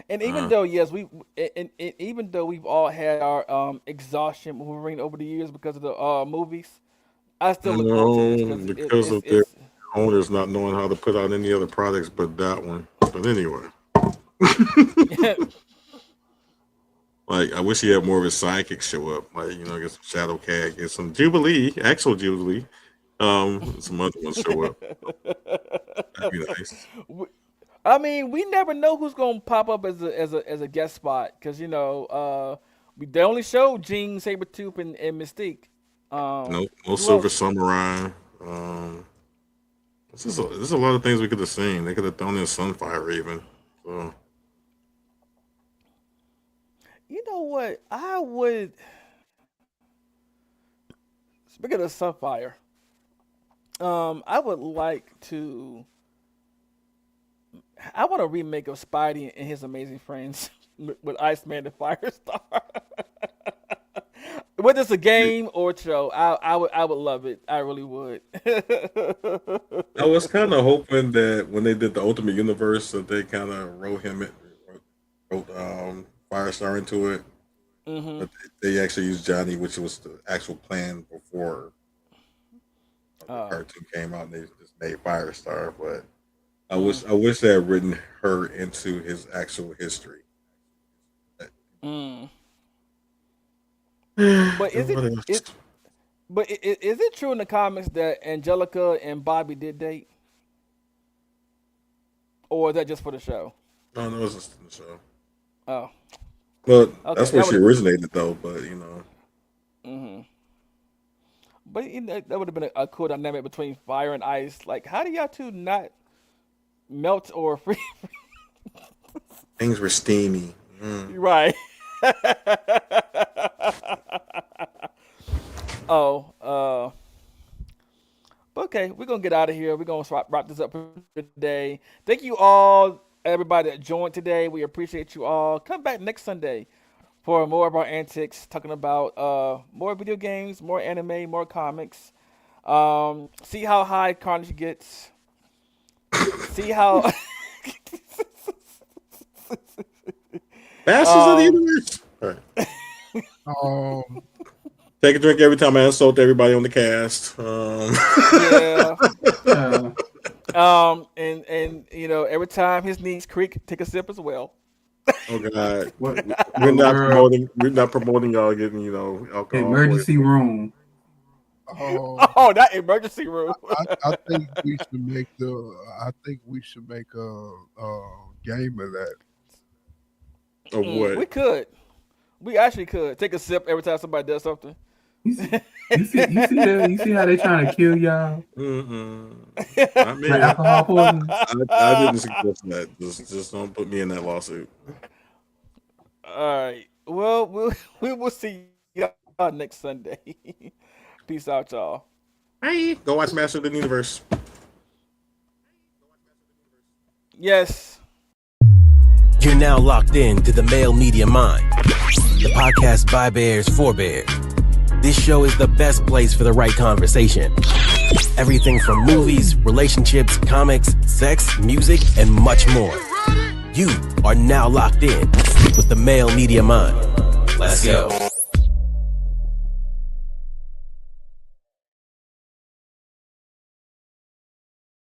And even though even though we've all had our exhaustion with Wolverine over the years because of the movies, I still look forward to it because of their owners not knowing how to put out any other products but that one. But anyway, like I wish he had more of his sidekick show up, like get some Shadow Cat, get some Jubilee, actual Jubilee, some other ones show up. That'd be nice. I mean, we never know who's gonna pop up as a guest spot because they only showed Jean, Sabretooth, and Mystique. No Silver Samurai. There's a lot of things we could have seen. They could have thrown in Sunfire even. So. You know what? I would. Speaking of Sunfire, I would like to. I want a remake of Spidey and His Amazing Friends with Iceman and Firestar. Whether it's a game or a show, I would love it. I really would. I was kind of hoping that when they did the Ultimate Universe, that they kind of wrote Firestar into it. Mm-hmm. But they actually used Johnny, which was the actual plan before the cartoon came out. And they just made Firestar, but I wish they had written her into his actual history. But is it true in the comics that Angelica and Bobby did date, or is that just for the show? No, it was just in the show. Oh, but okay, that's where she originated, though. But Mm-hmm. But that would have been a cool dynamic between fire and ice. Like, how do y'all two not melt or freeze? Things were steamy. Right. Okay, we're gonna get out of here. We're gonna wrap this up for today. Thank you all, everybody that joined today. We appreciate you all. Come back next Sunday for more of our antics, talking about more video games, more anime, more comics. See how high Carnage gets. See how Masters of the Universe. All right. Take a drink every time I insult everybody on the cast. And every time his knees creak, take a sip as well. Oh God, we're not promoting y'all getting alcohol. Emergency room. Oh, that emergency room. I think we should make a game of that. Of what? We could. We actually could take a sip every time somebody does something. You see how they trying to kill y'all? I mean, alcohol poisoning. I didn't suggest that. Just don't put me in that lawsuit. All right. Well, we will see y'all next Sunday. Peace out, y'all. Bye. Go watch Master of the Universe. Yes. You're now locked in to the Male Media Mind, the podcast by bears for bears. This show is the best place for the right conversation. Everything from movies, relationships, comics, sex, music, and much more. You are now locked in with the Male Media Mind. Let's go.